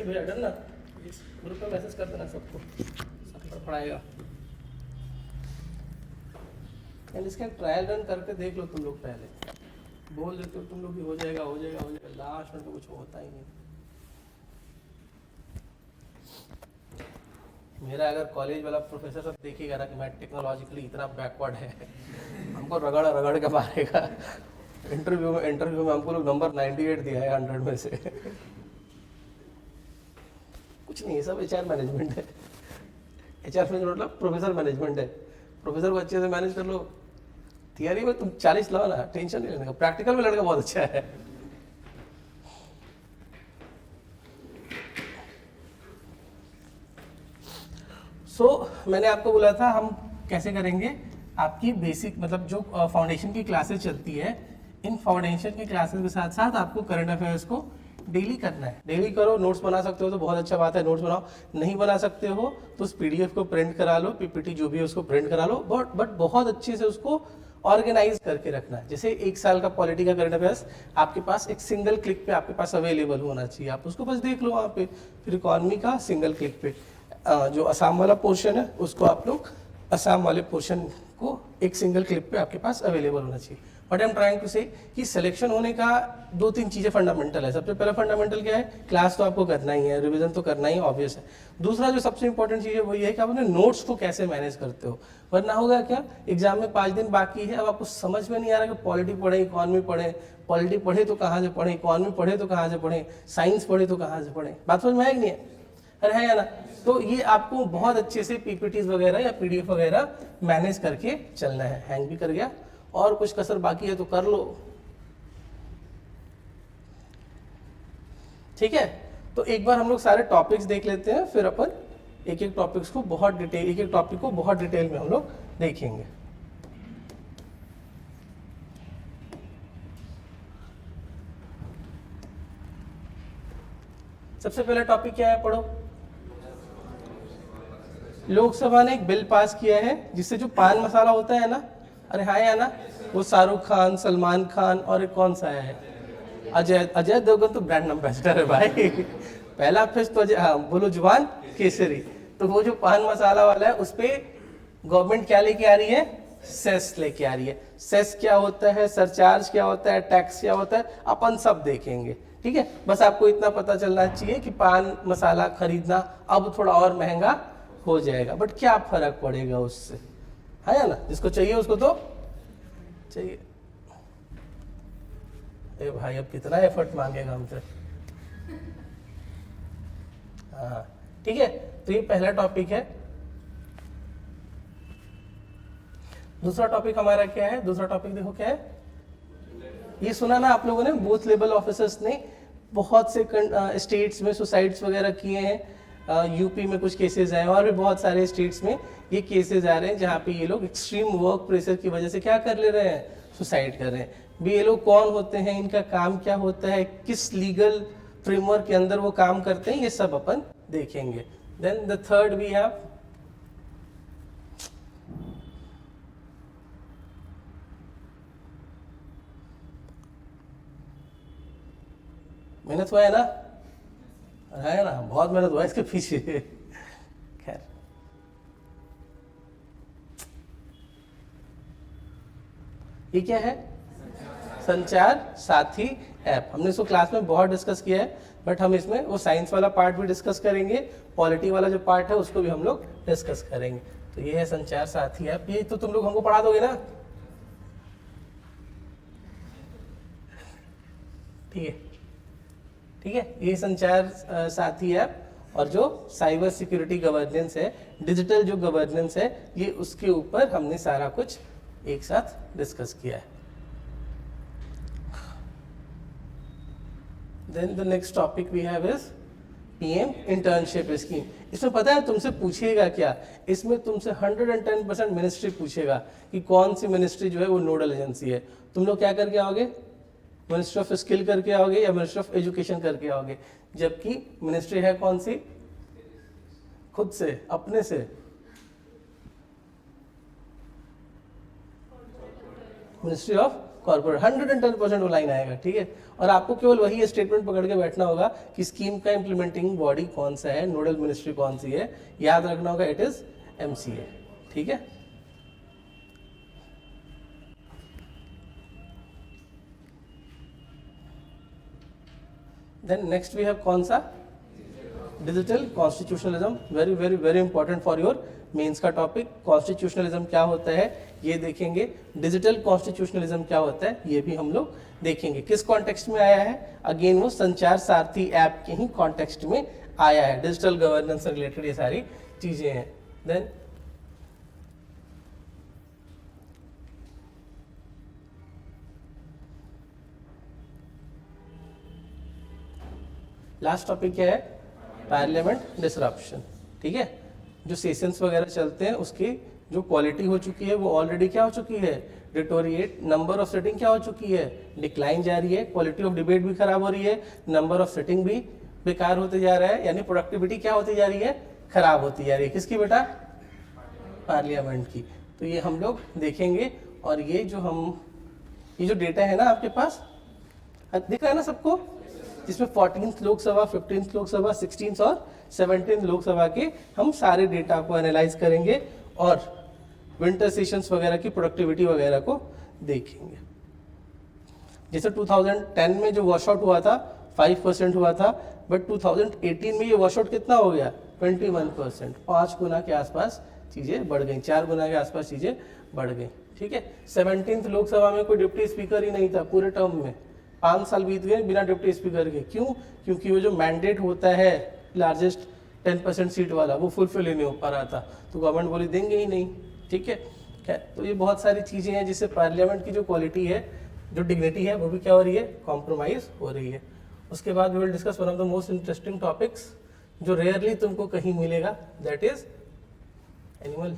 PPT भेजा done ना, इस ग्रुप में मैसेज कर देना सबको, सब पढ़ाएगा। एंड इसका ट्रायल रन करके देख लो तुम लोग, पहले बोल देते हो तुम लोग कि हो जाएगा हो जाएगा हो जाएगा, लास्ट में तो कुछ होता ही नहीं। मेरा अगर कॉलेज वाला प्रोफेसर सब देखेगा ना कि मैं टेक्नोलॉजिकली इतना बैकवर्ड है, हमको रगड़ रगड़ के मारेगा। इंटरव्यू में हमको लोग नंबर 98 दिया है 100 में से। कुछ नहीं, सब एचआर मैनेजमेंट है। एचआर मैनेजमेंट मतलब प्रोफेसर मैनेजमेंट है। प्रोफेसर को अच्छे से मैनेज कर लो, थियरी में तुम 40 लाओ ना, टेंशन नहीं लेने का। प्रैक्टिकल में लड़का बहुत अच्छा है। मैंने आपको बोला था हम कैसे करेंगे आपकी बेसिक, मतलब जो फाउंडेशन की क्लासेस चलती है, इन फाउंडेशन की क्लासेस के साथ साथ आपको करंट अफेयर्स को डेली करना है। डेली करो, नोट्स बना सकते हो तो बहुत अच्छा बात है, नोट्स बनाओ। नहीं बना सकते हो तो उस पीडीएफ को प्रिंट करा लो, पीपीटी जो भी है उसको प्रिंट करा लो, बट बहुत अच्छे से उसको ऑर्गेनाइज करके रखना है। जैसे 1 साल का पॉलिटी का करंट अफेयर्स आपके पास एक सिंगल क्लिक पे आपके पास अवेलेबल होना चाहिए, आप उसको बस देख लो वहाँ पे। फिर इकॉनमी का सिंगल क्लिक पे, जो असम वाला पोर्शन है उसको आप लोग असम वाले पोर्शन को एक सिंगल क्लिक पे आपके पास अवेलेबल होना चाहिए। But I am trying to say कि सिलेक्शन होने का 2-3 चीज़ें फंडामेंटल है। सबसे पहला फंडामेंटल क्या है, क्लास तो आपको करना ही है, रिवीजन तो करना ही ऑब्वियस है। दूसरा जो सबसे इंपॉर्टेंट चीज़ है वो ये है कि आप अपने नोट्स को कैसे मैनेज करते हो। वरना होगा क्या, एग्जाम में 5 दिन बाकी है, अब आपको समझ में नहीं आ रहा कि पॉलिटी पढ़े इकॉनमी पढ़े, पॉलिटी पढ़े तो कहाँ से पढ़े, इकॉनमी पढ़े तो कहाँ से पढ़े, साइंस पढ़े तो कहाँ से पढ़े। बात समझ में है कि नहीं है? अरे है या ना? तो ये आपको बहुत अच्छे से पीपीटीज वगैरह या पीडीएफ वगैरह मैनेज करके चलना है। हैंग भी कर गया, और कुछ कसर बाकी है तो कर लो, ठीक है। तो एक बार हम लोग सारे टॉपिक्स देख लेते हैं, फिर अपन एक एक टॉपिक्स को बहुत डिटेल, एक एक टॉपिक को बहुत डिटेल में हम लोग देखेंगे। सबसे पहला टॉपिक क्या है, पढ़ो। लोकसभा ने एक बिल पास किया है जिससे जो पान मसाला होता है ना, अरे हाँ या ना, वो शाहरुख खान, सलमान खान और एक कौन सा है, अजय देवगन तो ब्रांड एम्बेसडर है भाई। पहला फेस तो अजय, हाँ बोलो, जवान केसरी। तो वो जो पान मसाला वाला है उस पर गवर्नमेंट क्या लेके आ रही है, सेस लेके आ रही है। सेस क्या होता है, सरचार्ज क्या होता है, टैक्स क्या होता है, अपन सब देखेंगे, ठीक है। बस आपको इतना पता चलना चाहिए कि पान मसाला खरीदना अब थोड़ा और महंगा हो जाएगा, बट क्या फर्क पड़ेगा उससे, है ना। जिसको चाहिए उसको तो चाहिए। ए भाई अब कितना एफर्ट मांगेगा हमसे। हाँ ठीक है, तो ये पहला टॉपिक है। दूसरा टॉपिक हमारा क्या है, दूसरा टॉपिक देखो क्या है। ये सुना ना आप लोगों ने, बूथ लेवल ऑफिसर्स ने बहुत से स्टेट्स में सुसाइड्स वगैरह किए हैं। यूपी में कुछ केसेस आए, और भी बहुत सारे स्टेट्स में ये केसेस आ रहे हैं जहाँ पे ये लोग एक्सट्रीम वर्क प्रेशर की वजह से क्या कर ले रहे हैं, सुसाइड कर रहे हैं। भी ये लोग कौन होते हैं, इनका काम क्या होता है, किस लीगल फ्रेमवर्क के अंदर वो काम करते हैं, ये सब अपन देखेंगे। Then the third we have, मेहनत हुआ है ना, है ना, बहुत मेहनत हुआ इसके पीछे। खैर ये क्या है, संचार साथी ऐप। हमने इसको क्लास में बहुत डिस्कस किया है, बट हम इसमें वो साइंस वाला पार्ट भी डिस्कस करेंगे, पॉलिटी वाला जो पार्ट है उसको भी हम लोग डिस्कस करेंगे। तो ये है संचार साथी ऐप। ये तो तुम लोग हमको पढ़ा दोगे ना, ठीक है, ठीक है। ये संचार साथी ऐप, और जो साइबर सिक्योरिटी गवर्नेंस है, डिजिटल जो गवर्नेंस है, ये उसके ऊपर हमने सारा कुछ एक साथ डिस्कस किया है। Then the next topic we have is PM internship scheme. इसमें पता है तुमसे पूछेगा क्या, इसमें तुमसे 110% मिनिस्ट्री पूछेगा कि कौन सी मिनिस्ट्री जो है वो नोडल एजेंसी है। तुम लोग क्या करके आओगे, मिनिस्ट्री ऑफ स्किल करके आओगे या मिनिस्ट्री ऑफ एजुकेशन करके आओगे, जबकि मिनिस्ट्री है कौन सी, खुद से, अपने से, मिनिस्ट्री ऑफ कॉर्पोरेट 110% वो लाइन आएगा, ठीक है। और आपको केवल वही स्टेटमेंट पकड़ के बैठना होगा कि स्कीम का इम्प्लीमेंटिंग बॉडी कौन सा है, नोडल मिनिस्ट्री कौन सी है, याद रखना होगा इट इज MCA, ठीक है। देन नेक्स्ट वी हैव कौन सा, digital constitutionalism, very very very important for your mains का टॉपिक। कॉन्स्टिट्यूशनलिज्म क्या होता है ये देखेंगे, डिजिटल कॉन्स्टिट्यूशनलिज्म क्या होता है ये भी हम लोग देखेंगे। किस कॉन्टेक्स्ट में आया है, अगेन वो संचार सारथी ऐप के ही कॉन्टेक्स्ट में आया है, डिजिटल गवर्नेंस से रिलेटेड ये सारी चीजें हैं। देन लास्ट टॉपिक क्या है, पार्लियामेंट डिसरप्शन, ठीक है। जो सेशंस वगैरह चलते हैं उसकी जो क्वालिटी हो चुकी है वो ऑलरेडी क्या हो चुकी है, डिटोरिएट, नंबर ऑफ सिटिंग क्या हो चुकी है, डिक्लाइन जा रही है, क्वालिटी ऑफ डिबेट भी खराब हो रही है, नंबर ऑफ सिटिंग भी बेकार होते जा रहा है, यानी प्रोडक्टिविटी क्या होती जा रही है, खराब होती जा रही है। किसकी बेटा, पार्लियामेंट की। तो ये हम लोग देखेंगे। और ये जो डेटा है ना आपके पास दिख रहा है ना सबको, जिसमें 14th Lok Sabha, 15th Lok Sabha, 16th और 17th लोकसभा के हम सारे डेटा को एनालाइज करेंगे और विंटर सेशंस वगैरह की प्रोडक्टिविटी वगैरह को देखेंगे। जैसे 2010 में जो वॉश आउट हुआ था 5% हुआ था, बट 2018 में ये वॉश आउट कितना हो गया, 21%, 5 गुना के आसपास चीजें बढ़ गई, 4 गुना के आसपास चीजें बढ़ गई, ठीक है। 17th लोकसभा में कोई डिप्टी स्पीकर ही नहीं था पूरे टर्म में, 5 साल बीत गए बिना डिप्टी स्पीकर के। क्यों, क्योंकि वो जो मैंडेट होता है लार्जेस्ट 10% सीट वाला वो फुलफिल ही नहीं हो पा रहा था, तो गवर्नमेंट बोली देंगे ही नहीं, ठीक है। तो ये बहुत सारी चीजें हैं जिससे पार्लियामेंट की जो क्वालिटी है, जो डिग्निटी है, वो भी क्या हो रही है, कॉम्प्रोमाइज हो रही है। उसके बाद we will discuss one of the most interesting topics जो रेयरली तुमको कहीं मिलेगा, that is animal.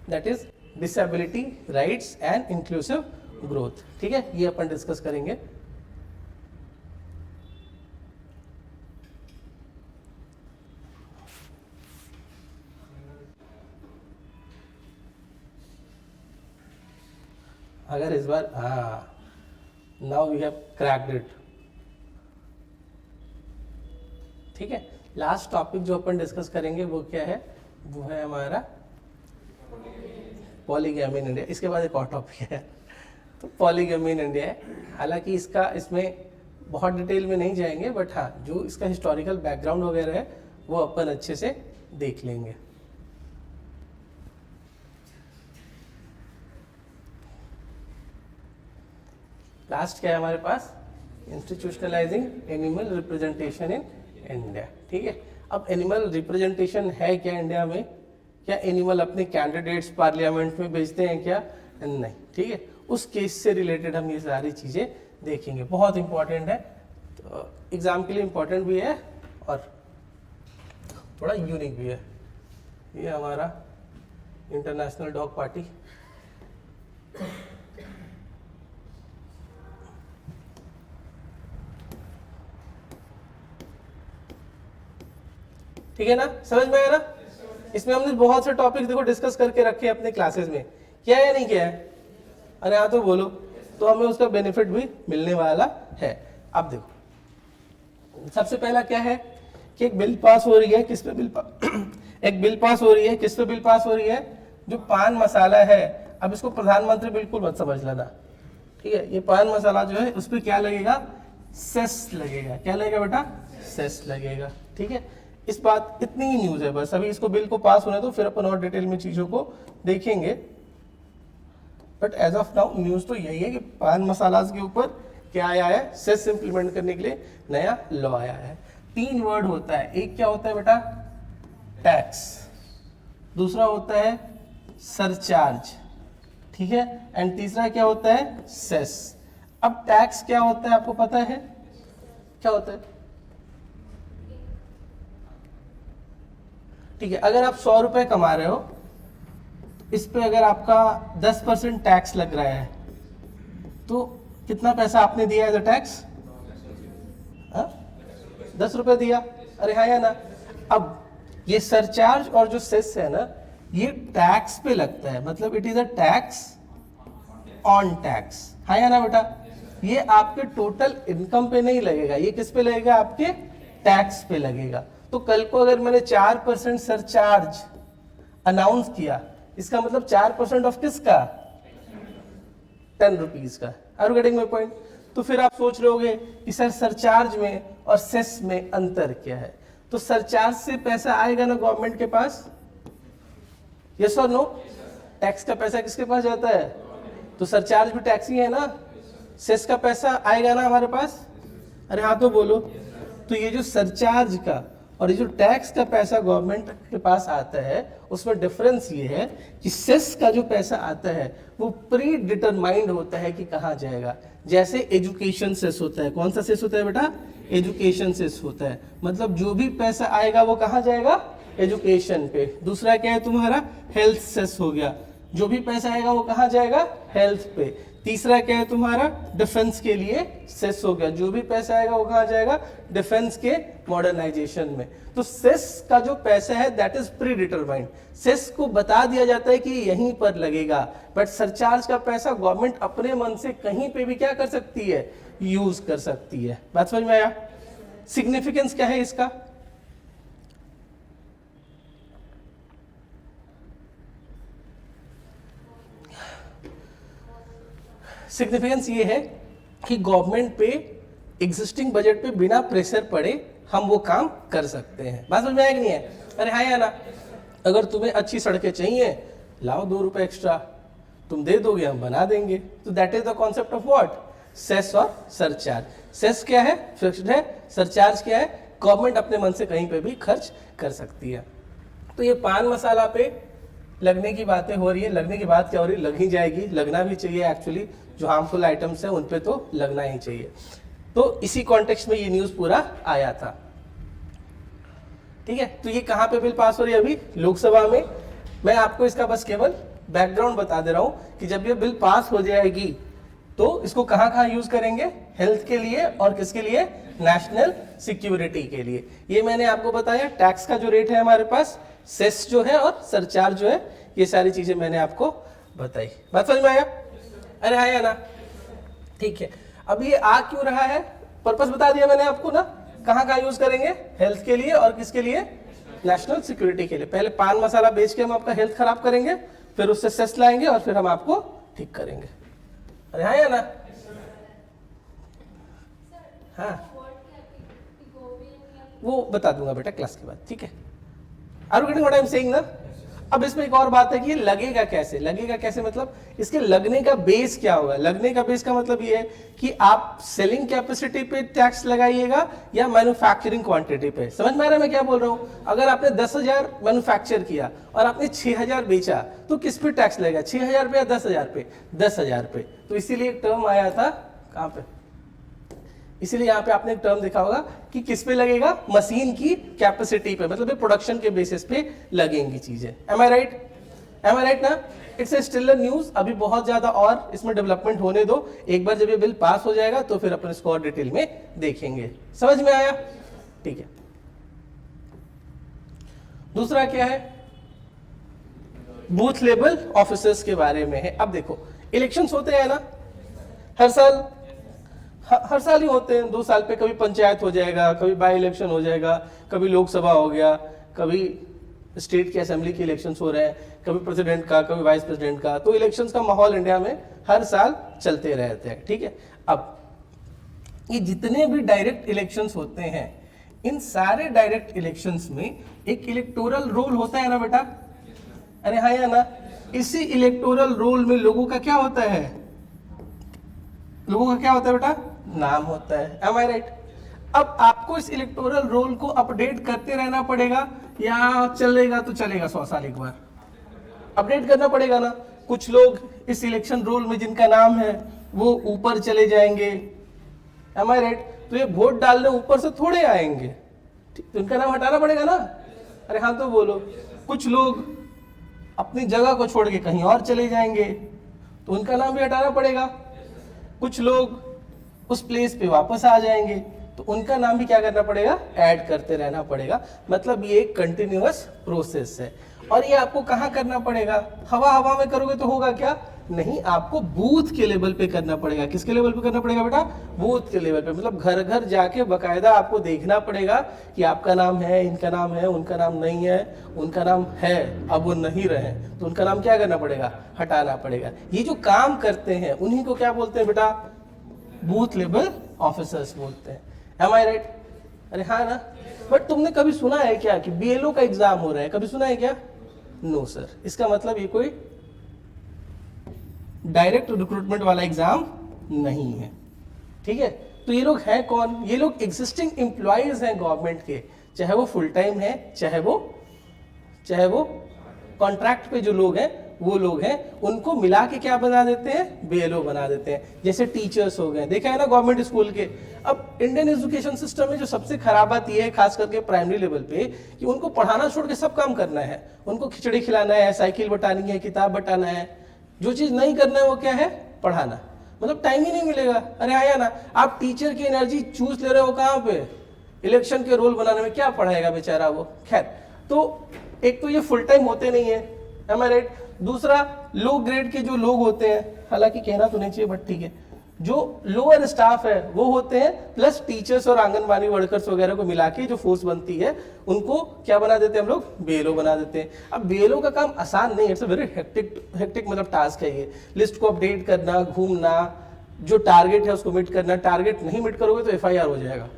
That is disability rights and inclusive growth, ठीक है। ये अपन डिस्कस करेंगे। अगर इस बार now we have cracked it, ठीक है। लास्ट टॉपिक जो अपन डिस्कस करेंगे वो क्या है, वो है हमारा पॉलीगैमी इन इंडिया। इसके बाद एक और टॉपिक है, तो पॉलीगैमी इन इंडिया है। हालांकि इसमें बहुत डिटेल में नहीं जाएंगे, बट हाँ जो इसका हिस्टोरिकल बैकग्राउंड वगैरह है वो अपन अच्छे से देख लेंगे। लास्ट क्या है हमारे पास, institutionalizing animal representation in India, ठीक है। अब एनिमल रिप्रेजेंटेशन है क्या इंडिया में, क्या एनिमल अपने कैंडिडेट्स पार्लियामेंट में भेजते हैं क्या, नहीं, ठीक है। उस केस से रिलेटेड हम ये सारी चीजें देखेंगे, बहुत इंपॉर्टेंट है, तो एग्जाम के लिए इंपॉर्टेंट भी है और थोड़ा यूनिक भी है। ये हमारा इंटरनेशनल डॉग पार्टी, ठीक है ना, समझ में आया ना। इसमें हमने बहुत से टॉपिक देखो डिस्कस करके रखे अपने क्लासेस में, क्या है नहीं क्या है, अरे हाँ तो बोलो, तो हमें उसका बेनिफिट भी मिलने वाला है। अब देखो सबसे पहला क्या है कि एक बिल पास हो रही है, किस पे एक बिल पास हो रही है, किस पे बिल पास हो रही है, जो पान मसाला है। अब इसको प्रधानमंत्री बिल्कुल मत समझ लेना, ठीक है। ये पान मसाला जो है उस पर क्या लगेगा, सेस लगेगा, क्या लगेगा बेटा, सेस लगेगा, ठीक है। इस बात इतनी ही न्यूज है बस, अभी इसको बिल को पास होने दो, फिर अपन और डिटेल में चीजों को देखेंगे। But as of now news तो यही है कि पान मसालास के ऊपर क्या आया है, सेस इंप्लीमेंट करने के लिए नया लॉ आया है। 3 वर्ड होता है, एक क्या होता है बेटा, टैक्स, दूसरा होता है सरचार्ज, ठीक है, एंड तीसरा क्या होता है, सेस। अब टैक्स क्या होता है आपको पता है, क्या होता है, ठीक है। अगर आप 100 रुपए कमा रहे हो, इस पे अगर आपका 10% टैक्स लग रहा है, तो कितना पैसा आपने दिया एज अ टैक्स, 10 रुपए दिया, अरे हाँ या ना। अब ये सरचार्ज और जो सेस है ना, ये टैक्स पे लगता है, मतलब it is a tax on tax, हाँ या ना बेटा। ये आपके टोटल इनकम पे नहीं लगेगा, ये किस पे लगेगा, आपके टैक्स पे लगेगा। तो कल को अगर मैंने 4% सरचार्ज अनाउंस किया, इसका मतलब 4% ऑफ किसका, 10 रुपीज का। Are you getting my point? तो फिर आप सोच रहे होगे कि सर सरचार्ज में और सेस में अंतर क्या है। तो सरचार्ज से पैसा आएगा ना गवर्नमेंट के पास, यस और नो? टैक्स का पैसा किसके पास जाता है, तो सरचार्ज भी टैक्स ही है ना। सेस का पैसा आएगा ना हमारे पास, अरे हाँ तो बोलो। तो ये जो सरचार्ज का और ये जो टैक्स का पैसा गवर्नमेंट के पास आता है, उसमें डिफरेंस ये है कि सेस का जो पैसा आता है वो प्री डिटरमाइंड होता है कि कहाँ जाएगा। जैसे एजुकेशन सेस होता है, कौन सा सेस होता है बेटा, एजुकेशन सेस होता है, मतलब जो भी पैसा आएगा वो कहाँ जाएगा, एजुकेशन पे। दूसरा क्या है तुम्हारा, हेल्थ सेस हो गया, जो भी पैसा आएगा वो कहाँ जाएगा, हेल्थ पे। तीसरा क्या है तुम्हारा, डिफेंस के लिए सेस हो गया, जो भी पैसा आएगा वो कहाँ जाएगा, डिफेंस के मॉडर्नाइजेशन में। तो सेस का जो पैसा है that is predetermined, cess को बता दिया जाता है कि यहीं पर लगेगा, बट सरचार्ज का पैसा गवर्नमेंट अपने मन से कहीं पे भी क्या कर सकती है, यूज कर सकती है। बात समझ में आया? सिग्निफिकेंस क्या है इसका, सिग्निफिकेंस ये है कि गवर्नमेंट पे एग्जिस्टिंग बजट पे बिना प्रेशर पड़े हम वो काम कर सकते हैं। बात समझ में आया कि नहीं है? अरे हाँ या ना? अगर तुम्हें अच्छी सड़कें चाहिए, लाओ 2 रुपए एक्स्ट्रा, तुम दे दोगे हम बना देंगे। तो that is the concept of what, cess और सरचार्ज। सेस क्या है, फिक्स्ड है, सरचार्ज क्या है, गवर्नमेंट अपने मन से कहीं पे भी खर्च कर सकती है। तो ये पान मसाला पे लगने की बातें हो रही है, लगने की बात क्या हो रही है, लग ही जाएगी, लगना भी चाहिए एक्चुअली, जो हार्मफुल आइटम्स हैं उन पे तो लगना ही चाहिए। तो इसी कॉन्टेक्स्ट में ये न्यूज पूरा आया था, ठीक है। तो ये कहाँ पे बिल पास हो रही है अभी, लोकसभा में। मैं आपको इसका बस केवल बैकग्राउंड बता दे रहा हूं कि जब ये बिल पास हो जाएगी तो इसको कहाँ कहाँ यूज करेंगे, हेल्थ के लिए और किसके लिए, नेशनल सिक्योरिटी के लिए। ये मैंने आपको बताया, टैक्स का जो रेट है हमारे पास, सेस जो है और सरचार्ज जो है, ये सारी चीजें मैंने आपको बताई। बात समझ में आया? अरे हाँ या ना? ठीक है। अब ये आ क्यों रहा है, पर्पस बता दिया मैंने आपको ना, कहाँ कहाँ यूज करेंगे, हेल्थ के लिए और किसके लिए, नेशनल सिक्योरिटी के लिए। पहले पान मसाला बेच के हम आपका हेल्थ खराब करेंगे, फिर उससे सेस लाएंगे और फिर हम आपको ठीक करेंगे। अरे हाँ या ना? हाँ वो बता दूंगा बेटा क्लास के बाद, ठीक है। Are you getting what I am saying ना? अब इसमें एक और बात है कि ये लगेगा कैसे, लगेगा कैसे मतलब इसके लगने का बेस क्या होगा। लगने का बेस का मतलब ये है कि आप सेलिंग कैपेसिटी पे टैक्स लगाइएगा या मैन्युफैक्चरिंग क्वांटिटी पे। समझ में आ रहा है मैं क्या बोल रहा हूँ? अगर आपने 10,000 मैन्युफैक्चर किया और आपने 6,000 बेचा तो किस पे टैक्स लगेगा, 6,000 पे या 10,000 पे, 10,000 पे। तो इसीलिए एक टर्म आया था, कहाँ पे, इसीलिए यहाँ पे आपने एक टर्म देखा होगा कि किस पे लगेगा, मशीन की कैपेसिटी पे, मतलब प्रोडक्शन के बेसिस पे लगेंगी चीजें। M I right? M I right ना? इट्स ए स्टिल न्यूज, अभी बहुत ज्यादा और इसमें डेवलपमेंट होने दो। एक बार जब ये बिल पास हो जाएगा तो फिर अपन इसको और डिटेल में देखेंगे। समझ में आया? ठीक है। दूसरा क्या है, बूथ लेवल ऑफिसर्स के बारे में है। अब देखो इलेक्शंस होते हैं ना हर साल ही होते हैं, 2 साल पे कभी पंचायत हो जाएगा, कभी बाई इलेक्शन हो जाएगा, कभी लोकसभा हो गया, कभी स्टेट की असेंबली के इलेक्शंस हो रहे हैं, कभी प्रेसिडेंट का, कभी वाइस प्रेसिडेंट का। तो इलेक्शंस का माहौल इंडिया में हर साल चलते रहते हैं, ठीक है। अब ये जितने भी डायरेक्ट इलेक्शंस होते हैं, इन सारे डायरेक्ट इलेक्शंस में एक इलेक्टोरल रोल होता है ना बेटा, अरे हाँ या ना? इसी इलेक्टोरल रोल में लोगों का क्या होता है, लोगों का क्या होता है बेटा, नाम होता है। Am I right? अब आपको इस इलेक्टोरल रोल को अपडेट करते रहना पड़ेगा या चलेगा तो चलेगा 100 साल एक बार? अपडेट करना पड़ेगा ना। कुछ लोग इस इलेक्शन रोल में जिनका नाम है वो ऊपर चले जाएंगे, एम आई राइट? तो ये वोट डालने ऊपर से थोड़े आएंगे, तो इनका नाम हटाना पड़ेगा ना। अरे हाँ तो बोलो। कुछ लोग अपनी जगह को छोड़ के कहीं और चले जाएंगे तो उनका नाम भी हटाना पड़ेगा। कुछ लोग उस प्लेस पे वापस आ जाएंगे तो उनका नाम भी क्या करना पड़ेगा, ऐड करते रहना पड़ेगा। मतलब ये एक कंटिन्यूअस प्रोसेस है। और ये आपको कहाँ करना पड़ेगा, हवा हवा में करोगे तो होगा क्या, नहीं, आपको बूथ के लेवल पे करना पड़ेगा। किसके लेवल पे करना पड़ेगा बेटा, बूथ के लेवल पे। मतलब घर घर जाके बकायदा आपको देखना पड़ेगा कि आपका नाम है, इनका नाम है, उनका नाम नहीं है, उनका नाम है अब वो नहीं रहे तो उनका नाम क्या करना पड़ेगा, हटाना पड़ेगा। ये जो काम करते हैं उन्हीं को क्या बोलते हैं बेटा, बूथ लेवल ऑफिसर्स बोलते हैं। M I right? अरे हाँ ना। बट तुमने कभी सुना है क्या कि बीएलओ का एग्जाम हो रहा है, कभी सुना है क्या? No sir. इसका मतलब ये कोई डायरेक्ट रिक्रूटमेंट वाला एग्जाम नहीं है, ठीक है। तो ये लोग हैं कौन, ये लोग एग्जिस्टिंग एम्प्लॉयज हैं गवर्नमेंट के, चाहे वो फुल टाइम है, चाहे वो कॉन्ट्रैक्ट पे जो लोग हैं वो लोग हैं, उनको मिला के क्या बना देते हैं, बीएलओ बना देते हैं। जैसे टीचर्स हो गए, देखा है ना गवर्नमेंट स्कूल के। अब इंडियन एजुकेशन सिस्टम में जो सबसे खराब बात ये है, खास करके प्राइमरी लेवल पे, कि उनको पढ़ाना छोड़ के सब काम करना है। उनको खिचड़ी खिलाना है, साइकिल बटानी है, किताब बटाना है, जो चीज नहीं करना है वो क्या है, पढ़ाना। मतलब टाइम ही नहीं मिलेगा। अरे आया ना, आप टीचर की एनर्जी चूस ले रहे हो कहाँ पे, इलेक्शन के रोल बनाने में, क्या पढ़ाएगा बेचारा वो। खैर, तो एक तो ये फुल टाइम होते नहीं है, am I right? दूसरा, लो ग्रेड के जो लोग होते हैं, हालांकि कहना तो नहीं चाहिए बट ठीक है, जो लोअर स्टाफ है वो होते हैं, प्लस टीचर्स और आंगनबाड़ी वर्कर्स वगैरह को मिला के जो फोर्स बनती है, उनको क्या बना देते हैं हम लोग, बीएलओ बना देते हैं। अब बीएलओ का काम आसान नहीं है, इट्स अ वेरी हेक्टिक मतलब टास्क है ये। लिस्ट को अपडेट करना, घूमना, जो टारगेट है उसको मीट करना, टारगेट नहीं मीट करोगे तो एफआईआर हो जाएगा,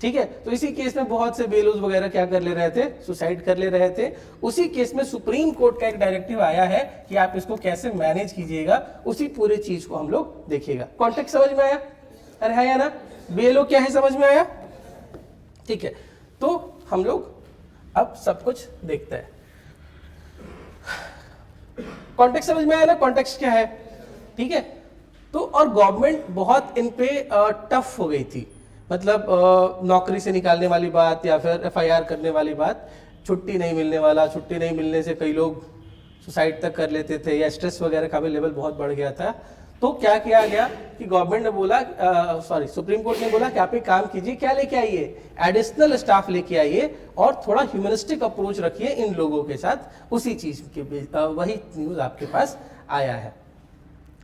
ठीक है। तो इसी केस में बहुत से बेलोज वगैरह क्या कर ले रहे थे, सुसाइड कर ले रहे थे। उसी केस में सुप्रीम कोर्ट का एक डायरेक्टिव आया है कि आप इसको कैसे मैनेज कीजिएगा, उसी पूरे चीज को हम लोग देखिएगा। कॉन्टेक्स्ट समझ में आया? अरे है ना, बेलो क्या है समझ में आया, ठीक है। तो हम लोग अब सब कुछ देखते हैं। कॉन्टेक्स्ट समझ में आया ना, कॉन्टेक्स्ट क्या है, ठीक है। तो और गवर्नमेंट बहुत इन पे टफ हो गई थी, मतलब नौकरी से निकालने वाली बात या फिर एफआईआर करने वाली बात, छुट्टी नहीं मिलने वाला, छुट्टी नहीं मिलने से कई लोग सुसाइड तक कर लेते थे, या स्ट्रेस वगैरह का भी लेवल बहुत बढ़ गया था। तो क्या किया गया कि गवर्नमेंट ने बोला, सुप्रीम कोर्ट ने बोला कि आप एक काम कीजिए, क्या लेके आइए, एडिशनल स्टाफ लेके आइए और थोड़ा ह्यूमनिस्टिक अप्रोच रखिए इन लोगों के साथ। उसी चीज के वही न्यूज आपके पास आया है।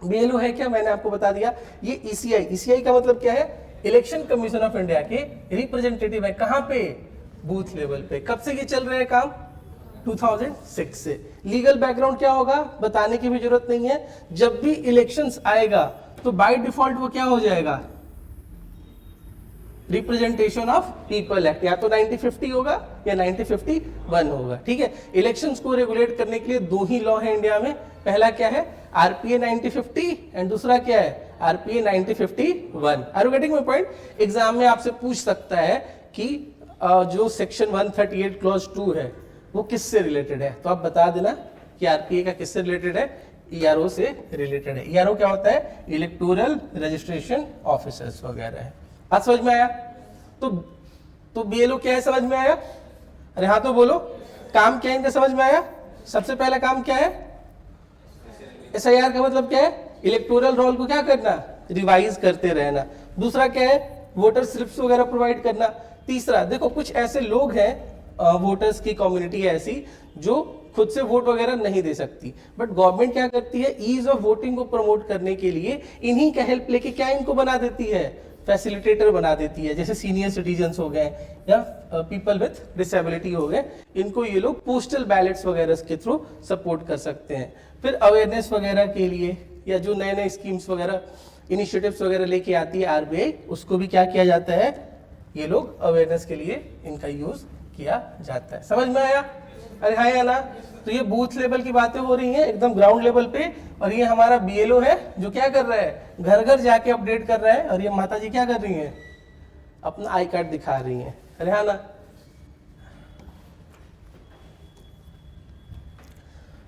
बीएलओ है क्या, मैंने आपको बता दिया। ये ईसीआई का मतलब क्या है, इलेक्शन कमीशन ऑफ इंडिया के रिप्रेजेंटेटिव है। कहां पे, बूथ लेवल पे। कब से ये चल रहा है काम, 2006 से। लीगल बैकग्राउंड क्या होगा, बताने की भी जरूरत नहीं है। जब भी इलेक्शंस आएगा तो बाय डिफॉल्ट वो क्या हो जाएगा, रिप्रेजेंटेशन ऑफ पीपल एक्ट, या तो 1950 होगा या 1951 होगा, ठीक है। इलेक्शंस को रेगुलेट करने के लिए दो ही लॉ है इंडिया में। पहला क्या है, आरपीए 1950 एंड दूसरा क्या है, RPA 1951। Are you getting my point? Exam में आपसे पूछ सकता है कि जो सेक्शन 138 क्लॉज 2 है वो किससे रिलेटेड है, तो आप बता देना कि आरपीए का किससे रिलेटेड है, ईआरओ से रिलेटेड है। ईआरओ क्या होता है, इलेक्टोरल रजिस्ट्रेशन ऑफिसर्स वगैरह है। बात समझ में आया? तो बीएलओ क्या है समझ में आया? अरे हाँ तो बोलो, काम क्या है इनका समझ में आया? सबसे पहला काम क्या है, एसआईआर का मतलब क्या है, इलेक्टोरल रोल को क्या करना, रिवाइज करते रहना। दूसरा क्या है, वोटर स्लिप्स वगैरह प्रोवाइड करना। तीसरा, देखो कुछ ऐसे लोग हैं, वोटर्स की कम्युनिटी है ऐसी जो खुद से वोट वगैरह नहीं दे सकती, बट गवर्नमेंट क्या करती है, ईज ऑफ वोटिंग को प्रमोट करने के लिए इन्हीं का हेल्प लेके क्या इनको बना देती है, फैसिलिटेटर बना देती है। जैसे सीनियर सिटीजन्स हो गए या पीपल विथ डिसेबिलिटी हो गए, इनको ये लोग पोस्टल बैलेट्स वगैरह के थ्रू सपोर्ट कर सकते हैं। फिर अवेयरनेस वगैरह के लिए या जो नए नए स्कीम्स वगैरह, इनिशिएटिव्स वगैरह लेके आती है आरबीआई, उसको भी क्या किया जाता है, ये लोग अवेयरनेस के लिए इनका यूज किया जाता है। समझ में आया? अरे हाँ या ना? तो ये बूथ लेवल की बातें हो रही हैं एकदम ग्राउंड लेवल पे, और ये हमारा बीएलओ है जो क्या कर रहा है, घर घर जाके अपडेट कर रहा है। और ये माता जी क्या कर रही हैं, अपना आई कार्ड दिखा रही हैं। अरे हाँ ना?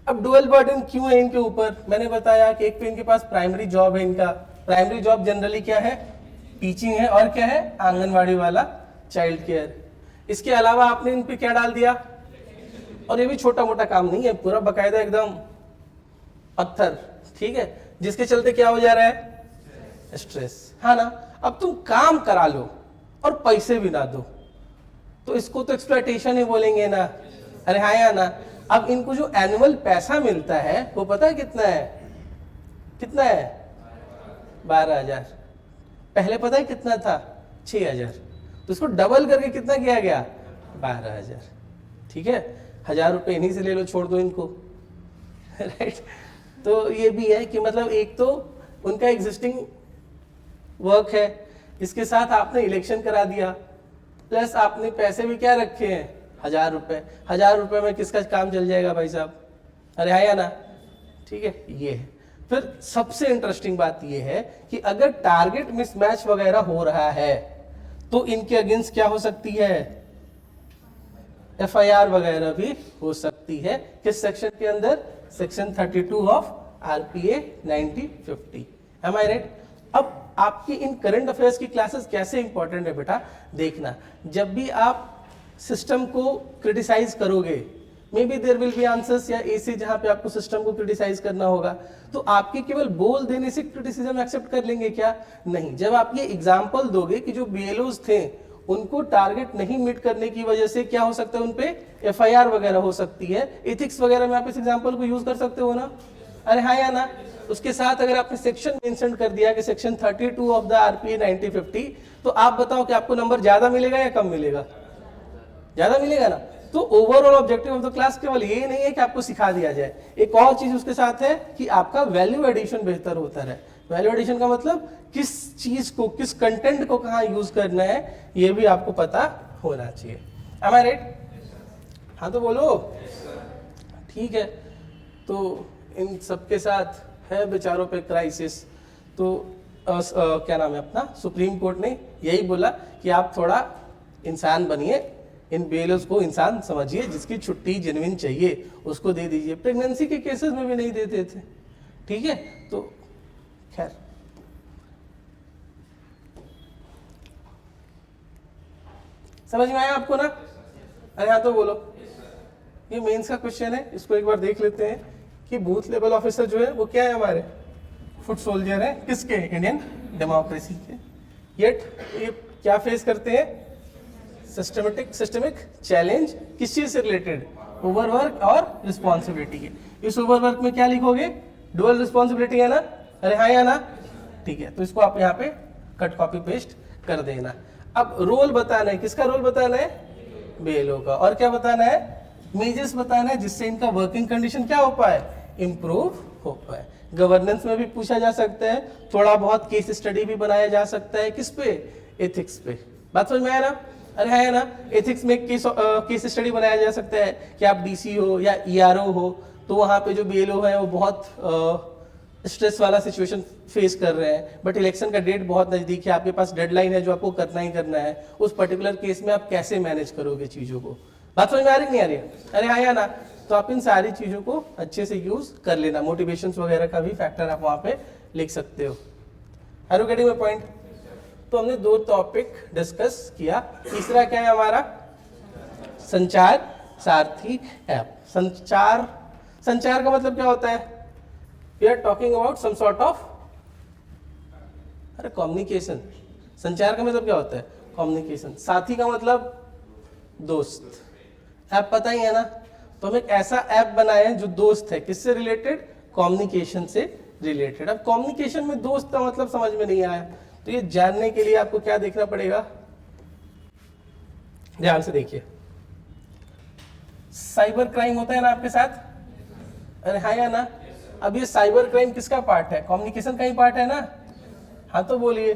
अब डुअल बर्डन क्यों है इनके ऊपर, मैंने बताया कि एक तो इनके पास प्राइमरी जॉब है, इनका प्राइमरी जॉब जनरली क्या है, टीचिंग है, और क्या है, आंगनवाड़ी वाला, चाइल्ड केयर। इसके अलावा आपने इन पे क्या डाल दिया, और ये भी छोटा मोटा काम नहीं है, पूरा बकायदा एकदम पत्थर, ठीक है, जिसके चलते क्या हो जा रहा है, स्ट्रेस। हाँ ना? अब तुम काम करा लो, और पैसे भी ना दो, तो इसको तो एक्सप्लॉयटेशन ही बोलेंगे ना। अरे हाँ या ना। अब इनको जो एनुअल पैसा मिलता है वो पता है कितना है? कितना है? 12,000। पहले पता है कितना था? 6,000। तो इसको डबल करके कितना किया गया? 12,000। ठीक है, 1,000 रुपये इन्हीं से ले लो, छोड़ दो इनको। राइट। तो ये भी है कि मतलब एक तो उनका एग्जिस्टिंग वर्क है, इसके साथ आपने इलेक्शन करा दिया, प्लस आपने पैसे भी क्या रखे हैं? 1,000 रुपये। 1,000 रुपये में किसका काम चल जाएगा भाई साहब? अरे है या ना। ठीक है, ये है। फिर सबसे इंटरेस्टिंग बात ये है कि अगर टारगेट मिसमैच वगैरह हो रहा है तो इनके अगेंस्ट क्या हो सकती है? FIR वगैरह भी हो सकती है। किस सेक्शन के अंदर? Section 32 of RPA 9050। Am I right? अब आपकी इन करंट अफेयर्स की क्लासेस कैसे इंपॉर्टेंट है बेटा, देखना। जब भी आप सिस्टम को क्रिटिसाइज करोगे, maybe there will be answers या ऐसे जहां पे आपको सिस्टम को क्रिटिसाइज करना होगा, तो आपके केवल बोल देने से क्रिटिसिज्म एक्सेप्ट कर लेंगे क्या? नहीं। जब आप ये एग्जांपल दोगे कि जो BLOs थे उनको टारगेट नहीं मीट करने की वजह से क्या हो सकता है, उनपे FIR वगैरह हो सकती है, एथिक्स वगैरह में आप इस एग्जांपल को यूज कर सकते हो ना। अरे हाँ या ना। उसके साथ अगर आपने सेक्शन मेंशन कर दिया कि सेक्शन 32 ऑफ द RPA 9050, तो आप बताओ कि आपको नंबर ज्यादा मिलेगा या कम मिलेगा? ज्यादा मिलेगा ना। तो overall objective of the class केवल ये नहीं है कि आपको सिखा दिया जाए, एक और चीज उसके साथ है कि आपका वैल्यू एडिशन बेहतर होता रहे। वैल्यू एडिशन का मतलब किस चीज को, किस कंटेंट को कहाँ यूज करना है, ये भी आपको पता होना चाहिए। M I right? हाँ तो बोलो। ठीक है, तो इन सबके साथ है बेचारों पे क्राइसिस। तो क्या नाम है अपना, सुप्रीम कोर्ट ने यही बोला कि आप थोड़ा इंसान बनिए, इन BLOs को इंसान समझिए, जिसकी छुट्टी जेन्युइन चाहिए उसको दे दीजिए। प्रेगनेंसी के केसेस में भी नहीं देते थे। ठीक है, तो खैर समझ में आया आपको ना? अरे हाँ तो बोलो। ये मेंस का क्वेश्चन है, इसको एक बार देख लेते हैं कि बूथ लेवल ऑफिसर जो है वो क्या है? हमारे फुट सोल्जर है। किसके? इंडियन डेमोक्रेसी के। येट ये क्या फेस करते हैं? Systemic challenge. किस चीज से रिलेटेड? ओवरवर्क और रिस्पॉन्सिबिलिटी के। इस ओवरवर्क में क्या लिखोगे? डुअल रिस्पॉन्सिबिलिटी है ना। अरे हाँ या ना। ठीक है, तो इसको आप यहाँ पे कट कॉपी पेस्ट कर देना। अब रोल बताना है, किसका रोल बताना है? BLO का। और क्या बताना है? मेजर्स बताना है जिससे इनका वर्किंग कंडीशन क्या हो पाए? इंप्रूव हो पाए। गवर्नेंस में भी पूछा जा सकता है, थोड़ा बहुत केस स्टडी भी बनाया जा सकता है। किस पे? एथिक्स पे। बात समझ में आया ना? अरे है ना। एथिक्स में केस स्टडी बनाया जा सकता है कि आप DC हो या ERO हो, तो वहां पे जो BLO है वो बहुत स्ट्रेस वाला सिचुएशन फेस कर रहे हैं, बट इलेक्शन का डेट बहुत नजदीक है, आपके पास डेडलाइन है जो आपको करना ही करना है। उस पर्टिकुलर केस में आप कैसे मैनेज करोगे चीजों को? बात समझ में आ रही नहीं आ रही? अरे हाँ या ना। तो आप इन सारी चीजों को अच्छे से यूज कर लेना। मोटिवेशंस वगैरह का भी फैक्टर आप वहां पे लिख सकते हो। Are you getting my point? तो हमने 2 टॉपिक डिस्कस किया। तीसरा क्या है हमारा? संचार सारथी ऐप। संचार का मतलब क्या होता है? We are talking about some sort of communication. संचार का मतलब क्या होता है? कम्युनिकेशन। साथी का मतलब दोस्त। ऐप पता ही है ना। तो हम एक ऐसा ऐप बनाए हैं जो दोस्त है। किससे रिलेटेड? कम्युनिकेशन से रिलेटेड। अब कम्युनिकेशन में दोस्त का मतलब समझ में नहीं आया, तो ये जानने के लिए आपको क्या देखना पड़ेगा? ध्यान से देखिए। साइबर क्राइम होता है ना आपके साथ? अरे हाँ या ना। अब ये साइबर क्राइम किसका पार्ट है? कम्युनिकेशन का ही पार्ट है ना। हाँ तो बोलिए।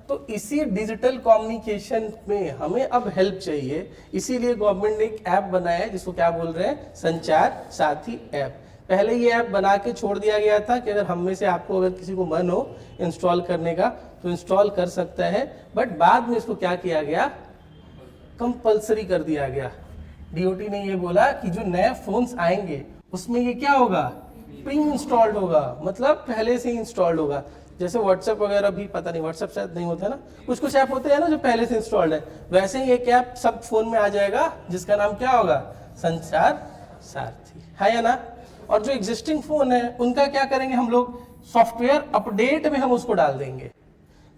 तो इसी डिजिटल कम्युनिकेशन में हमें अब हेल्प चाहिए, इसीलिए गवर्नमेंट ने एक ऐप बनाया है जिसको क्या बोल रहे हैं? संचार साथी ऐप। पहले ये ऐप बना के छोड़ दिया गया था कि अगर हम में से आपको अगर किसी को मन हो इंस्टॉल करने का तो इंस्टॉल कर सकता है, बट बाद में इसको क्या किया गया? कंपल्सरी कर दिया गया। DOT ने ये बोला कि जो नए फोन्स आएंगे उसमें ये क्या होगा? प्री इंस्टॉल्ड होगा, मतलब पहले से ही इंस्टॉल्ड होगा। जैसे व्हाट्सएप वगैरह भी, पता नहीं व्हाट्सएप शायद नहीं होता ना, कुछ ऐप होते हैं ना जो पहले से इंस्टॉल्ड है, वैसे ही एक ऐप सब फोन में आ जाएगा जिसका नाम क्या होगा? संचार सारथी। है या ना। और जो एग्जिस्टिंग फोन है उनका क्या करेंगे हम लोग? सॉफ्टवेयर अपडेट में हम उसको डाल देंगे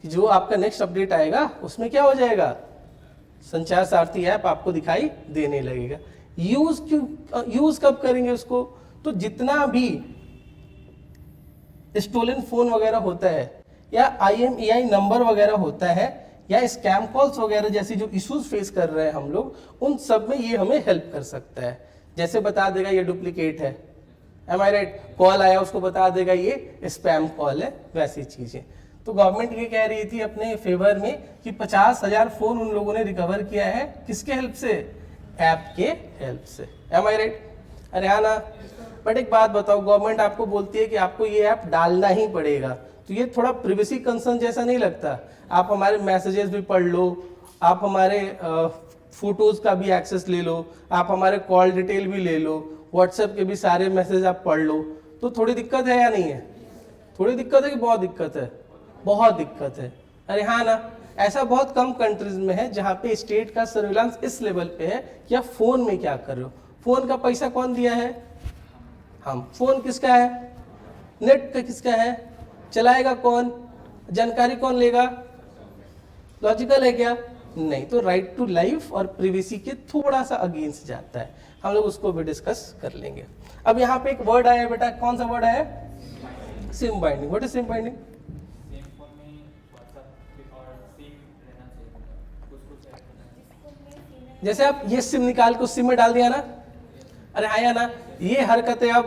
कि जो आपका नेक्स्ट अपडेट आएगा उसमें क्या हो जाएगा, संचार सारथी ऐप आपको दिखाई देने लगेगा। यूज कब करेंगे उसको, तो जितना भी स्टोलन फोन वगैरह होता है या IMEI नंबर वगैरह होता है या स्कैम कॉल्स वगैरह जैसी जो इश्यूज फेस कर रहे हैं हम लोग, उन सब में ये हमें हेल्प कर सकता है। जैसे बता देगा ये डुप्लीकेट है, एम आई राइट, कॉल आया उसको बता देगा ये स्पैम कॉल है, वैसी चीजें। तो गवर्नमेंट ये कह रही थी अपने फेवर में कि 50,000 फोन उन लोगों ने रिकवर किया है, किसके हेल्प से, ऐप के हेल्प से, एम आई राइट। अरे हाँ ना, बट एक बात बताओ, गवर्नमेंट आपको बोलती है कि आपको ये ऐप डालना ही पड़ेगा, तो ये थोड़ा प्रिवेसी कंसर्न जैसा नहीं लगता? आप हमारे मैसेजेस भी पढ़ लो, आप हमारे फोटोज का भी एक्सेस ले लो, आप हमारे कॉल डिटेल भी ले लो, व्हाट्सएप के भी सारे मैसेज आप पढ़ लो, तो थोड़ी दिक्कत है या नहीं है? थोड़ी दिक्कत है कि बहुत दिक्कत है? बहुत दिक्कत है। अरे हाँ ना, ऐसा बहुत कम कंट्रीज में है जहाँ पे स्टेट का सर्विलांस इस लेवल पे है कि आप फोन में क्या कर रहे हो। फोन का पैसा कौन दिया है? हम। फोन किसका है? नेट का किसका है? चलाएगा कौन? जानकारी कौन लेगा? लॉजिकल है क्या? नहीं। तो राइट टू लाइफ और प्रिवेसी के थोड़ा सा अगेंस्ट जाता है, हम लोग उसको भी डिस्कस कर लेंगे। अब यहाँ पे एक वर्ड आया है बेटा, कौन सा वर्ड है? SIM binding. What is SIM binding? जैसे आप ये सिम निकाल के उस सिम में डाल दिया ना, अरे आया ना, ये हरकतें अब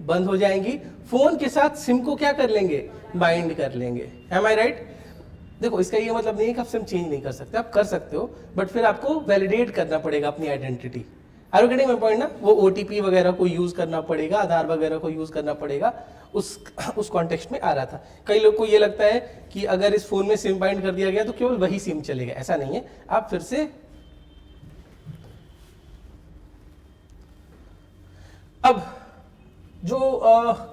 बंद हो जाएंगी। फोन के साथ सिम को क्या कर लेंगे? बाइंड कर लेंगे, एम आई राइट? देखो इसका ये मतलब नहीं है कि आप सिम चेंज नहीं कर सकते, आप कर सकते हो, बट फिर आपको वैलिडेट करना पड़ेगा अपनी identity. Are you getting my point ना? वो OTP वगैरह को यूज करना पड़ेगा, आधार वगैरह को यूज करना पड़ेगा, उस कॉन्टेक्स्ट में आ रहा था। कई लोग को ये लगता है कि अगर इस फोन में सिम बाइंड कर दिया गया तो केवल वही सिम चलेगा, ऐसा नहीं है। आप फिर से अब जो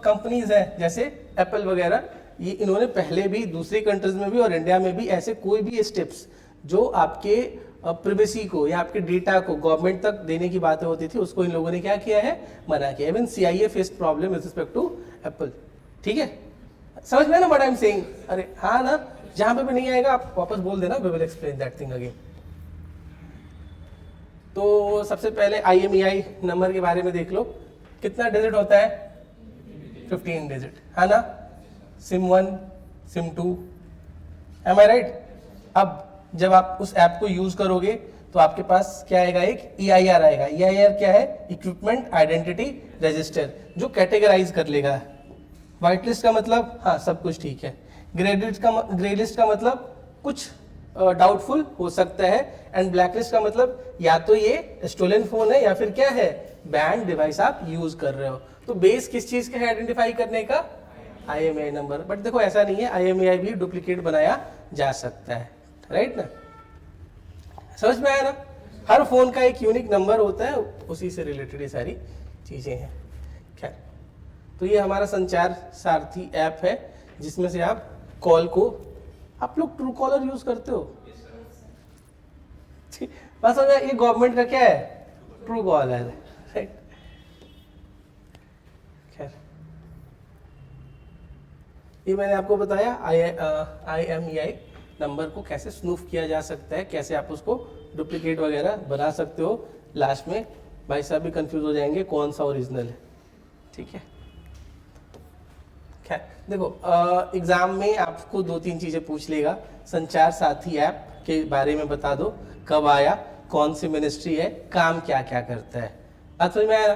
कंपनीज है जैसे एप्पल वगैरह, ये इन्होंने पहले भी दूसरी कंट्रीज में भी और इंडिया में भी ऐसे कोई भी स्टेप्स जो आपके प्रिवेसी को या आपके डेटा को गवर्नमेंट तक देने की बातें होती थी, उसको इन लोगों ने क्या किया है? मना किया। Even CIA faced problem with respect to Apple. ठीक है, समझ में ना व्हाट आई एम सेइंग? अरे हाँ ना, जहां पे भी नहीं आएगा आप वापस बोल देना, we will explain that thing again. तो सबसे पहले IMEI नंबर के बारे में देख लो, कितना डिजिट होता है? 15 डिजिट, है ना? SIM 1, SIM 2, M I right? अब जब आप उस ऐप को यूज करोगे तो आपके पास क्या आएगा? एक EIR आएगा। EIR क्या है? इक्विपमेंट आइडेंटिटी रजिस्टर, जो कैटेगराइज कर लेगा। व्हाइट लिस्ट का मतलब हाँ सब कुछ ठीक है, ग्रे लिस्ट का मतलब कुछ डाउटफुल हो सकता है, एंड ब्लैक लिस्ट का मतलब या तो ये स्टोलन फोन है या फिर क्या है? बैंड डिवाइस आप यूज कर रहे हो। तो बेस किस चीज का है आइडेंटिफाई करने का? IMEI number. बट देखो ऐसा नहीं है, IMEI भी डुप्लीकेट बनाया जा सकता है, राइट ना? समझ में आया ना? हर फोन का एक यूनिक नंबर होता है, उसी से रिलेटेड ये सारी चीजें हैं। खैर, तो ये हमारा संचार सारथी ऐप है जिसमें से आप कॉल को, आप लोग ट्रू कॉलर यूज करते हो? बस हो गया, ये गवर्नमेंट का क्या है? True collar, right? खैर, ये मैंने आपको बताया IMEI नंबर को कैसे स्नूफ किया जा सकता है, कैसे आप उसको डुप्लीकेट वगैरह बना सकते हो। लास्ट में भाई साहब भी कंफ्यूज हो जाएंगे कौन सा ओरिजिनल है, ठीक है? खैर देखो, एग्जाम में आपको 2-3 चीजें पूछ लेगा। संचार साथी ऐप के बारे में बता दो, कब आया, कौन सी मिनिस्ट्री है, काम क्या क्या करता है। बात समझ में आया?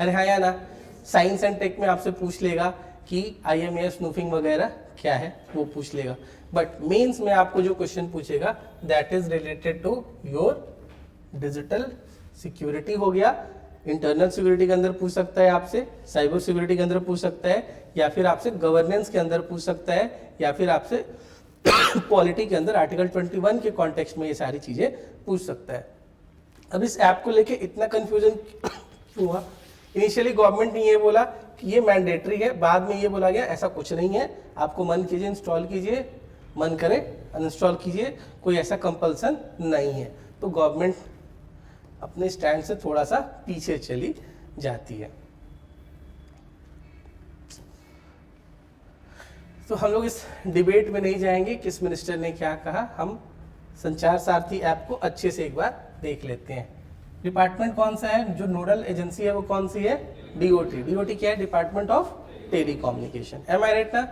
अरे हाँ या ना? साइंस एंड टेक में आपसे पूछ लेगा कि IMEI स्नूफिंग वगैरह क्या है, वो पूछ लेगा। बट मेंस में आपको जो क्वेश्चन पूछेगा that is related to your digital security हो गया, इंटरनल सिक्योरिटी के अंदर पूछ सकता है आपसे, साइबर सिक्योरिटी के अंदर पूछ सकता है, या फिर आपसे गवर्नेंस के अंदर पूछ सकता है, या फिर आपसे पॉलिटी के अंदर आर्टिकल 21 के कॉन्टेक्स्ट में ये सारी चीजें पूछ सकता है। अब इस ऐप को लेके इतना कंफ्यूजन क्यों हुआ? इनिशियली गवर्नमेंट ने ये बोला कि ये मैंडेटरी है, बाद में ये बोला गया ऐसा कुछ नहीं है, आपको मन कीजिए इंस्टॉल कीजिए, मन करे अनइंस्टॉल कीजिए, कोई ऐसा कंपल्सन नहीं है। तो गवर्नमेंट अपने स्टैंड से थोड़ा सा पीछे चली जाती है। तो हम लोग इस डिबेट में नहीं जाएंगे किस मिनिस्टर ने क्या कहा, हम संचार सारथी ऐप को अच्छे से एक बार देख लेते हैं। डिपार्टमेंट कौन सा है, जो नोडल एजेंसी है वो कौन सी है, डीओटी। डीओटी क्या है, department of telecommunication. Am I right ना।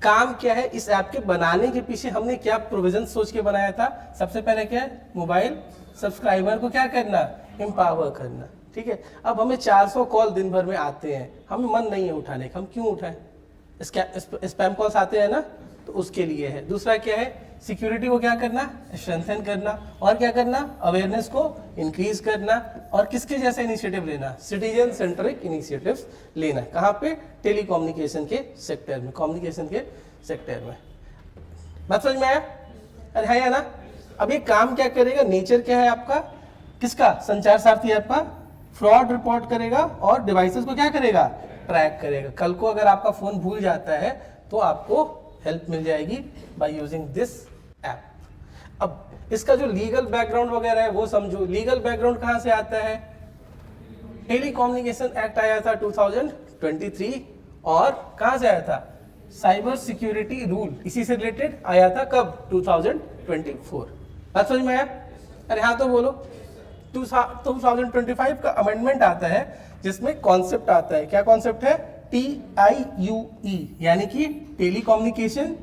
काम क्या है, इस ऐप के बनाने के पीछे हमने क्या प्रोविजन सोच के बनाया था। सबसे पहले क्या है, मोबाइल सब्सक्राइबर को क्या करना, एम्पावर करना। ठीक है, अब हमें 400 कॉल दिन भर में आते हैं, हमें मन नहीं है उठाने का, हम क्यों उठाएं, स्पैम कॉल्स आते हैं ना, तो उसके लिए है। दूसरा क्या है, सिक्योरिटी को क्या करना, स्ट्रेंथन करना, और क्या करना, अवेयरनेस को इंक्रीज करना, और किसके जैसा इनिशिएटिव लेना, सिटीजन सेंट्रिक इनिशिएटिव्स लेना। कहाँ पे, टेलीकम्युनिकेशन के सेक्टर में, कम्युनिकेशन के सेक्टर में। बात समझ में आया, अरे है या ना। अब ये काम क्या करेगा, नेचर क्या है आपका, किसका, संचार सारथी ऐप का, फ्रॉड रिपोर्ट करेगा और डिवाइसेस को क्या करेगा, ट्रैक करेगा। कल को अगर आपका फोन भूल जाता है तो आपको हेल्प मिल जाएगी बाय यूजिंग दिस ऐप। अब इसका जो लीगल बैकग्राउंड वगैरह है वो समझो। लीगल बैकग्राउंड कहां से आता है, टेलीकम्युनिकेशन एक्ट आया था 2023, और कहां से आया था, साइबर सिक्योरिटी रूल, इसी से रिलेटेड आया था कब, 2024। बात समझ में आया, अरे हाँ तो बोलो। 2025 का अमेंडमेंट आता है जिसमें कॉन्सेप्ट आता है, क्या कॉन्सेप्ट है, TIUE, यानी कि telecommunication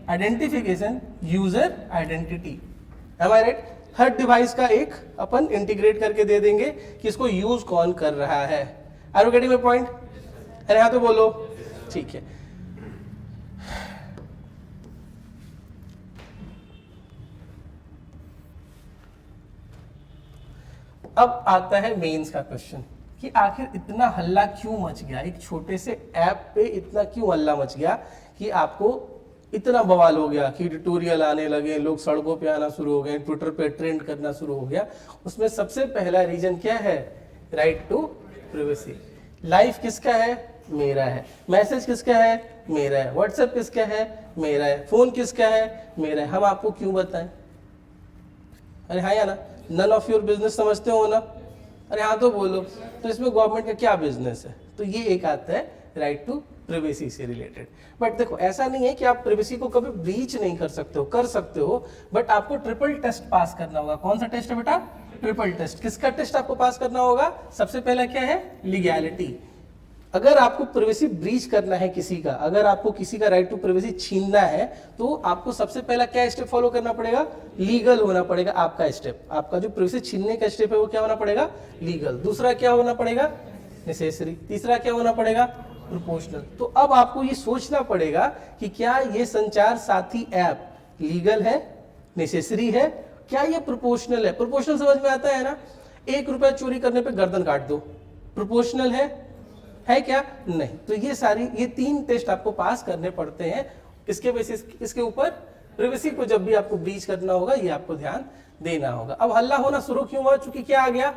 identification user identity. Am I right. हर डिवाइस का एक अपन इंटीग्रेट करके दे देंगे कि इसको यूज कौन कर रहा है। Are you getting my point, अरे हाँ तो बोलो, ठीक है। अब आता है मेंस का क्वेश्चन कि आखिर इतना हल्ला क्यों मच गया, एक छोटे से ऐप पे इतना क्यों हल्ला मच गया कि आपको इतना बवाल हो गया कि ट्यूटोरियल आने लगे, लोग सड़कों पे आना शुरू हो गए, ट्विटर पे ट्रेंड करना शुरू हो गया। उसमें सबसे पहला रीजन क्या है, राइट टू प्राइवेसी। लाइफ किसका है, मेरा है। मैसेज किसका है, मेरा है। व्हाट्सएप किसका है, मेरा है। फोन किसका है, मेरा है। हम आपको क्यों बताएं, अरे हाँ या ना। नन ऑफ योर बिजनेस समझते हो ना, अरे हाँ तो बोलो। तो इसमें गवर्नमेंट का क्या बिजनेस है, तो ये एक आता है राइट टू प्राइवेसी से रिलेटेड। बट देखो ऐसा नहीं है कि आप प्राइवेसी को कभी ब्रीच नहीं कर सकते हो, कर सकते हो, बट आपको ट्रिपल टेस्ट पास करना होगा। कौन सा टेस्ट है बेटा, ट्रिपल टेस्ट। किसका टेस्ट आपको पास करना होगा, सबसे पहला क्या है, लीगैलिटी। अगर आपको प्राइवेसी ब्रीच करना है किसी का, अगर आपको किसी का राइट टू प्राइवेसी छीनना है, तो आपको सबसे पहला क्या स्टेप फॉलो करना पड़ेगा, लीगल होना पड़ेगा। आपका स्टेप, आपका जो प्राइवेसी छीनने का स्टेप है वो क्या होना पड़ेगा, लीगल। दूसरा क्या होना पड़ेगा, नेसेसरी। तीसरा क्या होना पड़ेगा, प्रोपोर्शनल। तो अब आपको ये सोचना पड़ेगा कि क्या ये संचार साथी ऐप लीगल है, नेसेसरी है, क्या ये प्रोपोर्शनल है। प्रोपोर्शनल समझ में आता है ना, 1 रुपया चोरी करने पे गर्दन काट दो, प्रोपोर्शनल है क्या, नहीं। तो ये 3 टेस्ट आपको पास करने पड़ते हैं। इसके बेसिस, इसके ऊपर प्राइवेसी को जब भी आपको ब्रीच करना होगा ये आपको ध्यान देना होगा। अब हल्ला होना शुरू क्यों हुआ, चूंकि क्या आ गया,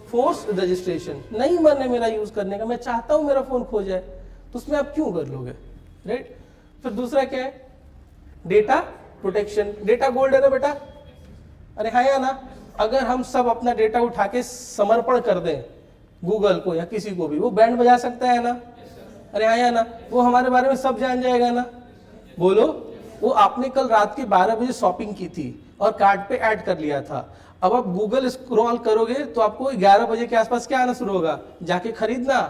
फोर्स रजिस्ट्रेशन। नहीं मन है मेरा यूज करने का, मैं चाहता हूं मेरा फोन खो जाए, तो उसमें आप क्यों कर लोगे, राइट। फिर दूसरा क्या है, डेटा प्रोटेक्शन। डेटा गोल्ड है ना बेटा, अरे हाँ या ना। अगर हम सब अपना डेटा उठा के समर्पण कर दें गूगल को या किसी को भी, वो बैंड बजा सकता है ना, अरे हाँ या ना। वो हमारे बारे में सब जान जाएगा ना, बोलो। वो आपने कल रात के 12 बजे शॉपिंग की थी और कार्ट पे ऐड कर लिया था, अब आप गूगल स्क्रॉल करोगे तो आपको 11 बजे के आसपास क्या आना शुरू होगा, जाके खरीदना।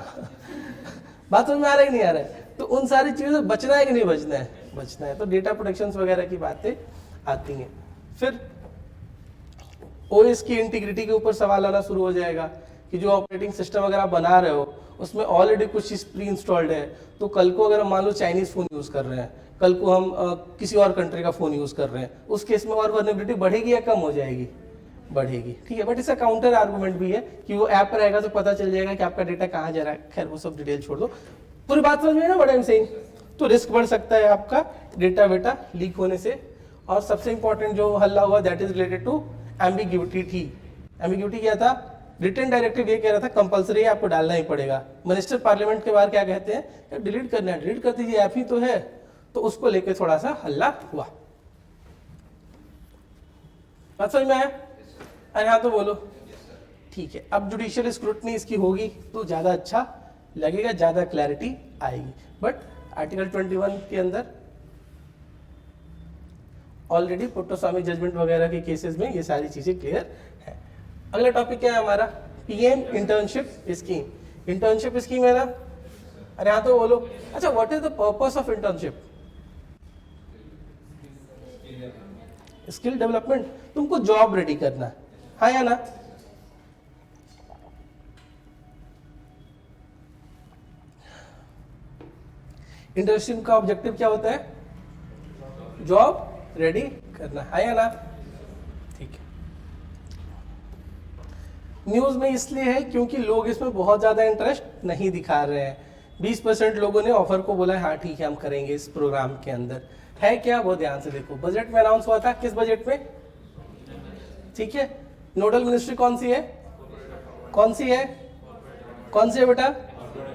बात में आ रहा ही नहीं आ रहा है। तो उन सारी चीजों से बचना है कि नहीं बचना है, बचना है। तो डेटा प्रोटेक्शन वगैरह की बातें आती हैं। फिर ओएस की इंटीग्रिटी के ऊपर सवाल आना शुरू हो जाएगा कि जो ऑपरेटिंग सिस्टम अगर आप बना रहे हो उसमें ऑलरेडी कुछ चीज प्री इंस्टॉल्ड है, तो कल को अगर हम मान लो चाइनीज फोन यूज कर रहे हैं, कल को हम किसी और कंट्री का फोन यूज कर रहे हैं, उस केस में और वर्नेबिलिटी बढ़ेगी या कम हो जाएगी, बढ़ेगी, ठीक है। बट इसका काउंटर आर्गुमेंट भी है कि वो ऐप रहेगा तो पता चल जाएगा कि आपका डेटा कहाँ जा रहा है। खैर वो सब डिटेल छोड़ दो, पूरी बात समझ में ना बड़ा सही। तो रिस्क बढ़ सकता है आपका डेटा वेटा लीक होने से। और सबसे इंपॉर्टेंट जो हल्ला हुआ that is related to ambiguity थी। एम्बिग्यूटी क्या था, रिटर्न डायरेक्टिव ये कह रहा था कंपलसरी आपको डालना ही पड़ेगा। मिनिस्टर पार्लियामेंट के बाहर क्या कहते हैं, डिलीट करना है, डिलीट कर दीजिए, ऐप ही तो है। तो उसको लेके थोड़ा सा हल्ला हुआ। बात समझ में आया, अरे हाँ तो बोलो, ठीक है। अब जुडिशियल स्क्रूटनी इसकी होगी तो ज्यादा अच्छा लगेगा, ज्यादा क्लैरिटी आएगी। बट आर्टिकल 21 के अंदर ऑलरेडी पुट्टस्वामी जजमेंट वगैरह के केसेस में ये सारी चीजें क्लियर है। अगला टॉपिक क्या है हमारा, PM internship scheme. Internship scheme है ना, अरे हाँ तो बोलो। अच्छा, what is the purpose of internship? Skill development, तुमको जॉब रेडी करना है, हाँ या ना? इंटर्नशिप का ऑब्जेक्टिव क्या होता है? जॉब रेडी करना है या ना? ठीक है। न्यूज में इसलिए है क्योंकि लोग इसमें बहुत ज्यादा इंटरेस्ट नहीं दिखा रहे हैं। 20% लोगों ने ऑफर को बोला हाँ ठीक है हम करेंगे इस प्रोग्राम के अंदर। है क्या, वो ध्यान से देखो। बजट में अनाउंस हुआ था, किस बजट में? ठीक है। नोडल मिनिस्ट्री कौन सी है? कौन सी है? कौन सी है बेटा?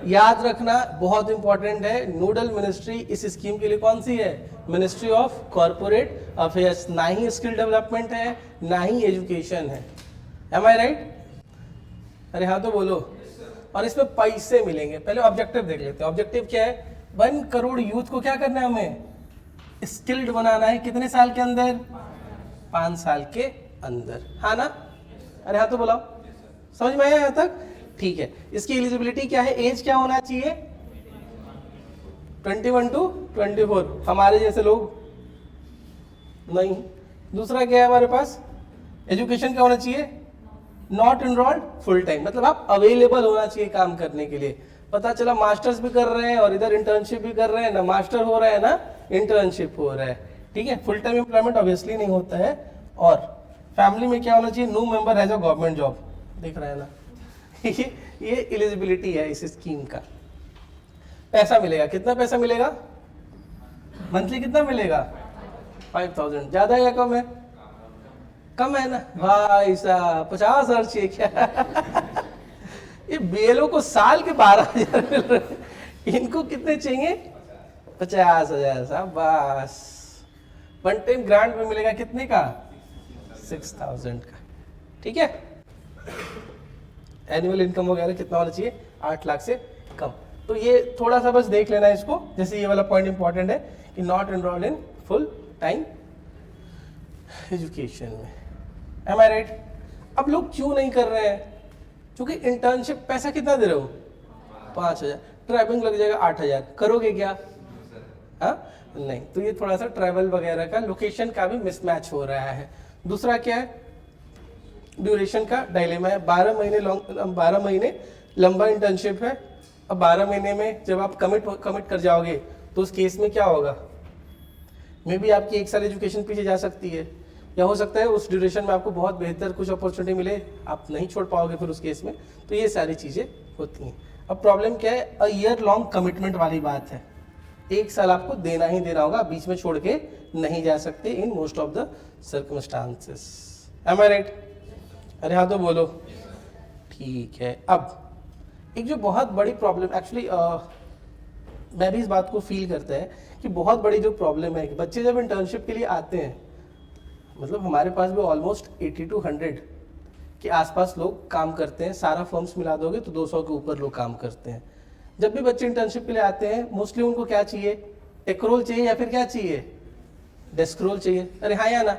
याद रखना, बहुत इंपॉर्टेंट है। नोडल मिनिस्ट्री इस स्कीम के लिए कौन सी है? Ministry of corporate affairs. ना ही स्किल डेवलपमेंट है, ना ही एजुकेशन है। Am I right? अरे हाँ तो बोलो। और इसमें पैसे मिलेंगे। पहले ऑब्जेक्टिव देख लेते हैं। ऑब्जेक्टिव क्या है? 1 करोड़ यूथ को क्या करना है? हमें स्किल्ड बनाना है। कितने साल के अंदर? 5 साल के अंदर, हाँ ना? अरे हाँ तो बोलाओ। समझ में आया यहाँ तक? ठीक है। इसकी एलिजिबिलिटी क्या है? एज क्या होना चाहिए? 21 to 24। हमारे जैसे लोग नहीं। दूसरा क्या है हमारे पास? एजुकेशन क्या होना चाहिए? नॉट एनरोल्ड फुल टाइम, मतलब आप अवेलेबल होना चाहिए काम करने के लिए। पता चला मास्टर्स भी कर रहे हैं और इधर इंटर्नशिप भी कर रहे हैं, ना मास्टर हो रहा है ना इंटर्नशिप हो रहा है। ठीक है। फुल टाइम एम्प्लॉयमेंट ऑब्वियसली नहीं होता है। और फैमिली में क्या होना चाहिए? No member has a government job. दिख रहा है ना? ये एलिजिबिलिटी है इस स्कीम का। पैसा मिलेगा, कितना पैसा मिलेगा? मंथली कितना मिलेगा? 5000। ज्यादा है या कम है? कम है ना भाई साहब। 50,000 चाहिए क्या? ये बीएलओ को साल के 12,000 मिल रहे हैं, इनको कितने चाहिए? 50,000 साहब बस। 1 टाइम ग्रांट में मिलेगा कितने का? 6,000 का। ठीक है। एनुअल इनकम वगैरह कितना होना चाहिए? 8 लाख से कम। तो ये थोड़ा सा बस देख लेना इसको। जैसे ये वाला पॉइंट इंपॉर्टेंट है कि not enrolled in full time education में। M I right? अब लोग क्यों नहीं कर रहे हैं? क्योंकि इंटर्नशिप पैसा कितना दे रहे हो? 5,000। ट्रैवलिंग लग जाएगा 8,000। करोगे क्या? हाँ नहीं। तो ये थोड़ा सा ट्रैवल वगैरह का, लोकेशन का भी मिसमैच हो रहा है। दूसरा क्या है? ड्यूरेशन का डायलेमा है। 12 महीने लंबा इंटर्नशिप है। अब 12 महीने में जब आप कमिट कर जाओगे तो उस केस में क्या होगा? मे बी आपकी 1 साल एजुकेशन पीछे जा सकती है, या हो सकता है उस ड्यूरेशन में आपको बहुत बेहतर कुछ अपॉर्चुनिटी मिले, आप नहीं छोड़ पाओगे फिर उस केस में। तो ये सारी चीज़ें होती हैं। अब प्रॉब्लम क्या है? अ ईयर लॉन्ग कमिटमेंट वाली बात है। 1 साल आपको देना ही देना होगा, बीच में छोड़ के नहीं जा सकते in most of the circumstances. Am I right? अरे हाँ तो बोलो। ठीक है। अब एक जो बहुत बड़ी प्रॉब्लम, एक्चुअली मैं भी इस बात को फील करता है कि बहुत बड़ी जो प्रॉब्लम है कि बच्चे जब इंटर्नशिप के लिए आते हैं, मतलब हमारे पास भी ऑलमोस्ट 80 to 100 के आसपास लोग काम करते हैं। सारा फर्म्स मिला दोगे तो 200 के ऊपर लोग काम करते हैं। जब भी बच्चे इंटर्नशिप के लिए आते हैं, मोस्टली उनको क्या चाहिए? टेक रोल चाहिए या फिर क्या चाहिए? डेस्क रोल चाहिए। अरे हाँ या ना?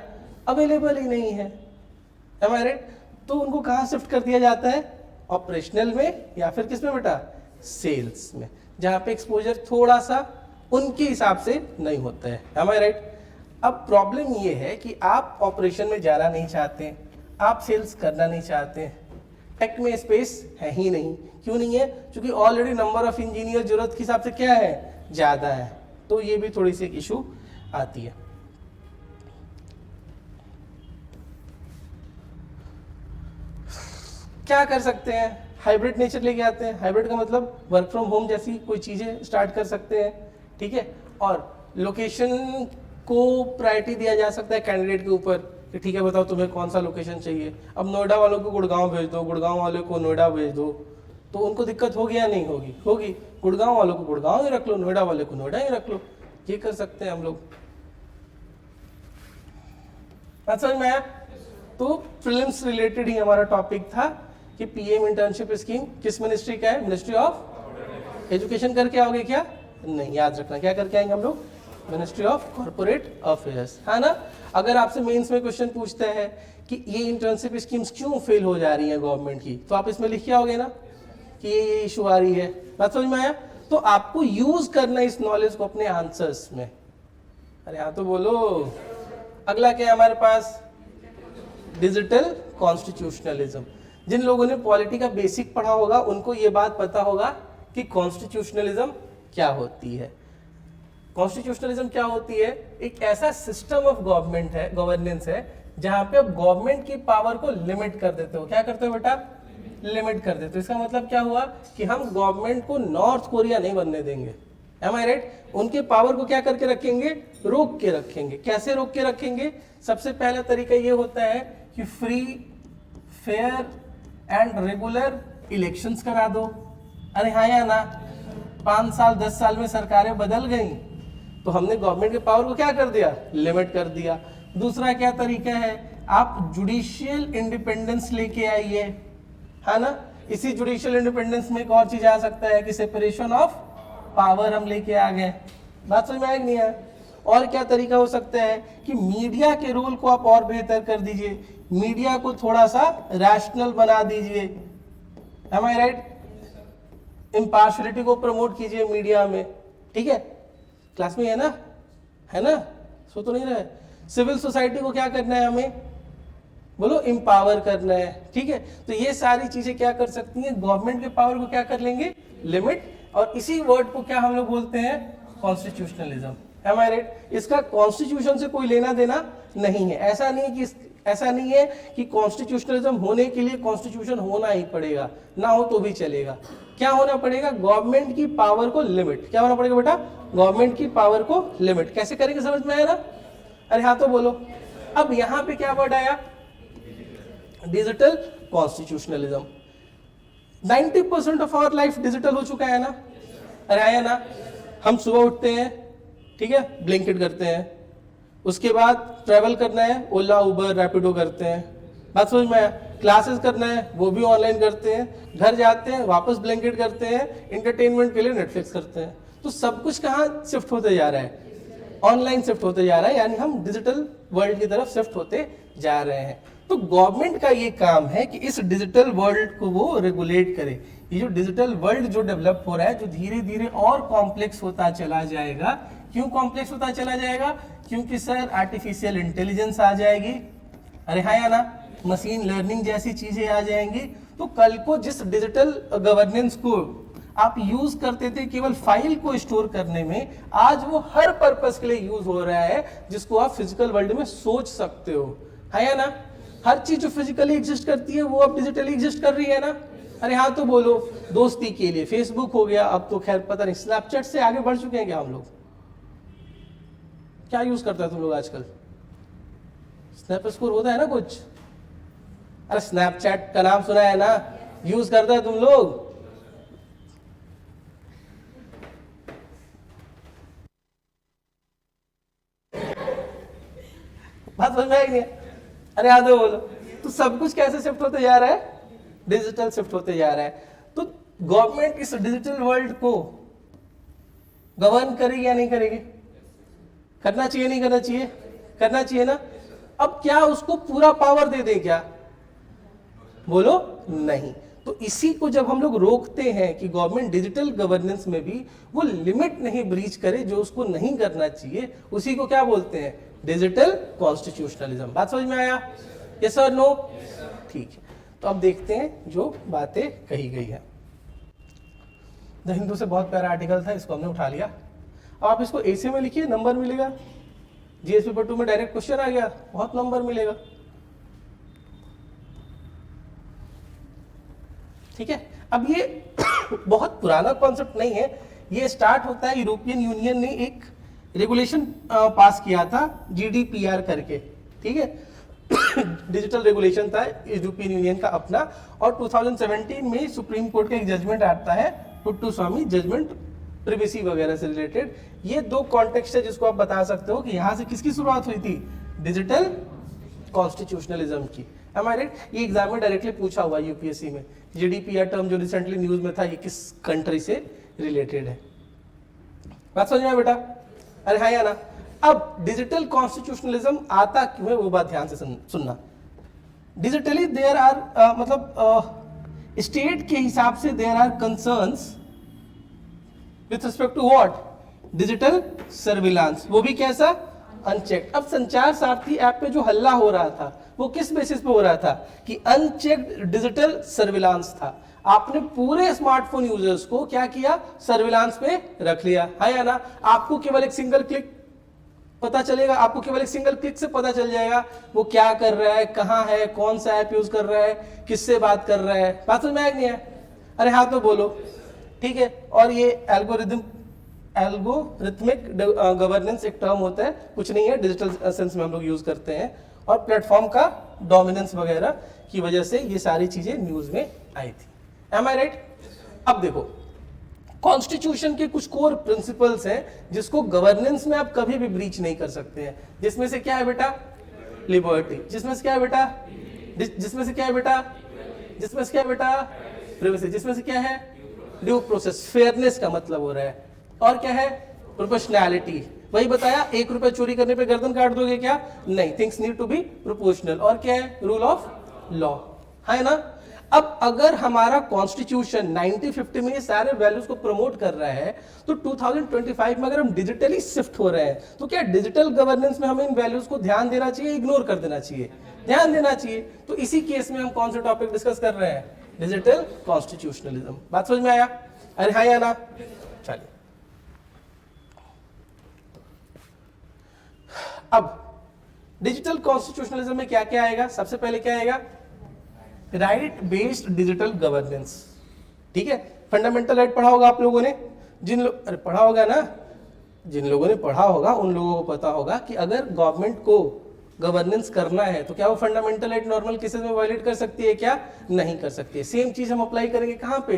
अवेलेबल ही नहीं है। Am I right? तो उनको कहाँ शिफ्ट कर दिया जाता है? ऑपरेशनल में, या फिर किस में बेटा? सेल्स में, जहाँ पे एक्सपोजर थोड़ा सा उनके हिसाब से नहीं होता है। Am I right? अब प्रॉब्लम ये है कि आप ऑपरेशन में जाना नहीं चाहते, आप सेल्स करना नहीं चाहते, टेक में स्पेस है ही नहीं। क्यों नहीं है? क्योंकि ऑलरेडी नंबर ऑफ इंजीनियर जरूरत के हिसाब से क्या है? ज़्यादा है। तो ये भी थोड़ी सी एक इशू आती है। क्या कर सकते हैं? हाइब्रिड नेचर लेके आते हैं। हाइब्रिड का मतलब वर्क फ्रॉम होम जैसी कोई चीज़ें स्टार्ट कर सकते हैं। ठीक है। और लोकेशन को प्रायोरिटी दिया जा सकता है कैंडिडेट के ऊपर कि ठीक है बताओ तुम्हें कौन सा लोकेशन चाहिए। अब नोएडा वालों को गुड़गांव भेज दो, गुड़गांव वालों को नोएडा भेज दो, तो उनको दिक्कत होगी या नहीं होगी? होगी। गुड़गांव वालों को गुड़गांव ही रख लो, नोएडा वाले को नोएडा ही रख लो। ये कर सकते हैं हम लोग। समझ में आया? तो प्रीलिम्स रिलेटेड ही हमारा टॉपिक था कि पीएम इंटर्नशिप स्कीम किस मिनिस्ट्री का है? मिनिस्ट्री ऑफ एजुकेशन करके आओगे क्या? नहीं, याद रखना क्या करके आएंगे हम लोग, मिनिस्ट्री ऑफ कॉर्पोरेट अफेयर्स, है ना। अगर आपसे मेंस में क्वेश्चन पूछते हैं कि ये इंटर्नशिप स्कीम्स क्यों फेल हो जा रही हैं गवर्नमेंट की, तो आप इसमें लिख के आओगे ना कि ये इशू आ रही है, बात समझ में आया। तो आपको यूज करना इस नॉलेज को अपने आंसर्स में। अरे हाँ तो बोलो। अगला क्या है हमारे पास, डिजिटल कॉन्स्टिट्यूशनलिज्म। जिन लोगों ने पॉलिटी का बेसिक पढ़ा होगा उनको ये बात पता होगा कि कॉन्स्टिट्यूशनलिज्म क्या होती है। कॉन्स्टिट्यूशनलिज्म क्या होती है, एक ऐसा सिस्टम ऑफ गवर्नमेंट है, गवर्नेंस है, जहां पे आप गवर्नमेंट की पावर को लिमिट कर देते हो। क्या करते हो बेटा, लिमिट कर देते हो। इसका मतलब क्या हुआ कि हम गवर्नमेंट को नॉर्थ कोरिया नहीं बनने देंगे, एम आई राइट। उनके पावर को क्या करके रखेंगे, रोक के रखेंगे। कैसे रोक के रखेंगे, सबसे पहला तरीका ये होता है कि free fair and regular elections करा दो। अरे हाँ या ना, 5 साल 10 साल में सरकारें बदल गई तो हमने गवर्नमेंट के पावर को क्या कर दिया, लिमिट कर दिया। दूसरा क्या तरीका है, आप जुडिशियल इंडिपेंडेंस लेके आइए, है ना। इसी जुडिशियल इंडिपेंडेंस में एक और चीज आ सकता है कि सेपरेशन ऑफ पावर हम लेके आ गए। बात समझ में आएगी नहीं है। और क्या तरीका हो सकता है कि मीडिया के रोल को आप और बेहतर कर दीजिए, मीडिया को थोड़ा सा रैशनल बना दीजिए, एम आई राइट। इम्पार्शलिटी को प्रमोट कीजिए मीडिया में, ठीक है। क्लास में है ना, सो तो नहीं रहे। सिविल सोसाइटी को क्या करना है हमें, बोलो, एम्पावर करना है, ठीक है। तो ये सारी चीजें क्या कर सकती हैं, गवर्नमेंट के पावर को क्या कर लेंगे, लिमिट। और इसी वर्ड को क्या हम लोग बोलते हैं, कॉन्स्टिट्यूशनलिज्म, एम आई राइट। इसका कॉन्स्टिट्यूशन से कोई लेना देना नहीं है। ऐसा नहीं है कि कॉन्स्टिट्यूशनलिज्म होने के लिए कॉन्स्टिट्यूशन होना ही पड़ेगा, ना हो तो भी चलेगा। क्या होना पड़ेगा, गवर्नमेंट की पावर को लिमिट। क्या होना पड़ेगा बेटा, गवर्नमेंट की पावर को लिमिट। कैसे करेंगे, समझ में आया ना। अरे हाँ तो बोलो। अब यहां पे क्या वर्ड आया, digital constitutionalism. 90% of our life digital हो चुका है ना। अरे आया ना, हम सुबह उठते हैं, ठीक है, ब्लिंकिट करते हैं, उसके बाद ट्रैवल करना है, ओला उबर रैपिडो करते हैं, बात समझ में आया। क्लासेस करना है, वो भी ऑनलाइन करते हैं, घर जाते हैं वापस ब्लिंकिट करते हैं, एंटरटेनमेंट के लिए नेटफ्लिक्स करते हैं। तो सब कुछ कहाँ शिफ्ट होते जा रहा है, ऑनलाइन शिफ्ट होते जा रहा है, यानी हम डिजिटल वर्ल्ड की तरफ शिफ्ट होते जा रहे हैं। तो गवर्नमेंट का ये काम है कि इस डिजिटल वर्ल्ड को वो रेगुलेट करे। ये जो डिजिटल वर्ल्ड जो डेवलप हो रहा है, जो धीरे धीरे और कॉम्प्लेक्स होता चला जाएगा। क्यों कॉम्प्लेक्स होता चला जाएगा, क्योंकि सर आर्टिफिशियल इंटेलिजेंस आ जाएगी, अरे हाँ या ना, मशीन लर्निंग जैसी चीजें आ जाएंगी। तो कल को जिस डिजिटल गवर्नेंस को आप यूज करते थे केवल फाइल को स्टोर करने में, आज वो हर पर्पस के लिए यूज हो रहा है, जिसको आप फिजिकल वर्ल्ड में सोच सकते हो, है या ना। हर चीज जो फिजिकली एग्जिस्ट करती है वो अब डिजिटली एग्जिस्ट कर रही है ना। अरे हाँ तो बोलो। दोस्ती के लिए फेसबुक हो गया, अब तो खैर पता नहीं स्नैपचैट से आगे बढ़ चुके हैं क्या हम लोग। क्या यूज करता है तुम लोग आजकल, स्नैप स्कोर होता है ना कुछ। अरे स्नैपचैट का नाम सुना है ना, यूज करता है तुम लोग। बात समझ में आएगी नहीं। अरे हाँ तो बोलो। तो सब कुछ कैसे शिफ्ट होते जा रहा है, डिजिटल शिफ्ट होते जा रहा है। तो गवर्नमेंट इस डिजिटल वर्ल्ड को गवर्न करेगी या नहीं करेगी, करना चाहिए नहीं करना चाहिए, करना चाहिए ना। अब क्या उसको पूरा पावर दे दे क्या, बोलो नहीं। तो इसी को जब हम लोग रोकते हैं कि गवर्नमेंट डिजिटल गवर्नेंस में भी वो लिमिट नहीं ब्रीच करे जो उसको नहीं करना चाहिए, उसी को क्या बोलते हैं, डिजिटल कॉन्स्टिट्यूशनलिज्म। बात समझ में आया, यस और नो, ठीक है। तो अब देखते हैं जो बातें कही गई है। द हिंदू से बहुत प्यारा आर्टिकल था, इसको हमने उठा लिया। अब आप इसको ऐसे में लिखिए, नंबर मिलेगा। जीएस पेपर 2 में डायरेक्ट क्वेश्चन आ गया, बहुत नंबर मिलेगा, ठीक है। अब ये बहुत पुराना कॉन्सेप्ट नहीं है, ये स्टार्ट होता है, यूरोपियन यूनियन ने एक रेगुलेशन पास किया था जीडीपीआर करके, ठीक है। डिजिटल रेगुलेशन था यूरोपियन यूनियन का अपना। और 2017 में सुप्रीम कोर्ट का एक जजमेंट आता है, पुट्टू स्वामी जजमेंट, प्रिवेसी वगैरह से रिलेटेड। ये दो कॉन्टेक्स्ट है जिसको आप बता सकते हो कि यहां से किसकी शुरुआत हुई थी, डिजिटल कॉन्स्टिट्यूशनलिज्म की, एम आई राइट। ये एग्जाम में डायरेक्टली पूछा हुआ यूपीएससी में। जीडीपीआर टर्म जो रिसेंटली न्यूज में था, ये किस कंट्री से रिलेटेड है। बात समझ में आया बेटा? अरे हाँ या ना? अब डिजिटल कॉन्स्टिट्यूशनलिज्म आता क्यों है वो बात ध्यान से सुनना। डिजिटली देयर आर मतलब स्टेट के हिसाब से there are concerns with respect to what? Digital surveillance, वो भी कैसा? अनचेक्ड। अब संचार सारथी ऐप पे जो हल्ला हो रहा था वो किस बेसिस पे हो रहा था? कि अनचेक्ड डिजिटल सर्विलांस था। आपने पूरे स्मार्टफोन यूजर्स को क्या किया? सर्विलांस पे रख लिया, है या ना? आपको केवल एक सिंगल क्लिक पता चलेगा, आपको केवल एक सिंगल क्लिक से पता चल जाएगा वो क्या कर रहा है, कहां है, कौन सा ऐप यूज कर रहा है, किससे बात कर रहा है। बात समझ में आया नहीं है? अरे हाँ तो बोलो, ठीक है। और ये एल्गोरिथमिक गवर्नेंस एक टर्म होता है, कुछ नहीं है, डिजिटल सेंस में हम लोग यूज करते हैं, और प्लेटफॉर्म का डोमिनेंस वगैरह की वजह से ये सारी चीजें न्यूज में आई थी। M I right? अब देखो, कॉन्स्टिट्यूशन के कुछ कोर प्रिंसिपल्स हैं जिसको गवर्नेंस में आप कभी भी ब्रीच नहीं कर सकते हैं। जिसमें से क्या है बेटा? लिबर्टी। जिसमें से क्या है बेटा? जिसमें से क्या है बेटा? जिसमें से क्या है बेटा? प्रिवेसी। जिसमें से क्या है? ड्यू प्रोसेस, फेयरनेस का मतलब हो रहा है। और क्या है? प्रोपोर्शनैलिटी। वही बताया, 1 रुपए चोरी करने पे गर्दन काट दोगे क्या? नहीं, things need to be proportional. और क्या है? रूल ऑफ लॉ, है ना? अब अगर हमारा कॉन्स्टिट्यूशन 1950 में ये सारे वैल्यूज को प्रमोट कर रहा है, तो 2025 में अगर हम डिजिटली शिफ्ट हो रहे हैं तो क्या डिजिटल गवर्नेंस में हमें इन वैल्यूज को ध्यान देना चाहिए, इग्नोर कर देना चाहिए? ध्यान देना चाहिए। तो इसी केस में हम कौन सा टॉपिक डिस्कस कर रहे हैं? Digital constitutionalism. बात समझ में आया? अरे हाँ या ना? चलिए, अब डिजिटल कॉन्स्टिट्यूशनलिज्म में क्या क्या आएगा? सबसे पहले क्या आएगा? Right based digital governance. ठीक है, फंडामेंटल राइट पढ़ा होगा आप लोगों ने, अरे पढ़ा होगा ना? जिन लोगों ने पढ़ा होगा उन लोगों को पता होगा कि अगर गवर्नमेंट को गवर्नेंस करना है तो क्या वो फंडामेंटल राइट नॉर्मल केसेस में वायलेट कर सकती है क्या? नहीं कर सकती है। सेम चीज हम अप्लाई करेंगे कहां पे?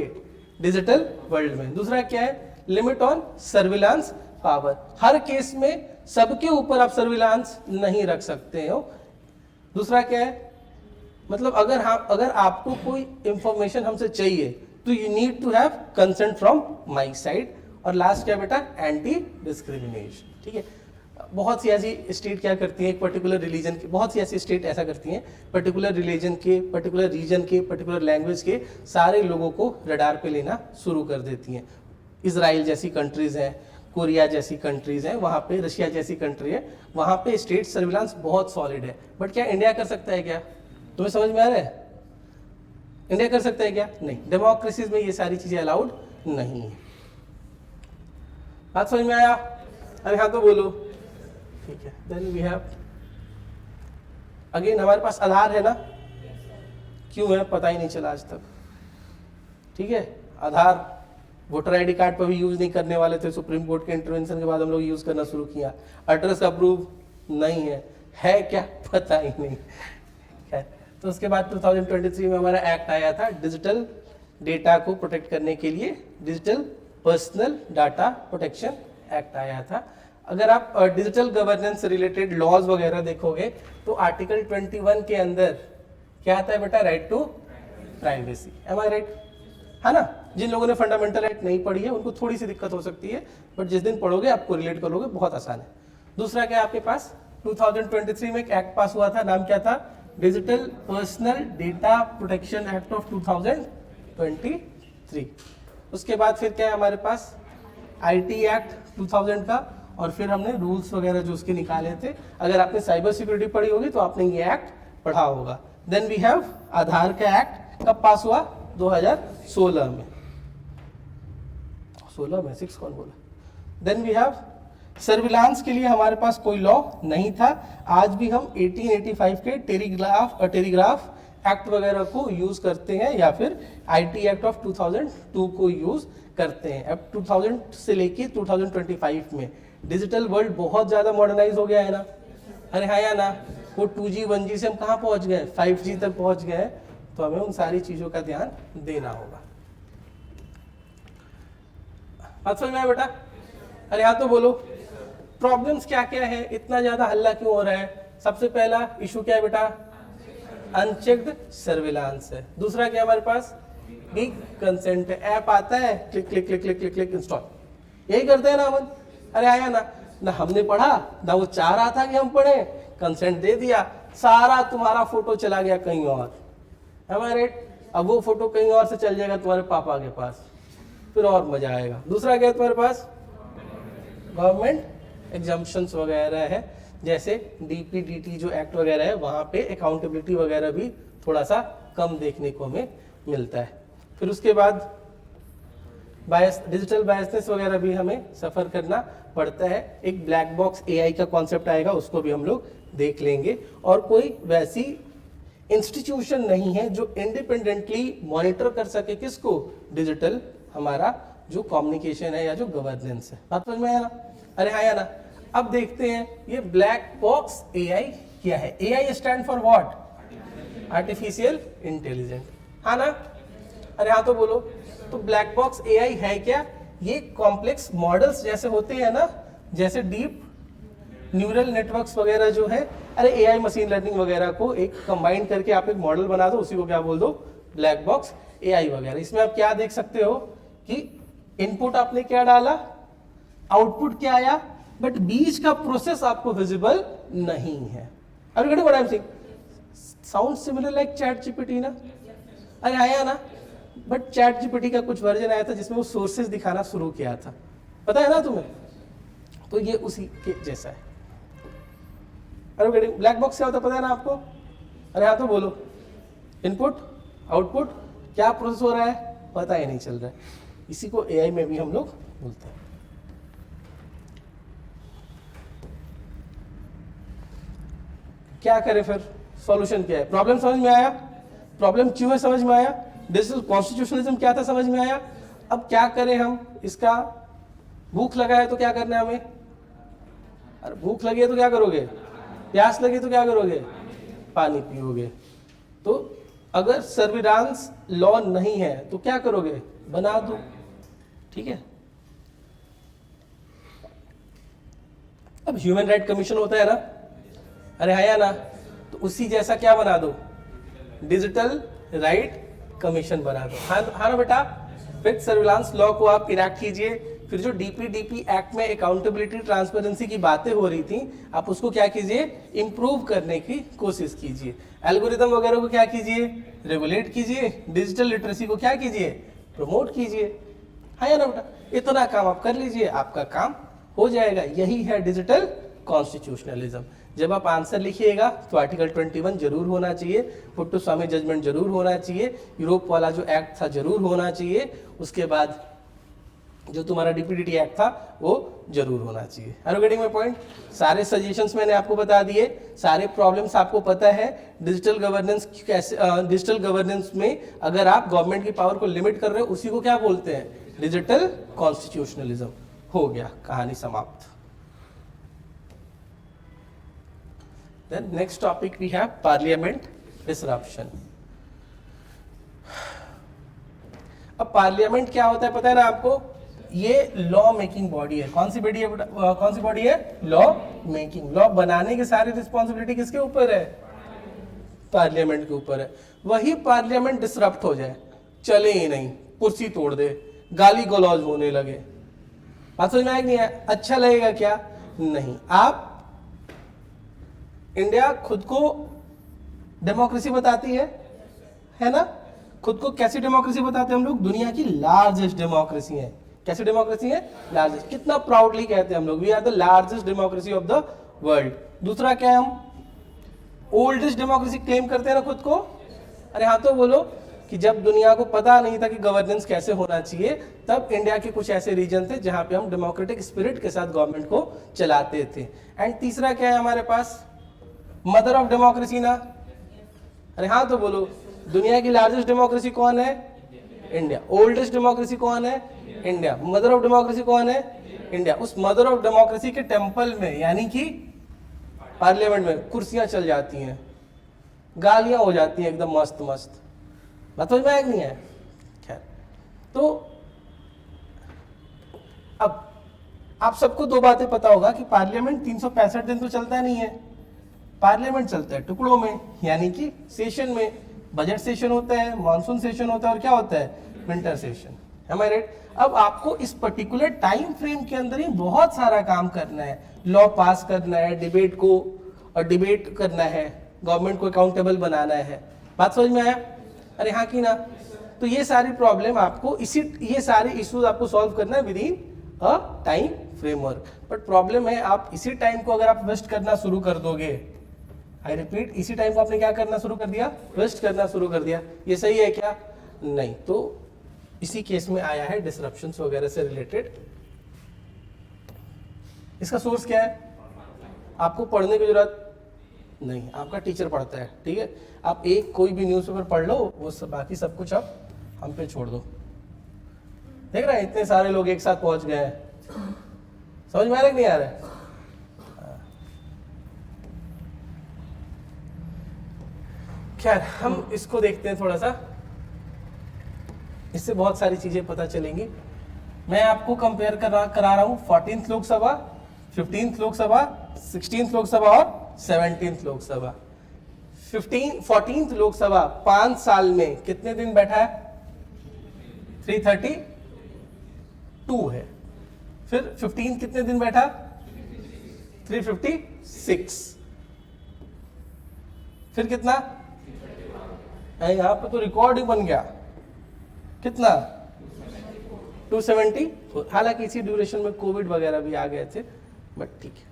डिजिटल वर्ल्ड में। दूसरा क्या है? Limit on surveillance power. Her case में सबके ऊपर आप सर्विलांस नहीं रख सकते हो। दूसरा क्या है? मतलब अगर आपको कोई इंफॉर्मेशन हमसे चाहिए तो you need to have consent from my side. और लास्ट क्या बेटा? Anti discrimination. ठीक है, बहुत सी ऐसी स्टेट क्या करती है, एक पर्टिकुलर रिलीजन की, बहुत सी ऐसी स्टेट ऐसा करती हैं, पर्टिकुलर रिलीजन के, पर्टिकुलर रीजन के, पर्टिकुलर लैंग्वेज के सारे लोगों को रडार पे लेना शुरू कर देती हैं। इजराइल जैसी कंट्रीज हैं, कोरिया जैसी कंट्रीज हैं, वहाँ पे रशिया जैसी कंट्री है, वहाँ पे स्टेट सर्विलांस बहुत सॉलिड है। बट क्या इंडिया कर सकता है क्या? तुम्हें समझ में आ रहा है? इंडिया कर सकता है क्या? नहीं। डेमोक्रेसीज में ये सारी चीजें अलाउड नहीं है। बात समझ में आया? अरे हाँ तो बोलो, ठीक है। देन वी हैव अगेन, हमारे पास आधार है ना? क्यों है पता ही नहीं चला आज तक। ठीक है, आधार वोटर आईडी कार्ड पर भी यूज नहीं करने वाले थे, सुप्रीम कोर्ट के इंटरवेंशन के बाद हम लोग यूज करना शुरू किया। एड्रेस का प्रूफ नहीं है क्या पता ही नहीं। तो उसके बाद 2023 में हमारा एक्ट आया था डिजिटल डेटा को प्रोटेक्ट करने के लिए, digital personal data protection act आया था। अगर आप डिजिटल गवर्नेंस से रिलेटेड लॉज वगैरह देखोगे तो आर्टिकल 21 के अंदर क्या आता है बेटा? Right to privacy. Am I right? है ना? जिन लोगों ने फंडामेंटल राइट नहीं पढ़ी है उनको थोड़ी सी दिक्कत हो सकती है, बट जिस दिन पढ़ोगे आपको रिलेट करोगे, बहुत आसान है। दूसरा क्या आपके पास 2023 में एक एक्ट पास हुआ था, नाम क्या था? Digital personal data protection act of 2023। उसके बाद फिर क्या है हमारे पास? आईटी एक्ट 2000 का, और फिर हमने रूल्स वगैरह जो उसके निकाले थे। अगर आपने साइबर सिक्योरिटी पढ़ी होगी तो आपने ये एक्ट पढ़ा होगा। देन वी हैव आधार का एक्ट, कब पास हुआ? 2016 में। 16 में, 6 कौन बोला? देन वी हैव सर्विलांस के लिए हमारे पास कोई लॉ नहीं था। आज भी हम 1885 के टेलीग्राफ एक्ट वगैरह को यूज करते हैं, या फिर आईटी एक्ट ऑफ 2002 को यूज करते हैं। अब 2000 से लेके 2025 में डिजिटल वर्ल्ड बहुत ज्यादा मॉडर्नाइज हो गया है ना? अरे हाँ या ना? वो 2G 1G से हम कहाँ पहुंच गए? 5G तक पहुंच गए। तो हमें उन सारी चीजों का ध्यान देना होगा। बात समझ में आया बेटा? अरे हाँ तो बोलो, प्रॉब्लम्स क्या क्या है, इतना ज्यादा हल्ला क्यों हो रहा है? सबसे पहला इशू क्या है बेटा? अनचेक्ड सर्विलांस है। दूसरा क्या हमारे पास? बिग कंसेंट है। ऐप आता है, click click click click click click install, यही करते हैं ना हम। अरे आया ना, ना हमने पढ़ा ना वो चाह रहा था कि हम पढ़े, कंसेंट दे दिया, सारा तुम्हारा फोटो चला गया कहीं और, हमारे अब वो फोटो कहीं और से चल जाएगा तुम्हारे पापा के पास, फिर और मजा आएगा। दूसरा क्या है तुम्हारे पास, गवर्नमेंट एग्जाम्पशंस वगैरह है, जैसे डीपीडीटी जो एक्ट वगैरह है, वहाँ पे अकाउंटेबिलिटी वगैरह भी थोड़ा सा कम देखने को हमें मिलता है। फिर उसके बाद बायस, डिजिटल बायसनेस वगैरह भी हमें सफ़र करना पड़ता है। एक ब्लैक बॉक्स एआई का कॉन्सेप्ट आएगा, उसको भी हम लोग देख लेंगे। और कोई वैसी इंस्टीट्यूशन नहीं है जो इंडिपेंडेंटली मॉनिटर कर सके किसको, डिजिटल हमारा जो कम्युनिकेशन है या जो गवर्नेंस है। बात समझ में आया ना, अरे हाँ या ना। अब देखते हैं ये ब्लैक बॉक्स एआई क्या है। AI stand for what, artificial intelligent, हाँ ना, अरे हाँ तो बोलो। तो ब्लैक बॉक्स एआई है क्या, ये कॉम्प्लेक्स मॉडल्स जैसे होते हैं ना, जैसे डीप न्यूरल नेटवर्क्स वगैरह जो है, अरे एआई मशीन लर्निंग वगैरह को एक कंबाइन करके आप एक मॉडल बना दो, उसी को क्या बोल दो, ब्लैक बॉक्स एआई वगैरह। इसमें आप क्या देख सकते हो कि इनपुट आपने क्या डाला, आउटपुट क्या आया, बट बीच का प्रोसेस आपको विजिबल नहीं है। अब get what I am saying, sound similar like chat GPT ना, अरे आया ना, बट चैट जीपीटी का कुछ वर्जन आया था जिसमें वो सोर्सेज दिखाना शुरू किया था, पता है ना तुम्हें, तो ये उसी के जैसा है। अरे ब्लैक बॉक्स क्या होता है पता है ना आपको, अरे हाँ तो बोलो, इनपुट आउटपुट क्या प्रोसेस हो रहा है पता ही नहीं चल रहा है, इसी को एआई में भी हम लोग बोलते हैं। क्या करें फिर, सॉल्यूशन क्या है, प्रॉब्लम समझ में आया, प्रॉब्लम क्यों है समझ में आया, डिजिटल कॉन्स्टिट्यूशनलिज्म क्या था समझ में आया। अब क्या करें हम इसका, भूख लगा है तो क्या करना है हमें, अरे भूख लगी है तो क्या करोगे, प्यास लगी तो क्या करोगे, पानी पियोगे। तो अगर सर्विलांस लॉ नहीं है तो क्या करोगे, बना दो, ठीक है। अब ह्यूमन राइट कमीशन होता है ना, अरे है ना, तो उसी जैसा क्या बना दो, डिजिटल राइट कमीशन बना दो, हाँ ना बेटा। फिर सर्विलांस लॉ को आप इनैक्ट कीजिए, फिर जो डीपीडीपी एक्ट में अकाउंटेबिलिटी ट्रांसपेरेंसी की बातें हो रही थी, आप उसको क्या कीजिए, इंप्रूव करने की कोशिश कीजिए। एल्गोरिदम वगैरह को क्या कीजिए, रेगुलेट कीजिए। डिजिटल लिटरेसी को क्या कीजिए, प्रमोट कीजिए, हाँ या ना बेटा। इतना काम आप कर लीजिए, आपका काम हो जाएगा। यही है डिजिटल कॉन्स्टिट्यूशनलिज्म। जब आप आंसर लिखिएगा तो आर्टिकल 21 जरूर होना चाहिए, पुट्टुस्वामी जजमेंट जरूर होना चाहिए, यूरोप वाला जो एक्ट था जरूर होना चाहिए, उसके बाद जो तुम्हारा डीपीडीटी एक्ट था वो जरूर होना चाहिए। Are you getting my point. सारे सजेशंस मैंने आपको बता दिए, सारे प्रॉब्लम्स आपको पता है। डिजिटल गवर्नेंस कैसे, डिजिटल गवर्नेंस में अगर आप गवर्नमेंट की पावर को लिमिट कर रहे हो, उसी को क्या बोलते हैं, डिजिटल कॉन्स्टिट्यूशनलिज्म। हो गया, कहानी समाप्त। Then next topic we have parliament disruption. अब पार्लियामेंट क्या होता है पता है ना आपको, ये लॉ मेकिंग बॉडी है। कौन सी बॉडी है, कौन सी बॉडी है, लॉ मेकिंग। लॉ बनाने की सारी रिस्पॉन्सिबिलिटी किसके ऊपर है, पार्लियामेंट के ऊपर है। वही पार्लियामेंट डिसरप्ट हो जाए, चले ही नहीं, कुर्सी तोड़ दे, गाली गलौज होने लगे, बात समझ में आएगी नहीं है, अच्छा लगेगा क्या, नहीं। आप इंडिया खुद को डेमोक्रेसी बताती है ना, खुद को कैसी डेमोक्रेसी बताते हैं हम लोग, दुनिया की लार्जेस्ट डेमोक्रेसी है। कैसी डेमोक्रेसी है, लार्जेस्ट। कितना प्राउडली कहते हैं हम लोग, we are the largest democracy of the world. दूसरा क्या है, हम ओल्डेस्ट डेमोक्रेसी क्लेम करते हैं ना खुद को। अरे हाँ तो बोलो कि जब दुनिया को पता नहीं था कि गवर्नेंस कैसे होना चाहिए, तब इंडिया के कुछ ऐसे रीजन थे जहां पे हम डेमोक्रेटिक स्पिरिट के साथ गवर्नमेंट को चलाते थे। एंड तीसरा क्या है हमारे पास, मदर ऑफ डेमोक्रेसी ना। अरे हाँ तो बोलो, दुनिया की लार्जेस्ट डेमोक्रेसी कौन है, इंडिया। ओल्डेस्ट डेमोक्रेसी कौन है, इंडिया। मदर ऑफ डेमोक्रेसी कौन है, इंडिया। उस मदर ऑफ डेमोक्रेसी के टेंपल में यानी कि पार्लियामेंट में कुर्सियां चल जाती हैं, गालियां हो जाती हैं एकदम मस्त मस्त, बात समझ में आया नहीं है। खैर, तो अब आप सबको दो बातें पता होगा कि पार्लियामेंट 365 दिन तो चलता नहीं है, पार्लियामेंट चलता है टुकड़ों में, यानी कि सेशन में। बजट सेशन होता है, मॉनसून सेशन होता है, और क्या होता है, winter session, Am I right? अब आपको इस पर्टिकुलर टाइम फ्रेम के अंदर ही बहुत सारा काम करना है, लॉ पास करना है, डिबेट करना है, गवर्नमेंट को अकाउंटेबल बनाना है। बात समझ में आया? अरे हाँ कि ना? तो ये सारी प्रॉब्लम आपको ये सारे इश्यूज आपको सॉल्व करना है with in a time framework. But problem है आप इसी टाइम को अगर आप वेस्ट करना शुरू कर दोगे, आई रिपीट, इसी टाइम को आपने क्या करना शुरू कर दिया? वेस्ट करना शुरू कर दिया। ये सही है क्या? नहीं। तो इसी केस में आया है डिसरप्शंस वगैरह से रिलेटेड। इसका सोर्स क्या है? आपको पढ़ने की जरूरत नहीं, आपका टीचर पढ़ता है, ठीक है। आप एक कोई भी न्यूज़पेपर पढ़ लो, वो बाकी सब कुछ आप हम पे छोड़ दो। देख रहे हैं इतने सारे लोग एक साथ पहुंच गए हैं, समझ में आ रहा है कि नहीं आ रहा है? खैर हम इसको देखते हैं थोड़ा सा, इससे बहुत सारी चीजें पता चलेंगी। मैं आपको कंपेयर करा रहा हूं 14th Lok Sabha, 15th Lok Sabha, 16th Lok Sabha और 17th लोकसभा। 14th लोकसभा 5 साल में कितने दिन बैठा है? 332 है। फिर 15 कितने दिन बैठा? 356। फिर कितना? यहां पे तो रिकॉर्ड ही बन गया, कितना? 270। हालांकि इसी ड्यूरेशन में कोविड वगैरह भी आ गए थे, बट ठीक है,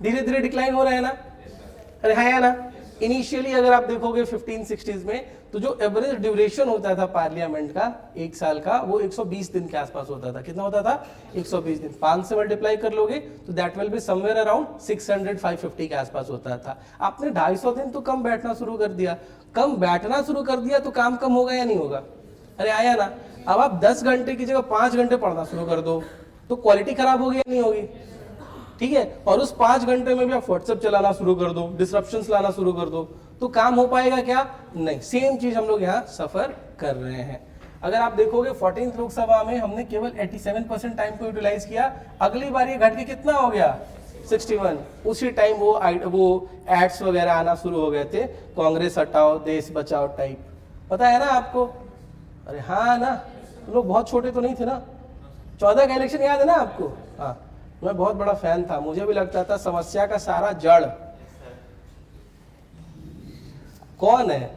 धीरे धीरे डिक्लाइन हो रहा है ना? अरे है ना? इनिशियली अगर आप देखोगे 1560s में, तो जो एवरेज ड्यूरेशन होता था पार्लियामेंट का एक साल का, वो 120 दिन के आसपास होता था। कितना होता था? 120 दिन। 5 से मल्टीप्लाई कर लोगे तो that will be somewhere around 600-550 के आसपास होता था। आपने 250 दिन तो कम बैठना शुरू कर दिया। कम बैठना शुरू कर दिया तो काम कम होगा या नहीं होगा? अरे आया ना? अब आप 10 घंटे की जगह 5 घंटे पढ़ना शुरू कर दो तो क्वालिटी खराब होगी या नहीं होगी? ठीक है। और उस 5 घंटे में भी आप व्हाट्सएप चलाना शुरू कर दो, डिसरप्शंस लाना शुरू कर दो, तो काम हो पाएगा क्या? नहीं। सेम चीज हम लोग यहाँ सफर कर रहे हैं। अगर आप देखोगे 14th लोकसभा में हमने केवल 87% टाइम को यूटिलाइज किया। अगली बार ये घट के कितना हो गया? 61। उसी टाइम वो एड्स वगैरह आना शुरू हो गए थे, कांग्रेस हटाओ देश बचाओ टाइप। पता है ना आपको? अरे हाँ ना, तुम लोग बहुत छोटे तो नहीं थे ना? 14 का इलेक्शन याद है ना आपको? हाँ, मैं बहुत बड़ा फैन था। मुझे भी लगता था समस्या का सारा जड़ कौन है?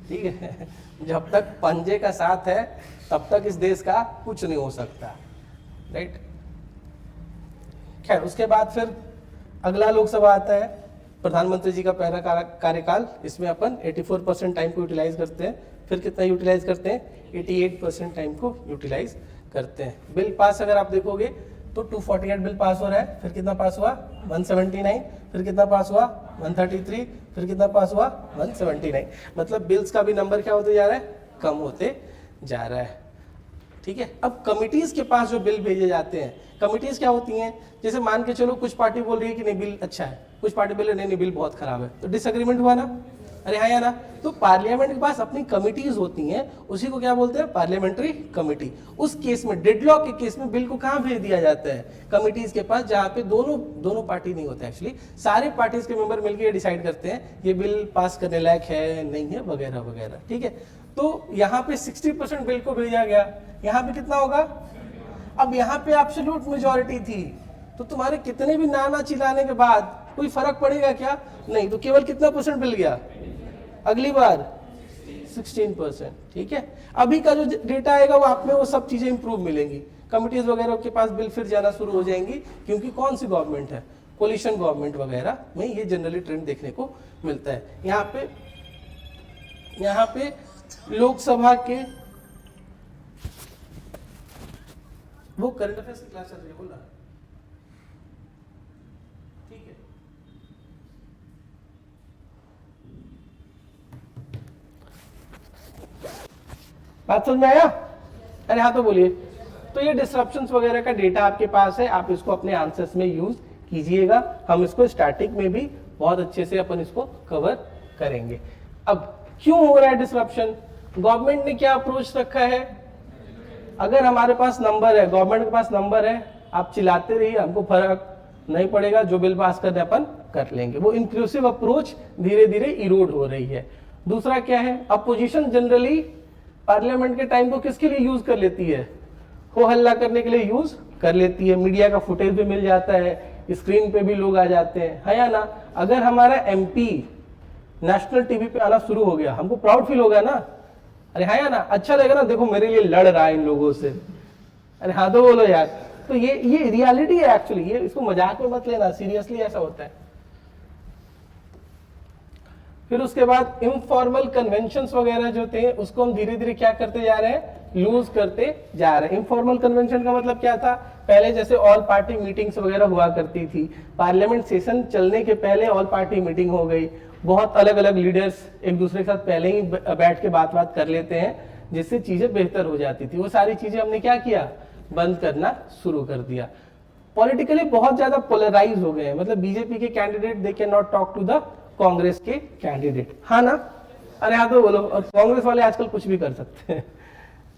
ठीक है, जब तक पंजे का साथ है तब तक इस देश का कुछ नहीं हो सकता, राइट। खैर उसके बाद फिर अगला लोकसभा आता है, प्रधानमंत्री जी का पहला कार्यकाल। इसमें अपन 84% टाइम को यूटिलाइज करते हैं। फिर कितना यूटिलाइज करते हैं? 88% टाइम को यूटिलाइज करते हैं। बिल पास अगर आप देखोगे तो 248 बिल पास हो रहा है। फिर कितना पास हुआ? 179। फिर कितना पास हुआ? 133। फिर कितना पास हुआ? 179। मतलब बिल्स का भी नंबर क्या होते जा रहा है? कम होते जा रहा है। ठीक है। अब कमिटीज के पास जो बिल भेजे जाते हैं, कमिटीज क्या होती हैं? जैसे मान के चलो कुछ पार्टी बोल रही है कि नहीं बिल अच्छा है, कुछ पार्टी बोल रही है नहीं बिल बहुत खराब है, तो डिसएग्रीमेंट हुआ ना? अरे हाँ या ना? तो पार्लियामेंट के पास अपनी कमिटीज होती हैं, उसी को क्या बोलते हैं? Parliamentary committee. उस केस में, डेडलॉक के केस में, बिल को कहाँ भेज दिया जाता है? कमिटीज के पास, जहाँ पे दोनों पार्टी नहीं होता, एक्चुअली सारे पार्टीज के मेंबर मिलकर ये डिसाइड करते हैं ये बिल पास करने लायक है नहीं है वगैरह वगैरह। ठीक है। तो यहाँ पे 60% बिल को भेजा गया। यहाँ पे कितना होगा? अब यहाँ पे एब्सोल्यूट मेजॉरिटी थी, तो तुम्हारे कितने भी नाना चिल्लाने के बाद कोई फर्क पड़ेगा क्या? नहीं। तो केवल कितना परसेंट बिल गया? अगली बार 16%। ठीक है। अभी का जो डेटा आएगा वो आप में वो सब चीजें इंप्रूव मिलेंगी। कमिटीज वगैरह के पास बिल फिर जाना शुरू हो जाएंगी, क्योंकि कौन सी गवर्नमेंट है? कोलिशन गवर्नमेंट वगैरह में ये जनरली ट्रेंड देखने को मिलता है। यहाँ पे लोकसभा के वो करंट अफेयर्स की क्लास चल रही है, बोल रहा है। ठीक है। बात समझ में आया? अरे हाँ तो बोलिए। तो ये डिसरप्शंस वगैरह का डेटा आपके पास है, आप इसको अपने आंसर्स में यूज कीजिएगा। हम इसको स्टैटिक में भी बहुत अच्छे से अपन इसको कवर करेंगे। अब क्यों हो रहा है डिसरप्शन? गवर्नमेंट ने क्या अप्रोच रखा है? अगर हमारे पास नंबर है, गवर्नमेंट के पास नंबर है, आप चिल्लाते रहिए, हमको फर्क नहीं पड़ेगा, जो बिल पास करने अपन कर लेंगे। वो इंक्लूसिव अप्रोच धीरे धीरे इरोड हो रही है। दूसरा क्या है, अपोजिशन जनरली पार्लियामेंट के टाइम को किसके लिए यूज कर लेती है, हो हल्ला करने के लिए यूज कर लेती है, मीडिया का फुटेज भी मिल जाता है, स्क्रीन पे भी लोग आ जाते हैं, है या ना। अगर हमारा एमपी नेशनल टीवी पे आना शुरू हो गया, हमको प्राउड फील होगा ना, अरे हाँ या ना, अच्छा लगेगा ना, देखो मेरे लिए लड़ रहा है इन लोगों से, अरे हाँ तो बोलो यार। तो ये रियलिटी है एक्चुअली, ये इसको मजाक में मत लेना, सीरियसली ऐसा होता है। फिर उसके बाद इनफॉर्मल कन्वेंशंस वगैरह जो थे उसको हम धीरे धीरे क्या करते जा रहे हैं, लूज करते जा रहे हैं। इनफॉर्मल कन्वेंशन का मतलब क्या था, पहले जैसे ऑल पार्टी मीटिंग्स वगैरह हुआ करती थी, पार्लियामेंट सेशन चलने के पहले ऑल पार्टी मीटिंग हो गई, बहुत अलग अलग लीडर्स एक दूसरे के साथ पहले ही बैठ के बात कर लेते हैं, जिससे चीजें बेहतर हो जाती थी। वो सारी चीजें हमने क्या किया, बंद करना शुरू कर दिया। पॉलिटिकली बहुत ज्यादा पोलराइज हो गए हैं, मतलब बीजेपी के candidate they can not talk to the Congress के कैंडिडेट, हाँ ना, अरे हाँ तो बोलो। और कांग्रेस वाले आजकल कुछ भी कर सकते हैं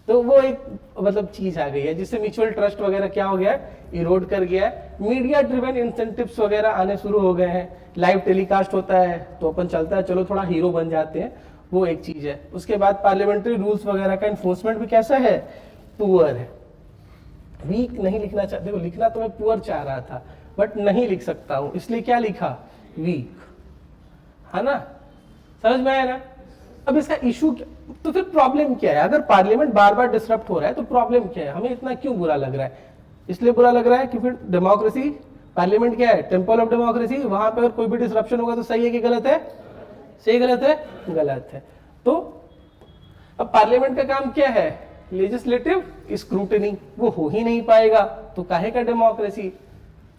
तो वो एक मतलब चीज आ गई है जिससे म्यूचुअल ट्रस्ट वगैरह क्या हो गया है, इरोड कर गया है। मीडिया ड्रिवन इंसेंटिव्स वगैरह आने शुरू हो गए हैं, लाइव टेलीकास्ट होता है तो अपन चलता है, चलो थोड़ा हीरो बन जाते हैं, वो एक चीज है। उसके बाद पार्लियामेंट्री रूल्स वगैरह का इन्फोर्समेंट भी कैसा है, पुअर है, वीक नहीं लिखना चाहते। देखो लिखना तो मैं पुअर चाह रहा था बट नहीं लिख सकता हूं, इसलिए क्या लिखा, वीक, है ना, समझ में आया ना। अब इसका इशू तो फिर प्रॉब्लम क्या है, अगर पार्लियामेंट बार बार डिसरप्ट हो रहा है तो प्रॉब्लम क्या है, हमें इतना क्यों बुरा लग रहा है। इसलिए बुरा लग रहा है कि फिर डेमोक्रेसी, पार्लियामेंट क्या है, टेम्पल ऑफ डेमोक्रेसी, वहां पर कोई भी डिसरप्शन होगा तो सही है कि गलत है, सही गलत है, गलत है। तो अब पार्लियामेंट का काम क्या है, लेजिस्लेटिव स्क्रूटनी, वो हो ही नहीं पाएगा तो काहे का डेमोक्रेसी।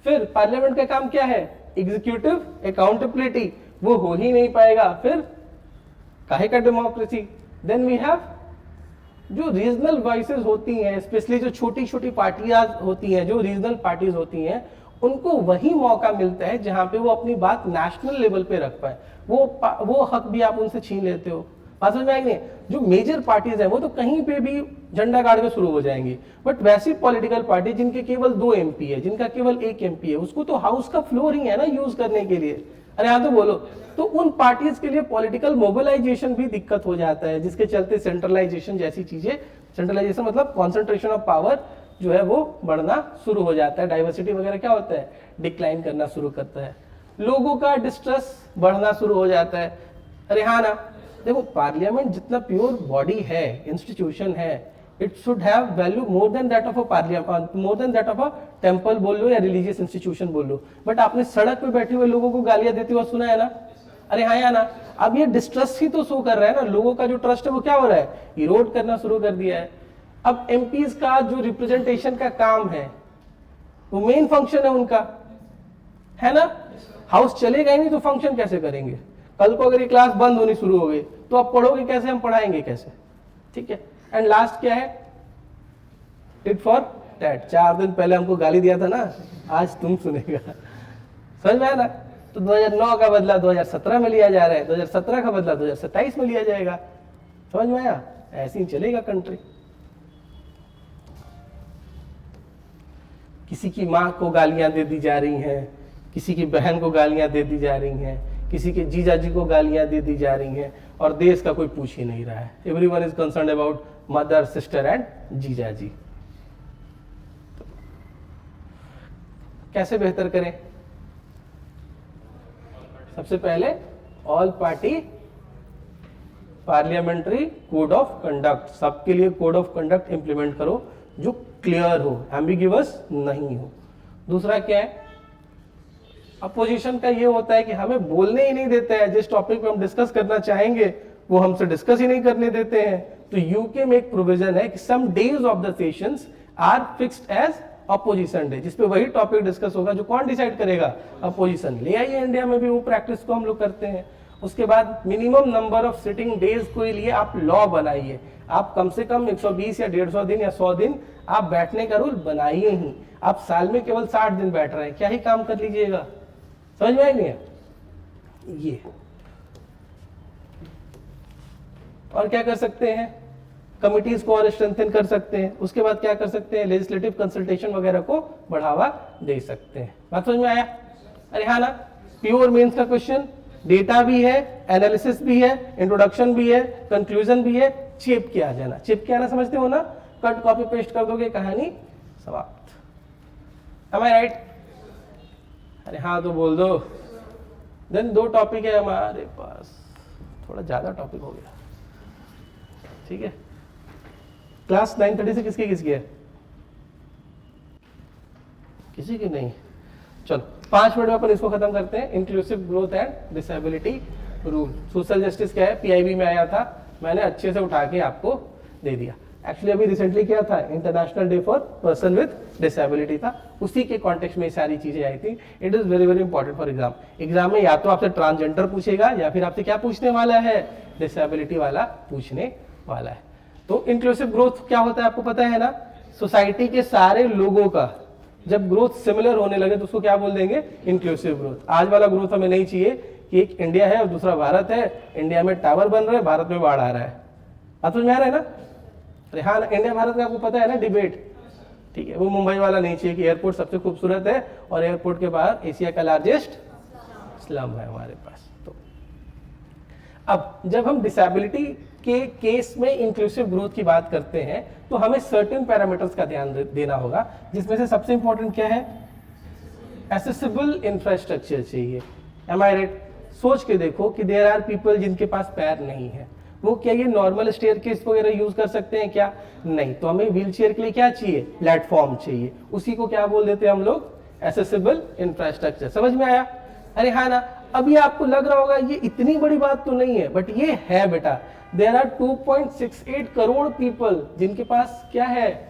फिर पार्लियामेंट का काम क्या है, एग्जीक्यूटिव अकाउंटेबिलिटी, वो हो ही नहीं पाएगा, फिर काहे का डेमोक्रेसी। देन वी हैव जो रीजनल वॉइसेस होती हैं, स्पेशली जो छोटी छोटी पार्टियां होती हैं, जो रीजनल पार्टीज होती हैं, उनको वही मौका मिलता है जहां पे वो अपनी बात नेशनल लेवल पे रख पाए। वो हक भी आप उनसे छीन लेते हो। बात समझ में आएगी। जो मेजर पार्टीज हैं वो तो कहीं पे भी झंडा गाड़ के शुरू हो जाएंगी, बट वैसी पॉलिटिकल पार्टी जिनके केवल 2 MP है, जिनका केवल 1 MP है, उसको तो हाउस का फ्लोर ही है ना यूज करने के लिए, अरे हाँ तो बोलो। तो उन पार्टीज के लिए पॉलिटिकल मोबिलाइजेशन भी दिक्कत हो जाता है, जिसके चलते सेंट्रलाइजेशन जैसी चीजें, सेंट्रलाइजेशन मतलब कॉन्सेंट्रेशन ऑफ पावर जो है वो बढ़ना शुरू हो जाता है, डाइवर्सिटी वगैरह क्या होता है, डिक्लाइन करना शुरू करता है, लोगों का डिस्ट्रेस बढ़ना शुरू हो जाता है। अरे हाँ ना, देखो पार्लियामेंट जितना प्योर बॉडी है, इंस्टीट्यूशन है, it should have value more than that of a parliament, more than that of a temple बोल लो या रिलीजियस इंस्टीट्यूशन बोल लो। बट आपने सड़क पे बैठे हुए लोगों को गालियां देते हुए सुना है ना, अरे हाँ या ना। अब ये डिस्ट्रस्ट ही तो शो कर रहा है ना, लोगों का जो ट्रस्ट है वो क्या हो रहा है, इरोड करना शुरू कर दिया है। अब एमपीज का जो रिप्रेजेंटेशन का काम है वो मेन फंक्शन है उनका, है ना। हाउस चलेगा ही नहीं तो फंक्शन कैसे करेंगे। कल को अगर ये क्लास बंद होनी शुरू हो गई तो आप पढ़ोगे कैसे, हम पढ़ाएंगे कैसे, ठीक है। एंड लास्ट क्या है, टिट फॉर टैट। 4 दिन पहले हमको गाली दिया था ना, आज तुम सुनेगा, समझ में आया ना। तो 2009 का बदला 2017 में लिया जा रहा है, 2017 का बदला 2027 में लिया जाएगा, समझ में आया। ऐसे ही चलेगा कंट्री। किसी की माँ को गालियां दे दी जा रही हैं, किसी की बहन को गालियां दे दी जा रही हैं, किसी के जीजा जी को गालियां दे दी जा रही हैं, और देश का कोई पूछ ही नहीं रहा है। Everyone is concerned about mother, sister and जीजा जी। कैसे बेहतर करें, सबसे पहले all party parliamentary code of conduct, सबके लिए कोड ऑफ कंडक्ट इंप्लीमेंट करो जो क्लियर हो, एम्बिग्यूअस नहीं हो। दूसरा क्या है, अपोजिशन का ये होता है कि हमें बोलने ही नहीं देते हैं, जिस टॉपिक पे हम डिस्कस करना चाहेंगे वो हमसे डिस्कस ही नहीं करने देते हैं। तो यूके में एक प्रोविजन है कि some days of the sessions are fixed as opposition day, जिसपे वही टॉपिक डिस्कस होगा जो कौन डिसाइड करेगा, अपोजिशन। ले आइए इंडिया में भी वो प्रैक्टिस को हम लोग करते हैं। उसके बाद minimum number of sitting days के लिए आप लॉ बनाइए, आप कम से कम 120 या 150 दिन या 100 दिन आप बैठने का रूल बनाइए ही। आप साल में केवल 60 दिन बैठ रहे हैं, क्या ही काम कर लीजिएगा, समझ में नहीं है ये। और क्या कर सकते हैं, कमिटीज को और स्ट्रेंथन कर सकते हैं। उसके बाद क्या कर सकते हैं, लेजिस्लेटिव कंसल्टेशन वगैरह को बढ़ावा दे सकते हैं। बात समझ में आया, अरे हाँ ना। प्योर मेंस का क्वेश्चन, डेटा भी है, एनालिसिस भी है, इंट्रोडक्शन भी है, कंक्लूजन भी है, चिप के आ जाना। चिप के आना समझते हो ना, कट कॉपी पेस्ट कर दोगे, कहानी समाप्त। M I right? अरे हाँ तो बोल दो। देन 2 टॉपिक है हमारे पास, थोड़ा ज्यादा टॉपिक हो गया, ठीक है। क्लास 9:30 से किसकी किसकी है? किसी की नहीं। चलो 5 मिनट में अपन इसको खत्म करते हैं। Inclusive growth and disability rule. Social justice क्या है, पीआईबी में आया था, मैंने अच्छे से उठा के आपको दे दिया। एक्चुअली अभी रिसेंटली क्या था, international day for person with disability था, उसी के कॉन्टेक्स्ट में सारी चीजें आई थी। It is very very important for exam. Exam में या तो आपसे ट्रांसजेंडर पूछेगा या फिर आपसे क्या पूछने वाला है, डिसेबिलिटी वाला पूछने वाला है। तो इंक्लूसिव ग्रोथ क्या होता है आपको पता है ना, सोसाइटी के सारे लोगों का जब ग्रोथ सिमिलर होने लगे तो उसको क्या बोल देंगे, इंक्लूसिव ग्रोथ। आज वाला ग्रोथ हमें नहीं चाहिए कि एक इंडिया है और दूसरा भारत है, इंडिया में टावर बन रहे हैं, भारत में बाढ़ आ रहा है। आप समझ में आ रहा है ना? अरे हाँ, इंडिया भारत का आपको पता है ना डिबेट, ठीक है। वो मुंबई वाला नहीं चाहिए कि एयरपोर्ट सबसे खूबसूरत है और एयरपोर्ट के बाहर एशिया का लार्जेस्ट स्लम है हमारे पास। तो अब जब हम डिसेबिलिटी के केस में इंक्लूसिव ग्रोथ की बात करते हैं तो हमें सर्टेन पैरामीटर्स का ध्यान देना होगा, जिसमें से सबसे इंपॉर्टेंट क्या है, एक्सेसिबल इंफ्रास्ट्रक्चर चाहिए। M I right? सोच के देखो कि देयर आर पीपल जिनके पास पैर नहीं है, वो क्या ये नॉर्मल स्टेयरकेस वगैरह यूज कर सकते हैं क्या? नहीं। तो हमें व्हील चेयर के लिए क्या चाहिए, प्लेटफॉर्म चाहिए। उसी को क्या बोल देते हैं हम लोग, एक्सेसिबल इंफ्रास्ट्रक्चर। समझ में आया? अरे हाँ ना। अब ये आपको लग रहा होगा ये इतनी बड़ी बात तो नहीं है, बट ये है बेटा। देयर आर 2.68 करोड़ पीपल जिनके पास क्या है,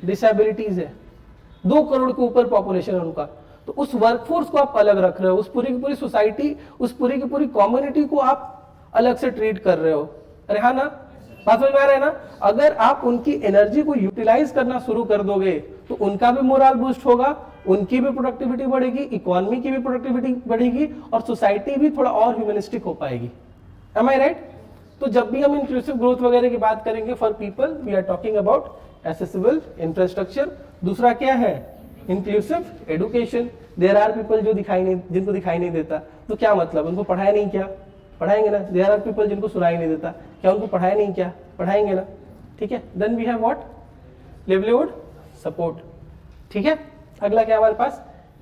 डिसेबिलिटीज है। 2 करोड़ के ऊपर पॉपुलेशन है उनका। तो उस वर्कफोर्स को आप अलग रख रहे हो, उस पूरी की पूरी सोसाइटी, उस पूरी की पूरी कम्युनिटी को आप अलग से ट्रीट कर रहे हो। अरे हाँ ना, बात समझ में आ रहा है ना? अगर आप उनकी एनर्जी को यूटिलाइज करना शुरू कर दोगे तो उनका भी मोरल बूस्ट होगा, उनकी भी प्रोडक्टिविटी बढ़ेगी, इकोनॉमी की भी प्रोडक्टिविटी बढ़ेगी और सोसाइटी भी थोड़ा और ह्यूमनिस्टिक हो पाएगी। M I right? तो जब भी हम इंक्लूसिव ग्रोथ वगैरह की बात करेंगे for people, we are talking about accessible infrastructure. दूसरा क्या है, inclusive education. There are people जो जिनको दिखाई नहीं देता, तो क्या मतलब, उनको पढ़ाया नहीं क्या? पढ़ाएंगे ना। देयर आर पीपल जिनको सुनाई नहीं देता, क्या उनको पढ़ाया नहीं क्या? पढ़ाएंगे ना, ठीक है। Then we have what, livelihood support, ठीक है। अगला क्या हमारे पास,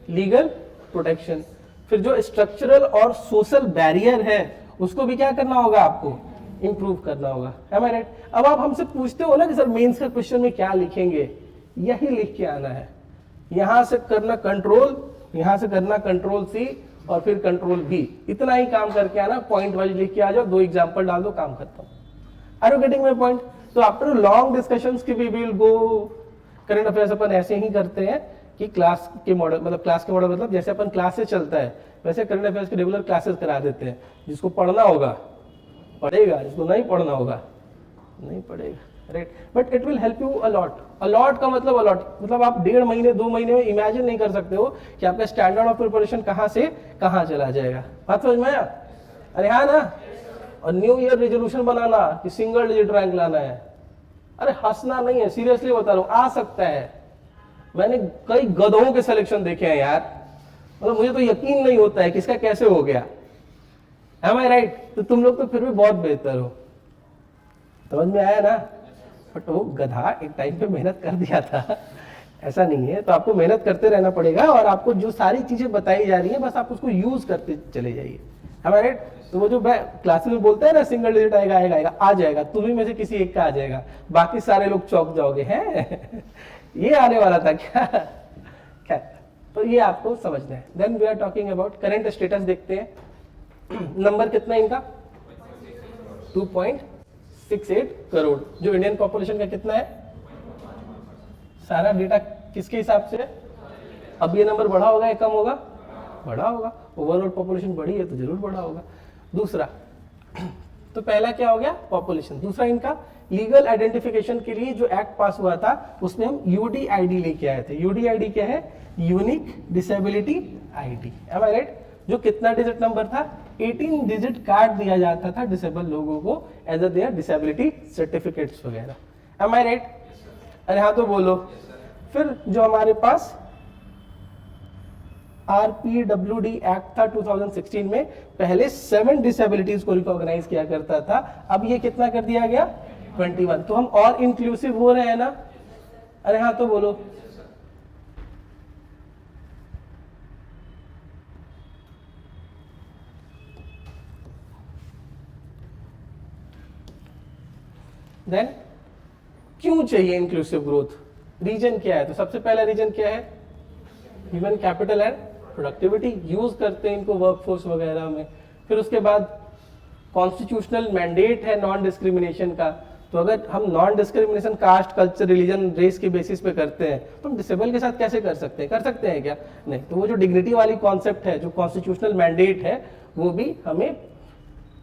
लीगल प्रोटेक्शन। फिर जो स्ट्रक्चरल और सोशल बैरियर है उसको भी क्या करना होगा, आपको इंप्रूव करना होगा। M I right? अब आप हमसे पूछते हो ना कि सर मेंस का क्वेश्चन में क्या लिखेंगे, यही लिख के आना है। यहां से करना कंट्रोल, यहां से करना कंट्रोल सी और फिर कंट्रोल बी, इतना ही काम करके आना। पॉइंट वाइज लिख के आ जाओ, 2 एग्जांपल डाल दो, काम खत्म। Are you getting my point? तो आफ्टर लॉन्ग डिस्कशंस की we will go current affairs. अपन ऐसे ही करते हैं कि क्लास के मॉडल मतलब जैसे अपन क्लास से चलता है वैसे करंट अफेयर्स के रेगुलर क्लासेस करा देते हैं। जिसको पढ़ना होगा पढ़ेगा, जिसको नहीं पढ़ना होगा नहीं पढ़ेगा, right. But it will help you a lot. A lot का मतलब अलॉट मतलब आप 1.5 महीने 2 महीने में इमेजिन नहीं कर सकते हो कि आपका स्टैंडर्ड ऑफ प्रिपरेशन कहाँ से कहाँ चला जाएगा। बात समझ में आया? अरे हाँ ना। और न्यू ईयर रेजोल्यूशन बनाना कि सिंगल डिजिट रैंक लाना है, अरे हंसना नहीं है, सीरियसली बता रहा हूँ, आ सकता है। मैंने कई गधों के सिलेक्शन देखे हैं यार, मतलब मुझे तो यकीन नहीं होता है कि इसका कैसे हो गया। Am I right? तो तुम लोग तो फिर भी बहुत बेहतर हो, समझ में आया ना। बट वो गधा एक टाइम पे मेहनत कर दिया था, ऐसा नहीं है। तो आपको मेहनत करते रहना पड़ेगा और आपको जो सारी चीजें बताई जा रही है बस आप उसको यूज करते चले जाइए। Am I right? तो वो जो क्लासेस में बोलता है ना सिंगल डिजिट आएगा आएगा आएगा, आ जाएगा, तुम्ही में से किसी एक का आ जाएगा, बाकी सारे लोग चौंक जाओगे हैं ये आने वाला था क्या क्या? तो ये आपको समझना है। Then we are talking about current status. देखते हैं नंबर कितना है इनका, 2.68 करोड़। जो इंडियन पॉपुलेशन का कितना है, सारा डेटा किसके हिसाब से है? अब ये नंबर बढ़ा होगा या कम होगा? बढ़ा होगा। ओवरऑल पॉपुलेशन बढ़ी है तो जरूर बढ़ा होगा। दूसरा, तो पहला क्या हो गया, पॉपुलेशन। दूसरा इनका लीगल आइडेंटिफिकेशन के लिए जो एक्ट पास हुआ था उसमें हम यूडीआईडी लेके आए थे। यूडीआईडी क्या है, unique disability ID. M I right? जो कितना डिजिट नंबर था, 18 डिजिट कार्ड दिया जाता था डिसेबल लोगों को as a their disability certificates वगैरह। Am I right? अरे हाँ तो बोलो। फिर जो हमारे पास RPWD एक्ट था 2016 में, पहले 7 डिसेबिलिटीज को रिकॉग्नाइज किया करता था, अब ये कितना कर दिया गया 21। तो हम और इंक्लूसिव हो रहे हैं ना? अरे हाँ तो बोलो। देन क्यों चाहिए इंक्लूसिव ग्रोथ? रीजन क्या है? तो सबसे पहला रीजन क्या है? Human capital and productivity, use करते हैं इनको वर्कफोर्स वगैरह में। फिर उसके बाद कॉन्स्टिट्यूशनल मैंडेट है नॉन डिस्क्रिमिनेशन का, तो अगर हम non discrimination caste, culture, religion, race के बेसिस पे करते हैं तो हम डिसेबल के साथ कैसे कर सकते हैं? कर सकते हैं क्या? नहीं। तो वो जो डिग्निटी वाली कॉन्सेप्ट है, जो कॉन्स्टिट्यूशनल मैंडेट है, वो भी हमें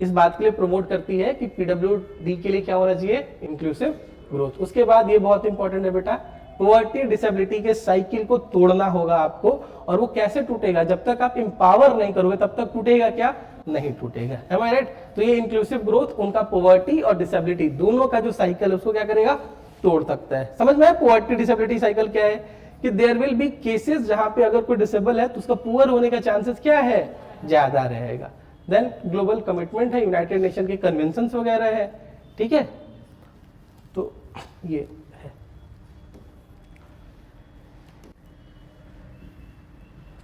इस बात के लिए प्रमोट करती है कि पीडब्ल्यूडी के लिए क्या होना चाहिए? Inclusive growth. उसके बाद ये बहुत इंपॉर्टेंट है बेटा, पॉवर्टी डिसेबिलिटी के साइकिल को तोड़ना होगा आपको। और वो कैसे टूटेगा? जब तक आप एम्पावर नहीं करोगे तब तक टूटेगा क्या? नहीं टूटेगा। Am I right? तो ये इंक्लूसिव ग्रोथ उनका पॉवर्टी और डिसेबिलिटी दोनों का जो साइकिल है उसको क्या करेगा? तोड़ सकता है। समझ में आया पॉवर्टी डिसेबिलिटी साइकिल क्या है? कि देयर विल बी केसेस जहां पे अगर कोई डिसेबल है तो उसका पुअर होने का चांसेस क्या है? ज्यादा रहेगा। देन ग्लोबल कमिटमेंट है, यूनाइटेड नेशन के कन्वेंशंस वगैरह है, ठीक है? तो ये है।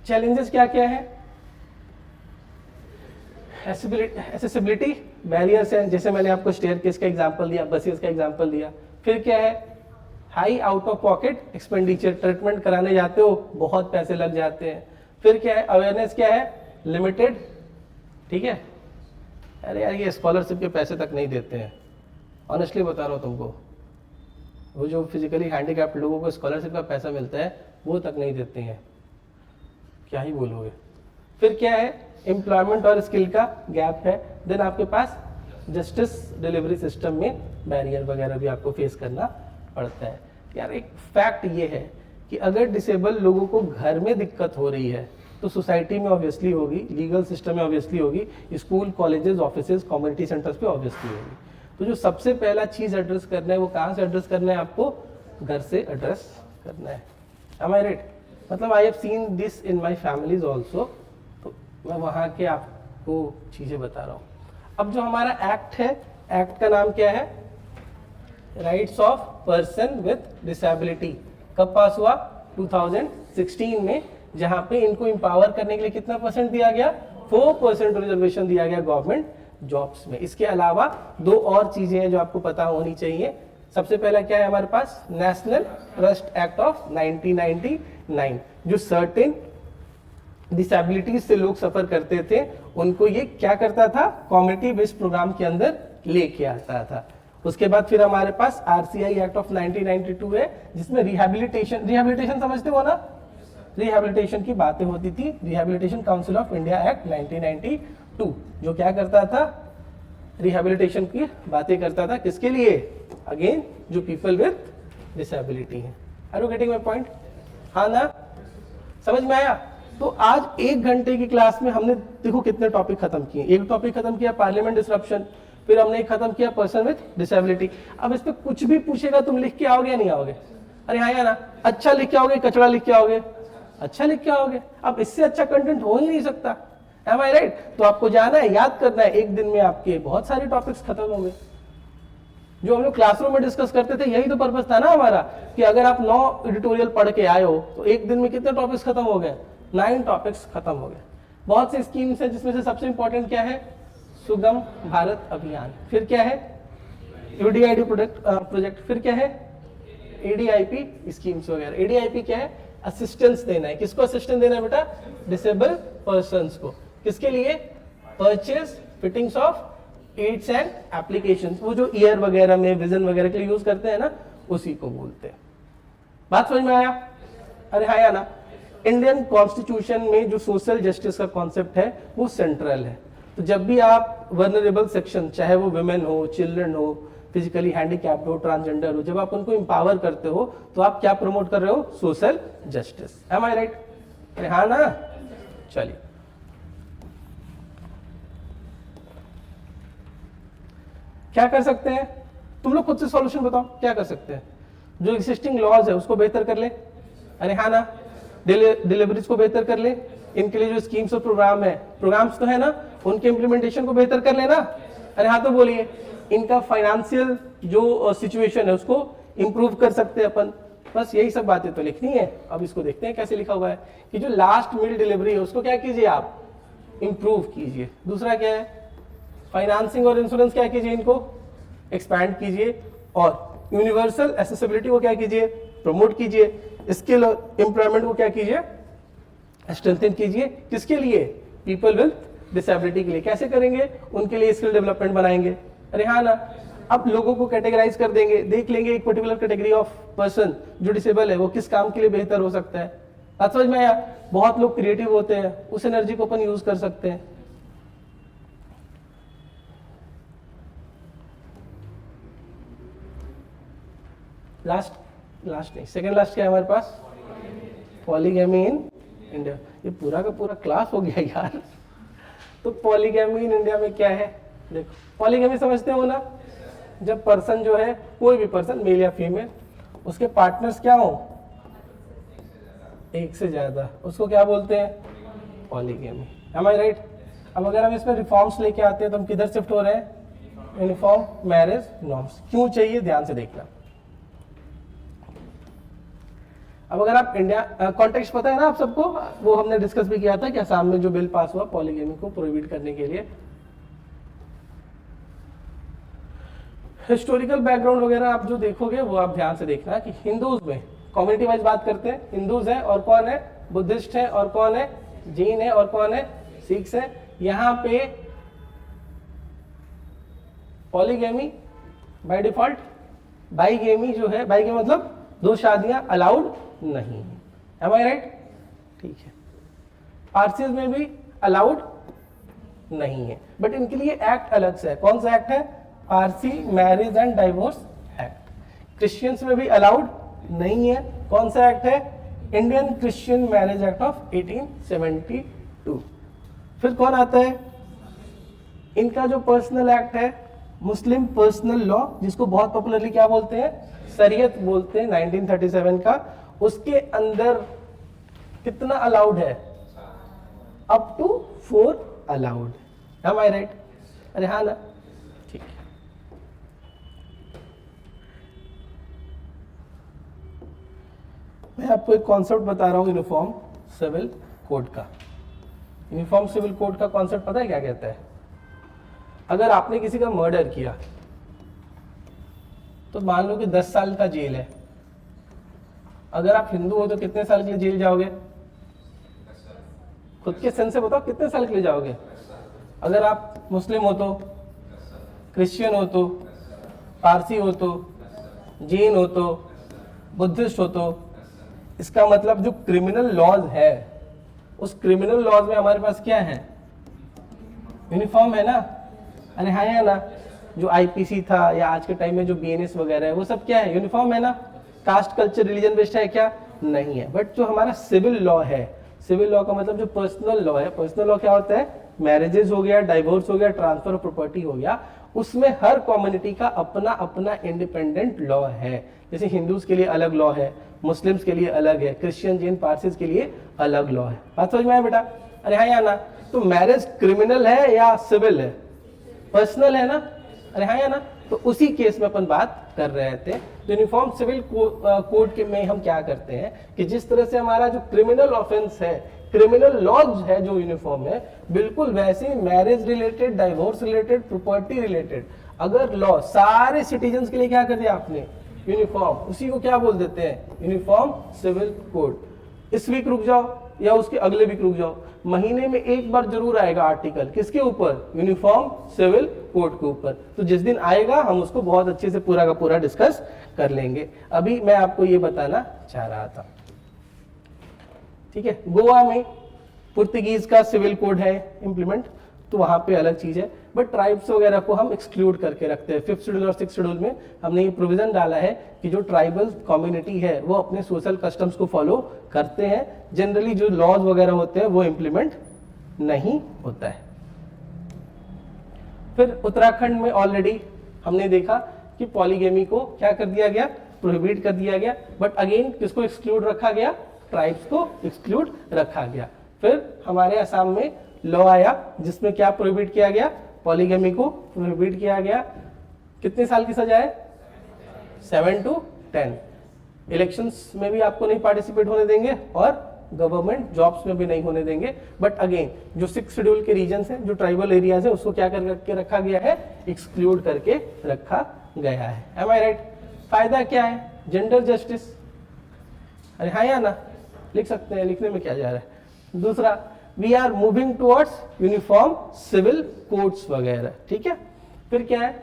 चैलेंजेस क्या क्या है? एक्सेसिबिलिटी बैरियर्स हैं, जैसे मैंने आपको स्टेयरकेस का एग्जांपल दिया, बसेस का एग्जांपल दिया। फिर क्या है? High out of pocket expenditure, treatment कराने जाते हो बहुत पैसे लग जाते हैं। फिर क्या है? अवेयरनेस क्या है? लिमिटेड, ठीक है? अरे यार ये स्कॉलरशिप के पैसे तक नहीं देते हैं, ऑनेस्टली बता रहा हूँ तुमको। वो जो फिजिकली हैंडीकैप्ड लोगों को स्कॉलरशिप का पैसा मिलता है वो तक नहीं देते हैं, क्या ही बोलोगे। फिर क्या है? एम्प्लॉयमेंट और स्किल का गैप है। देन आपके पास जस्टिस डिलीवरी सिस्टम में बैरियर वगैरह भी आपको फेस करना पड़ता है। यार एक फैक्ट ये है कि अगर डिसेबल लोगों को घर में दिक्कत हो रही है तो सोसाइटी में ऑब्वियसली होगी, लीगल सिस्टम में ऑब्वियसली होगी, school, colleges, offices, community centres पे ऑब्वियसली होगी। तो जो सबसे पहला चीज एड्रेस करना है वो कहाँ से एड्रेस करना है? आपको घर से एड्रेस करना है। Am I right? मतलब I have seen this in my families also, तो मैं वहाँ के आपको चीजें बता रहा हूँ। अब जो हमारा एक्ट है, एक्ट का नाम क्या है? Rights of person with disability. कब पास हुआ? 2016 में, जहां पे इनको एम्पावर करने के लिए कितना परसेंट दिया गया? 4% रिजर्वेशन दिया गया गवर्नमेंट जॉब्स में। इसके अलावा दो और चीजें हैं जो आपको पता होनी चाहिए। सबसे पहला क्या है हमारे पास? नेशनल ट्रस्ट एक्ट ऑफ 1999, जो सर्टेन डिसेबिलिटीज से लोग सफर करते थे उनको ये क्या करता था? कम्युनिटी बेस्ड प्रोग्राम के अंदर लेके आता था। उसके बाद फिर हमारे पास आरसीआई एक्ट ऑफ 1992 है, जिसमें रिहैबिलिटेशन समझते हो ना? रिहैबिलिटेशन की बातें होती थी। Rehabilitation council of India act 1992 जो क्या करता था? रिहैबिलिटेशन की बातें करता था। किसके लिए? अगेन जो पीपल विथ डिसेबिलिटी है। Are you getting my point? हाँ ना? समझ में आया? तो आज 1 घंटे की क्लास में हमने देखो कितने टॉपिक खत्म किए। एक टॉपिक खत्म किया पार्लियामेंट डिसरप्शन, फिर हमने खत्म किया पर्सन विथ डिसेबिलिटी। अब इस पे कुछ भी पूछेगा तुम लिख के आओगे या नहीं आओगे? अरे हाँ या ना? अच्छा लिख के आओगे, कचड़ा लिख के आओगे? अच्छा लिख के आओगे। अब इससे अच्छा कंटेंट हो ही नहीं सकता। Am I right? तो आपको जाना है, याद करना है, एक दिन में आपके बहुत सारे टॉपिक्स खत्म होंगे। जो हम लोग क्लासरूम में डिस्कस करते थे यही तो पर्पस था ना हमारा, कि अगर आप 9 एडिटोरियल पढ़ के आए हो तो एक दिन में कितने टॉपिक्स खत्म हो गए? 9 टॉपिक्स खत्म हो गए। बहुत सी स्कीम्स है जिसमें से सबसे इंपॉर्टेंट क्या है? सुगम भारत अभियान। फिर क्या है? UDID project. फिर क्या है? एडीआईपी स्कीम्स वगैरह। एडीआईपी क्या है? असिस्टेंस देना है। किसको असिस्टेंस देना है बेटा? डिसेबल पर्संस को। किसके लिए? Purchase fittings of aids and applications. वो जो ईयर वगैरह में, विजन वगैरह के लिए यूज करते हैं ना, उसी को बोलते हैं। बात समझ में आया? अरे हाँ या ना? इंडियन कॉन्स्टिट्यूशन में जो सोशल जस्टिस का कॉन्सेप्ट है वो सेंट्रल है। तो जब भी आप वर्नरेबल सेक्शन, चाहे वो वुमेन हो, चिल्ड्रन हो, फिजिकली हैंडीकैप्ड हो, ट्रांसजेंडर हो, जब आप उनको एम्पावर करते हो तो आप क्या प्रमोट कर रहे हो? Social justice. M I right? अरे हाँ ना? चलिए क्या कर सकते हैं? तुम लोग खुद से सॉल्यूशन बताओ, क्या कर सकते हैं? जो एग्जिस्टिंग लॉज है उसको बेहतर कर ले। अरे हाँ ना? डिलीवरीज को बेहतर कर ले, इनके लिए जो स्कीम्स और प्रोग्राम है, प्रोग्राम्स तो है ना, उनके इम्प्लीमेंटेशन को बेहतर कर लेना। अरे हाँ तो बोलिए, इनका फाइनेंशियल जो सिचुएशन है उसको इंप्रूव कर सकते हैं अपन। बस यही सब बातें तो लिखनी है। अब इसको देखते हैं कैसे लिखा हुआ है कि जो लास्ट मील डिलीवरी है उसको क्या कीजिए आप, इंप्रूव कीजिए। दूसरा क्या है, फाइनेंसिंग और इंश्योरेंस क्या कीजिए, इनको एक्सपैंड कीजिए। और यूनिवर्सल एक्सेसिबिलिटी को क्या कीजिए, प्रमोट कीजिए। स्किल और एम्प्लॉयमेंट को क्या कीजिए, स्ट्रेंथन कीजिए। किसके लिए, पीपल विथ डिसेबिलिटी के लिए। कैसे करेंगे, उनके लिए स्किल डेवलपमेंट बनाएंगे। अरे हाँ ना, अब लोगों को कैटेगराइज कर देंगे, देख लेंगे एक पर्टिकुलर कैटेगरी ऑफ पर्सन जो डिसेबल है वो किस काम के लिए बेहतर हो सकता है। बात समझ में आया। बहुत लोग क्रिएटिव होते हैं, उस एनर्जी को अपन यूज कर सकते हैं। लास्ट नहीं, सेकंड लास्ट क्या है हमारे पास, पॉलीगैमी इन इंडिया। ये पूरा का पूरा क्लास हो गया यार। तो पॉलीगैमी इन इंडिया में क्या है, देखो पॉलीगैमी समझते हो ना, जब पर्सन जो है, कोई भी पर्सन मेल या फीमेल, उसके पार्टनर्स क्या हो, एक से ज्यादा, उसको क्या बोलते हैं, पॉलीगैमी। M I right. अब अगर हम इसमें रिफॉर्म्स लेके आते हैं तो हम किधर शिफ्ट हो रहे हैं, यूनिफॉर्म मैरिज नॉर्म्स। क्यों चाहिए, ध्यान से देखना। अब अगर आप इंडिया कॉन्टेक्स्ट पता है ना आप सबको, वो हमने डिस्कस भी किया था कि असम में जो बिल पास हुआ पॉलीगैमी को प्रोहिबिट करने के लिए। हिस्टोरिकल बैकग्राउंड वगैरह आप जो देखोगे वो आप ध्यान से देखना कि हिंदूज में कम्युनिटी वाइज बात करते हैं, हिंदूज है और कौन है, बुद्धिस्ट है और कौन है, जैन है और कौन है, सिख्स है। यहाँ पे पॉलीगैमी बाय डिफॉल्ट, बाईगैमी जो है, बाईगैमी मतलब दो शादियां अलाउड नहीं है। एम आई राइट, ठीक है। पारसीज में भी अलाउड नहीं है, बट इनके लिए एक्ट अलग से है। कौन सा एक्ट है, Parsi marriage and divorce act. Christians में भी अलाउड नहीं है। कौन सा एक्ट है, Indian Christian marriage act of 1872। फिर कौन आता है, इनका जो पर्सनल एक्ट है, मुस्लिम पर्सनल लॉ, जिसको बहुत पॉपुलरली क्या बोलते हैं, शरीयत बोलते हैं, 1937 का। उसके अंदर कितना अलाउड है, up to 4 allowed. Am I right, अरे हाँ ना, ठीक है। मैं आपको एक कॉन्सेप्ट बता रहा हूं यूनिफॉर्म सिविल कोड का। यूनिफॉर्म सिविल कोड का कॉन्सेप्ट पता है क्या कहता है, अगर आपने किसी का मर्डर किया तो मान लो कि 10 साल का जेल है। अगर आप हिंदू हो तो कितने साल के लिए जेल जाओगे, खुद के सेंस से बताओ कितने साल के लिए जाओगे। अगर आप मुस्लिम हो तो, क्रिश्चियन हो तो, पारसी हो तो, जैन हो तो, बुद्धिस्ट हो तो, इसका मतलब जो क्रिमिनल लॉज है, उस क्रिमिनल लॉज में हमारे पास क्या है, यूनिफॉर्म है ना। अरे हाँ या ना, जो आईपीसी था या आज के टाइम में जो बीएनएस वगैरह है वो सब क्या है, यूनिफॉर्म है ना। कास्ट कल्चर रिलीजन बेस्ड है क्या, नहीं है। बट जो हमारा सिविल लॉ है, सिविल लॉ का मतलब जो पर्सनल लॉ है, पर्सनल लॉ क्या होता है, मैरिजेस हो गया, डाइवोर्स हो गया, ट्रांसफर ऑफ प्रॉपर्टी हो गया, उसमें हर कम्युनिटी का अपना अपना इंडिपेंडेंट लॉ है। जैसे हिंदूज के लिए अलग लॉ है, मुस्लिम्स के लिए अलग है, क्रिश्चियन जैन पारसीज के लिए अलग लॉ है। बात समझ में आया बेटा, अरे हाँ या ना। तो मैरिज क्रिमिनल है या सिविल है, पर्सनल है ना, अरे हाँ या ना। तो उसी केस में अपन बात कर रहे थे। तो यूनिफॉर्म सिविल कोड के में हम क्या करते हैं कि जिस तरह से हमारा जो क्रिमिनल ऑफेंस है, क्रिमिनल लॉज है जो यूनिफॉर्म है, बिल्कुल वैसे marriage related, divorce related, property related अगर लॉ सारे सिटीजन्स के लिए क्या कर दिया आपने, यूनिफॉर्म, उसी को क्या बोल देते हैं, यूनिफॉर्म सिविल कोड। इस वीक रुक जाओ या उसके अगले वीक रुक जाओ, महीने में एक बार जरूर आएगा आर्टिकल, किसके ऊपर, यूनिफॉर्म सिविल कोड के ऊपर। तो जिस दिन आएगा हम उसको बहुत अच्छे से पूरा का पूरा डिस्कस कर लेंगे। अभी मैं आपको ये बताना चाह रहा था, ठीक है। गोवा में पुर्तगीज का सिविल कोड है इम्प्लीमेंट, तो वहां पे अलग चीज है, बट ट्राइब्स वगैरह को हम एक्सक्लूड करके रखते हैं। 5th शेड्यूल और 6th शेड्यूल में हमने ये प्रोविजन डाला है कि जो ट्राइबल कम्युनिटी है वो अपने सोशल कस्टम्स को फॉलो करते हैं, जनरली जो लॉज वगैरह होते हैं वो इम्प्लीमेंट नहीं होता है। फिर उत्तराखंड में ऑलरेडी हमने देखा कि पॉलीगेमी को क्या कर दिया गया, प्रोहिबिट कर दिया गया, बट अगेन किसको एक्सक्लूड रखा गया, ट्राइब्स को एक्सक्लूड रखा गया। फिर हमारे असम में लॉ आया जिसमें क्या प्रोहिबिट किया गया, पॉलीगैमी को प्रोहिबिट किया गया। कितने साल की सजा है, 7 to 10। इलेक्शंस में भी आपको नहीं पार्टिसिपेट होने देंगे और गवर्नमेंट जॉब्स में भी नहीं होने देंगे। बट अगेन जो 6 शेड्यूल के रीजन्स हैं, जो ट्राइबल एरियाज है, उसको क्या करके रखा गया है, एक्सक्लूड करके रखा गया है। Am I right? फायदा क्या है, जेंडर जस्टिस, अरे हाँ या ना, लिख सकते हैं, लिखने में क्या जा रहा है। दूसरा, we are moving towards uniform civil codes वगैरह, ठीक है। फिर क्या है,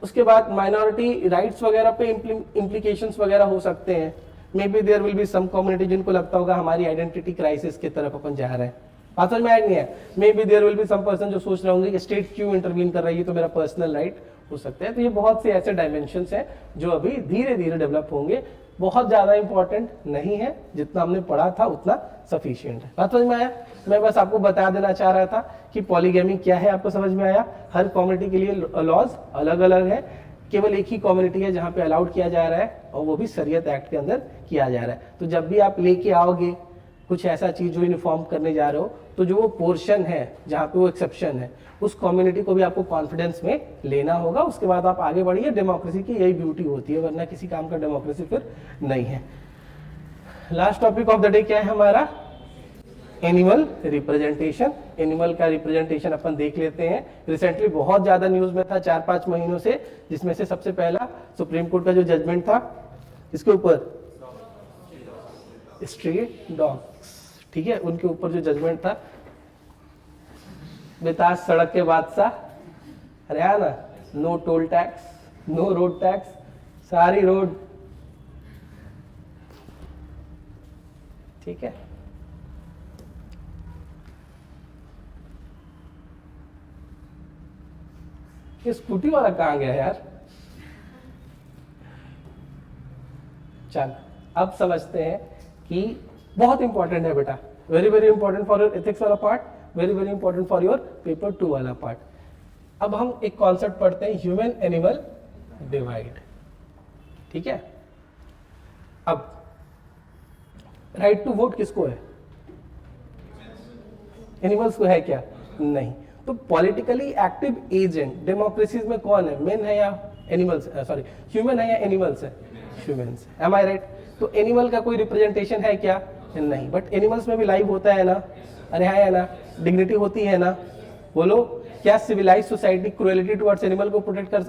उसके बाद माइनॉरिटी राइट्स वगैरह पे इम्प्लीकेशंस वगैरह हो सकते हैं। Maybe there will be some community जिनको लगता होगा हमारी आइडेंटिटी क्राइसिस की तरफ अपन जा रहे हैं, बात समझ में आया नहीं है। Maybe there will be some person जो सोच रहे होंगे कि स्टेट क्यों इंटरवीन कर रही है, तो मेरा पर्सनल राइट हो सकता है। तो ये बहुत से ऐसे डायमेंशंस हैं जो अभी धीरे धीरे डेवलप होंगे, बहुत ज्यादा इंपॉर्टेंट नहीं है, जितना हमने पढ़ा था उतना सफिशिएंट है। बात समझ में आया? मैं बस आपको बता देना चाह रहा था कि पॉलीगैमी क्या है, आपको समझ में आया। हर कम्युनिटी के लिए लॉज अलग अलग है, केवल एक ही कम्युनिटी है जहां पे अलाउड किया जा रहा है और वो भी शरीयत एक्ट के अंदर किया जा रहा है। तो जब भी आप लेके आओगे कुछ ऐसा चीज जो यूनिफॉर्म करने जा रहे हो, तो जो वो पोर्शन है जहाँ पे वो एक्सेप्शन है, उस कम्युनिटी को भी आपको कॉन्फिडेंस में लेना होगा। उसके बाद आप आगे बढ़िए। डेमोक्रेसी की यही ब्यूटी होती है, वरना किसी काम का डेमोक्रेसी फिर नहीं है। Last topic of the day क्या है हमारा, एनिमल रिप्रेजेंटेशन। एनिमल का रिप्रेजेंटेशन अपन देख लेते हैं। रिसेंटली बहुत ज्यादा न्यूज में था 4-5 महीनों से, जिसमें से सबसे पहला सुप्रीम कोर्ट का जो जजमेंट था इसके ऊपर, स्ट्रीट डॉग्स, ठीक है, उनके ऊपर जो जजमेंट था, बेताज सड़क के बादशाह, Haryana, no toll tax, no road tax, सारी रोड, ठीक है। ये स्कूटी वाला कहां गया यार? चल अब समझते हैं कि बहुत इंपॉर्टेंट है बेटा, very very important for your ethics वाला part, very very important for your paper 2 वाला पार्ट। अब हम एक कॉन्सेप्ट पढ़ते हैं, ह्यूमन एनिमल डिवाइड, ठीक है। अब राइट टू वोट किसको है? एनिमल्स को है क्या? नहीं। तो पॉलिटिकली एक्टिव एजेंट डेमोक्रेसीज में कौन है, मेन है या एनिमल्स, सॉरी ह्यूमन है या एनिमल्स है? ह्यूमंस। M I right? तो एनिमल का कोई रिप्रेजेंटेशन है क्या? नहीं। बट एनिमल्स में भी लाइफ होता है ना, अरे हाँ है ना, डिग्निटी होती है ना। बोलो, क्या civilize society cruelty towards animal को प्रोटेक्ट कर,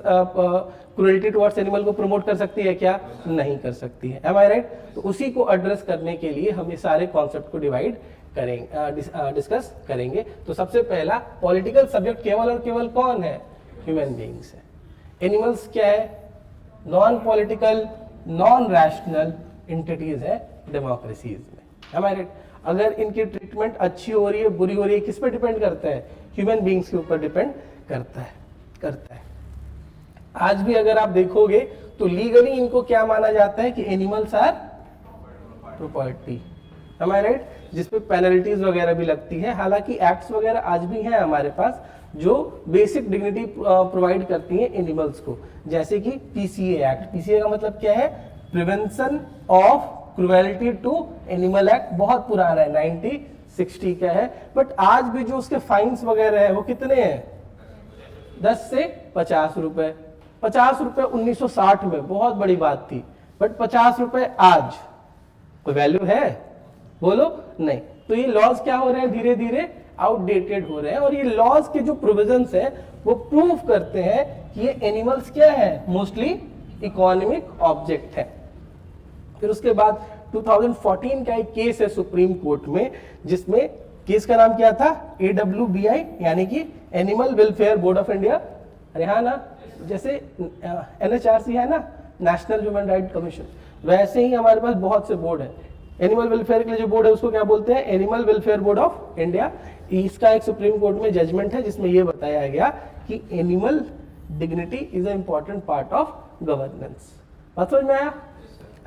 क्रुएलिटी टुवर्ड्स एनिमल को प्रमोट कर सकती है क्या? नहीं कर सकती है। Am I right? तो उसी को एड्रेस करने के लिए हम ये सारे कॉन्सेप्ट को डिवाइड करेंगे, डिस्कस करेंगे। तो सबसे पहला, पॉलिटिकल सब्जेक्ट केवल और केवल कौन है? ह्यूमन बीइंग्स है। एनिमल्स क्या है? Non political, non rational entities है डेमोक्रेसीज में। M I right? अगर इनकी ट्रीटमेंट अच्छी हो रही है, बुरी हो रही है, किस पे डिपेंड करता है? ह्यूमन बीइंग्स के ऊपर डिपेंड करता है। आज भी अगर आप देखोगे तो लीगली इनको क्या माना जाता है कि animals are property. Am I right? जिसपे पेनल्टीज वगैरह भी लगती है। हालांकि एक्ट्स वगैरह आज भी हैं हमारे पास जो बेसिक डिग्निटी प्रोवाइड करती हैं एनिमल्स को, जैसे कि पीसीए एक्ट। पीसीए का मतलब क्या है? Prevention of cruelty to animal act. बहुत पुराना है, 1960 का है। बट आज भी जो उसके फाइन्स वगैरह है वो कितने हैं? 10 से 50 रुपए। 50 रुपए 1960 में बहुत बड़ी बात थी, बट 50 रुपए आज कोई वैल्यू है? बोलो नहीं। तो ये लॉज क्या हो रहे हैं? धीरे धीरे आउटडेटेड हो रहे हैं। और ये लॉज के जो प्रोविजंस हैं वो प्रूव करते हैं कि ये एनिमल्स क्या है? मोस्टली इकोनॉमिक ऑब्जेक्ट है। फिर उसके बाद 2014 का एक केस है सुप्रीम कोर्ट में, जिसमें केस का नाम क्या था? AWBI, यानी कि animal welfare board of India. अरे हाँ ना, जैसे NHRC है ना, नेशनल ह्यूमन राइट कमीशन, वैसे ही हमारे पास बहुत से बोर्ड है। एनिमल वेलफेयर के लिए जो बोर्ड है उसको क्या बोलते हैं? Animal welfare board of India. इसका एक सुप्रीम कोर्ट में जजमेंट है जिसमें यह बताया गया कि animal dignity is a important part of governance. बात समझ में आया?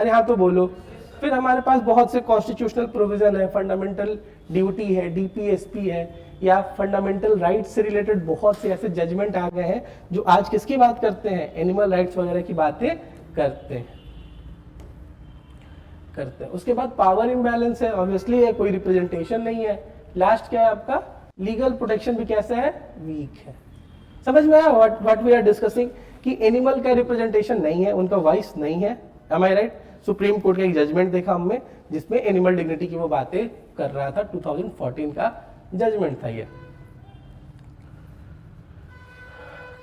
अरे हाँ तो बोलो। फिर हमारे पास बहुत से कॉन्स्टिट्यूशनल प्रोविजन है, फंडामेंटल ड्यूटी है, DPSP है, या फंडामेंटल राइट्स से रिलेटेड बहुत से ऐसे जजमेंट आ गए हैं जो आज किसकी बात करते हैं? एनिमल राइट्स वगैरह की बातें करते हैं। करते हैं। उसके बाद पावर इम्बैलेंस है, ऑब्वियसली है, कोई रिप्रेजेंटेशन नहीं है। लास्ट क्या है आपका, लीगल प्रोटेक्शन भी कैसा है, वीक है। समझ में आया व्हाट वी आर डिस्कसिंग, कि एनिमल का रिप्रेजेंटेशन नहीं है, उनका वॉइस नहीं है। Am I right? Supreme court का एक जजमेंट देखा हमने जिसमें एनिमल डिग्निटी की वो बातें कर रहा था, 2014 का जजमेंट था ये।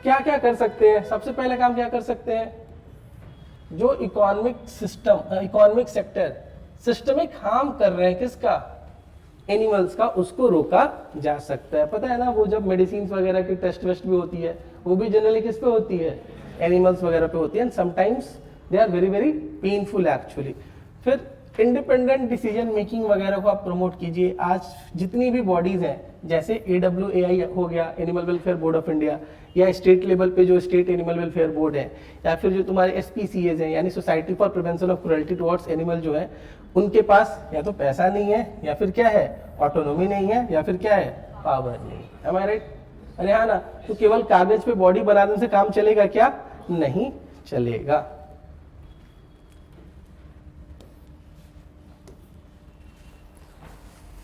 क्या क्या कर सकते हैं, सबसे पहले काम क्या कर सकते हैं, जो economic system, economic sector systemic harm कर रहे हैं किसका, एनिमल्स का, उसको रोका जा सकता है। पता है ना, वो जब मेडिसिन वगैरह की टेस्ट वेस्ट भी होती है, वो भी जनरली किस पे होती है, एनिमल्स वगैरह पे होती है। And sometimes they are very very painful actually. फिर इंडिपेंडेंट डिसीजन मेकिंग वगैरह को आप प्रमोट कीजिए। आज जितनी भी बॉडीज हैं, जैसे AWAI हो गया, animal welfare board of India, या स्टेट लेवल पे जो स्टेट एनिमल वेलफेयर बोर्ड है, या फिर जो तुम्हारे SPCAs हैं, यानी society for prevention of cruelty towards animal जो है, उनके पास या तो पैसा नहीं है, या फिर क्या है, ऑटोनॉमी नहीं है, या फिर क्या है, पावर नहीं है। Am I right? अरे हाँ ना, तो केवल कागज पे बॉडी बनाने से काम चलेगा क्या, नहीं चलेगा।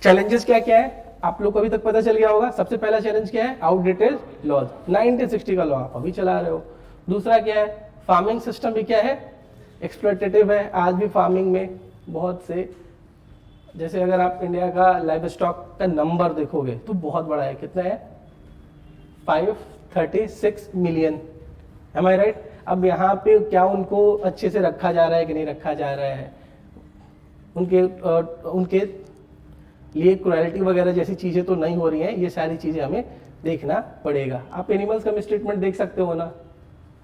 चैलेंजेस क्या क्या है, आप लोग को अभी तक पता चल गया होगा। सबसे पहला चैलेंज क्या है, आउटडेटेड लॉज, 1960 का लॉ आप अभी चला रहे हो। दूसरा क्या है, फार्मिंग सिस्टम भी क्या है, एक्सप्लॉयटेटिव है। आज भी फार्मिंग में बहुत से, जैसे अगर आप इंडिया का लाइव स्टॉक का नंबर देखोगे तो बहुत बड़ा है, कितना है, 536 मिलियन। M I right? अब यहाँ पे क्या उनको अच्छे से रखा जा रहा है कि नहीं रखा जा रहा है, उनके लिए क्रुएल्टी वगैरह जैसी चीजें तो नहीं हो रही हैं, ये सारी चीजें हमें देखना पड़ेगा। आप एनिमल्स का मिसट्रीटमेंट देख सकते हो ना,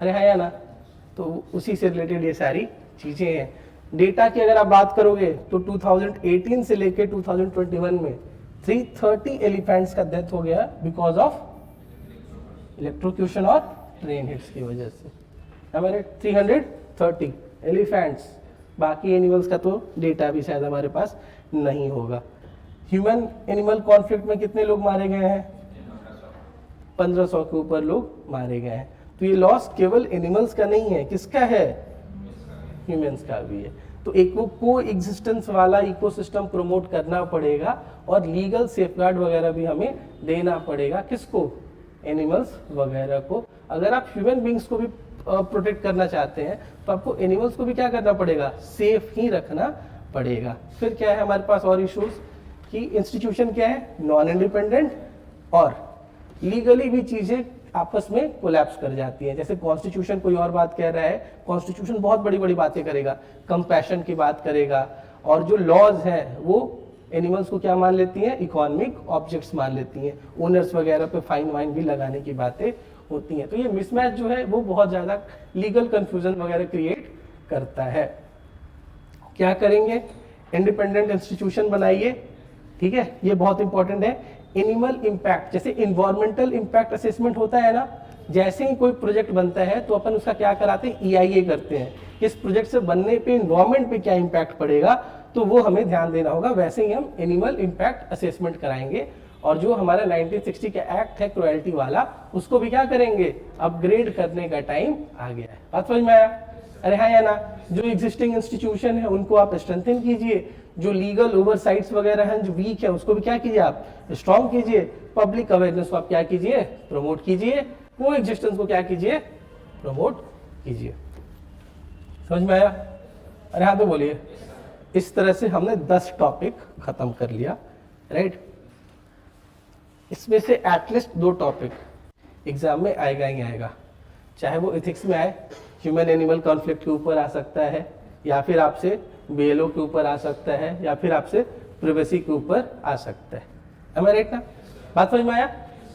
अरे हाँ या ना, तो उसी से रिलेटेड ये सारी चीजें हैं। डेटा की अगर आप बात करोगे तो 2018 से लेके 2021 में 330 एलिफेंट्स का डेथ हो गया बिकॉज ऑफ इलेक्ट्रोक्यूशन और ट्रेन हिट्स की वजह से। हमारे 330 एलिफेंट्स, बाकी एनिमल्स का तो डेटा भी शायद हमारे पास नहीं होगा। ह्यूमन एनिमल कॉन्फ्लिक्ट में कितने लोग मारे गए हैं, 1500 के ऊपर लोग मारे गए हैं। तो ये लॉस केवल एनिमल्स का नहीं है, किसका है, ह्यूमंस का भी है। तो एक को एग्जिस्टेंस वाला इकोसिस्टम प्रमोट करना पड़ेगा और लीगल सेफगार्ड वगैरह भी हमें देना पड़ेगा, किसको, एनिमल्स वगैरह को। अगर आप ह्यूमन बींग्स को भी प्रोटेक्ट करना चाहते हैं तो आपको एनिमल्स को भी क्या करना पड़ेगा, सेफ ही रखना पड़ेगा। फिर क्या है हमारे पास और इश्यूज कि इंस्टीट्यूशन क्या है, नॉन इंडिपेंडेंट, और लीगली भी चीजें आपस में कोलैप्स कर जाती हैं। जैसे कॉन्स्टिट्यूशन कोई और बात कह रहा है, कॉन्स्टिट्यूशन बहुत बड़ी बड़ी बातें करेगा, कंपैशन की बात करेगा, और जो लॉज हैं वो एनिमल्स को क्या मान लेती हैं, इकोनॉमिक ऑब्जेक्ट्स मान लेती हैं। ओनर्स वगैरह पे फाइन वाइन भी लगाने की बातें होती हैं। तो ये मिसमैच जो है वो बहुत ज्यादा लीगल कंफ्यूजन वगैरह क्रिएट करता है। क्या करेंगे, इंडिपेंडेंट इंस्टीट्यूशन बनाइए, ठीक है, ये बहुत इंपॉर्टेंट है। एनिमल इम्पैक्ट, जैसे इन्वायरमेंटल इम्पैक्ट असेसमेंट होता है ना, जैसे ही कोई प्रोजेक्ट बनता है तो अपन उसका क्या कराते हैं, EIA करते हैं, इस प्रोजेक्ट से बनने पे इन्वायरमेंट पे क्या इम्पैक्ट पड़ेगा, तो वो हमें ध्यान देना होगा। वैसे ही हम एनिमल इम्पैक्ट असेसमेंट कराएंगे, और जो हमारा 1960 का एक्ट है क्रुएल्टी वाला, उसको भी क्या करेंगे, अपग्रेड करने का टाइम आ गया है। बात समझ में आया, अरे हाँ या ना। जो एग्जिस्टिंग इंस्टीट्यूशन है उनको आप स्ट्रेंथन कीजिए, जो लीगल ओवरसाइट्स वगैरह हैं जो वीक है उसको भी क्या कीजिए, आप स्ट्रॉन्ग कीजिए। पब्लिक अवेयरनेस को आप क्या कीजिए, प्रमोट कीजिए। को एग्जिस्टेंस को क्या कीजिए, प्रमोट कीजिए। समझ में आया, अरे हाँ तो बोलिए। इस तरह से हमने 10 टॉपिक खत्म कर लिया, राइट। इसमें से एटलीस्ट 2 टॉपिक एग्जाम में आएगा ही आएगा, चाहे वो एथिक्स में आए, ह्यूमन एनिमल कॉन्फ्लिक्ट के ऊपर आ सकता है, या फिर आपसे BLO के ऊपर आ सकता है, या फिर आपसे प्रिवेसी के ऊपर आ सकता है। Am I right ना, बात समझ में आया।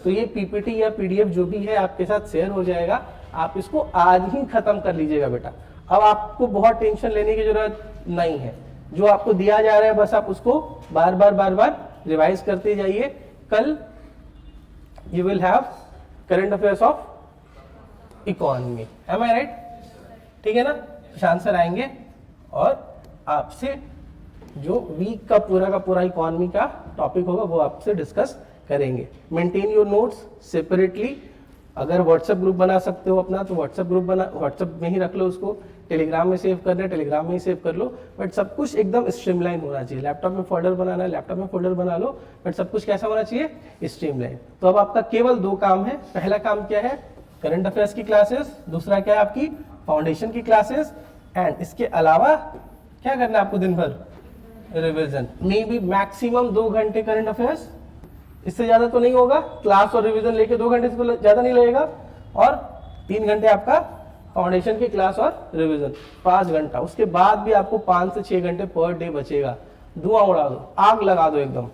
तो ये PPT या PDF जो भी है आपके साथ शेयर हो जाएगा, आप इसको आज ही खत्म कर लीजिएगा बेटा। अब आपको बहुत टेंशन लेने की जरूरत नहीं है, जो आपको दिया जा रहा है बस आप उसको बार बार रिवाइज करते जाइए। कल you will have current affairs of economy, am I right, ठीक है ना। प्रशांत सर आएंगे और आपसे जो वीक का पूरा इकोनॉमी का टॉपिक होगा वो आपसे डिस्कस करेंगे। मेंटेन योर नोट्स सेपरेटली, अगर व्हाट्सएप ग्रुप बना सकते हो अपना तो व्हाट्सएप ग्रुप बना, व्हाट्सएप में ही रख लो उसको, टेलीग्राम में सेव करना है टेलीग्राम में ही सेव कर लो, बट सब कुछ एकदम स्ट्रीमलाइन होना चाहिए। लैपटॉप में फोल्डर बनाना है लैपटॉप में फोल्डर बना लो, बट सब कुछ कैसा होना चाहिए, स्ट्रीमलाइन। तो अब आपका केवल 2 काम है। पहला काम क्या है, करंट अफेयर्स की क्लासेस, दूसरा क्या है आपकी फाउंडेशन की क्लासेस, एंड इसके अलावा क्या करना है आपको दिन भर, रिविजन। मे बी मैक्सिमम 2 घंटे करंट अफेयर्स, इससे ज्यादा तो नहीं होगा। क्लास और रिवीजन लेके 2 घंटे से ज्यादा नहीं लगेगा, और 3 घंटे आपका फाउंडेशन की क्लास और रिवीजन, 5 घंटा। उसके बाद भी आपको 5 से 6 घंटे पर डे बचेगा। धुआं उड़ा दो, आग लगा दो एकदम।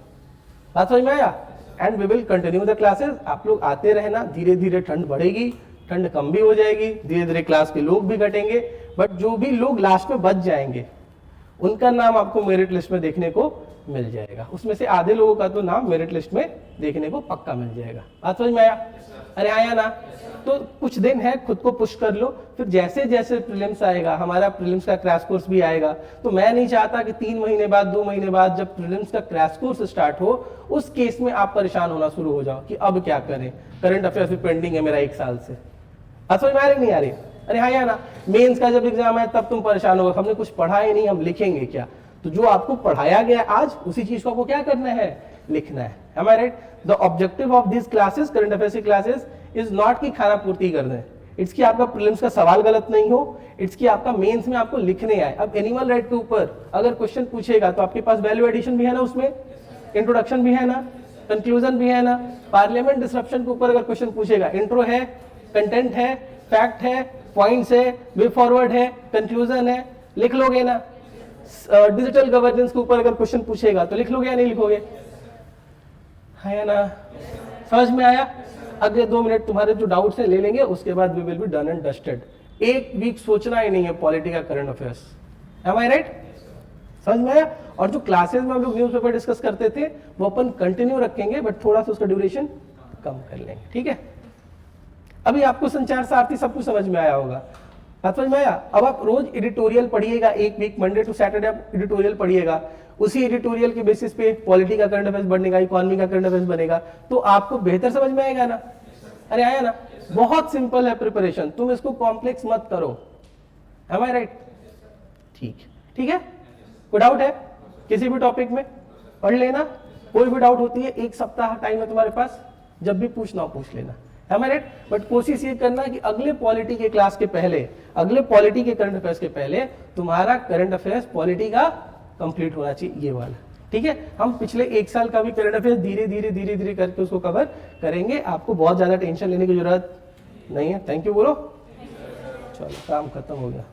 बात समझ में आया? And we will continue the classes. आप लोग आते रहना, धीरे धीरे ठंड बढ़ेगी, ठंड कम भी हो जाएगी, धीरे धीरे क्लास के लोग भी घटेंगे, बट जो भी लोग लास्ट में बच जाएंगे उनका नाम आपको मेरिट लिस्ट में देखने को मिल जाएगा। उसमें से आधे लोगों का तो नाम मेरिट लिस्ट में देखने को पक्का मिल जाएगा। बात समझ में आया? अरे आया ना? तो कुछ दिन है, खुद को पुश कर लो, फिर जैसे जैसे प्रीलिम्स आएगा, हमारा प्रीलिम्स का क्रैश कोर्स भी आएगा, तो मैं नहीं चाहता कि 3 महीने बाद 2 महीने बाद जब प्रीलिम्स का क्रैश कोर्स स्टार्ट हो उस केस में आप परेशान होना शुरू हो जाओ कि अब क्या करें, करंट अफेयर्स भी पेंडिंग है मेरा 1 साल से। बात समझ में आ रही नहीं आ रही? अरे हाँ या ना? मेंस का जब एग्जाम है तब तुम परेशान होगे, हमने कुछ पढ़ा ही नहीं, हम लिखेंगे क्या? तो जो आपको पढ़ाया गया आज, उसी चीज को आपको क्या करना है, लिखना है। Am I right? The objective of these classes, current affairs की क्लासेस, इज नॉट कि खाना पूर्ति कर दें, इट्स कि आपका प्रीलिम्स का सवाल गलत नहीं हो, इट्स कि आपका मेंस में आपको लिखने आए। अब एनिमल राइट के ऊपर अगर क्वेश्चन पूछेगा तो आपके पास वैल्यू एडिशन भी है ना, उसमें इंट्रोडक्शन भी है ना, कंक्लूजन भी है ना। पार्लियामेंट डिसरप्शन के ऊपर अगर क्वेश्चन पूछेगा, इंट्रो है, कंटेंट है, फैक्ट है, पॉइंट्स है, वे फॉरवर्ड है, कंक्लूजन है, लिख लोगे ना। डिजिटल गवर्नेंस के ऊपर अगर क्वेश्चन पूछेगा तो लिख लोगे या नहीं लिखोगे? है ना? समझ में आया? अगले 2 मिनट तुम्हारे जो डाउट्स हैं ले लेंगे, उसके बाद we will be done and dusted. 1 week सोचना ही नहीं है पॉलिटी का, current affairs. Am I right? समझ में आया? और जो क्लासेस में हम लोग न्यूज़पेपर डिस्कस करते थे वो अपन कंटिन्यू रखेंगे, बट थोड़ा सा उसका ड्यूरेशन कम कर लेंगे, ठीक है? अभी आपको संचार सारथी सब कुछ समझ में आया होगा। बात समझ में आया? अब आप रोज एडिटोरियल पढ़िएगा, 1 वीक मंडे टू सैटरडे आप एडिटोरियल पढ़िएगा, उसी एडिटोरियल के बेसिस पे पॉलिटी का करंट अफेयर्स बनेगा, इकोनॉमी का करंट अफेयर्स बनेगा, तो आपको बेहतर समझ में आएगा ना? अरे आया ना? बहुत सिंपल है प्रिपरेशन, तुम इसको कॉम्प्लेक्स मत करो। M I right? ठीक है? कोई डाउट है किसी भी टॉपिक में? पढ़ लेना, कोई भी डाउट होती है 1 सप्ताह टाइम है तुम्हारे पास, जब भी पूछना हो पूछ लेना। है राइट? बट कोशिश ये करना कि अगले पॉलिटी के क्लास के पहले, अगले पॉलिटी के करंट अफेयर्स के पहले तुम्हारा करंट अफेयर्स पॉलिटी का कंप्लीट होना चाहिए, ये वाला। ठीक है? हम पिछले 1 साल का भी करंट अफेयर्स धीरे धीरे करके उसको कवर करेंगे। आपको बहुत ज्यादा टेंशन लेने की जरूरत नहीं है। थैंक यू बोलो। चलो काम खत्म हो गया।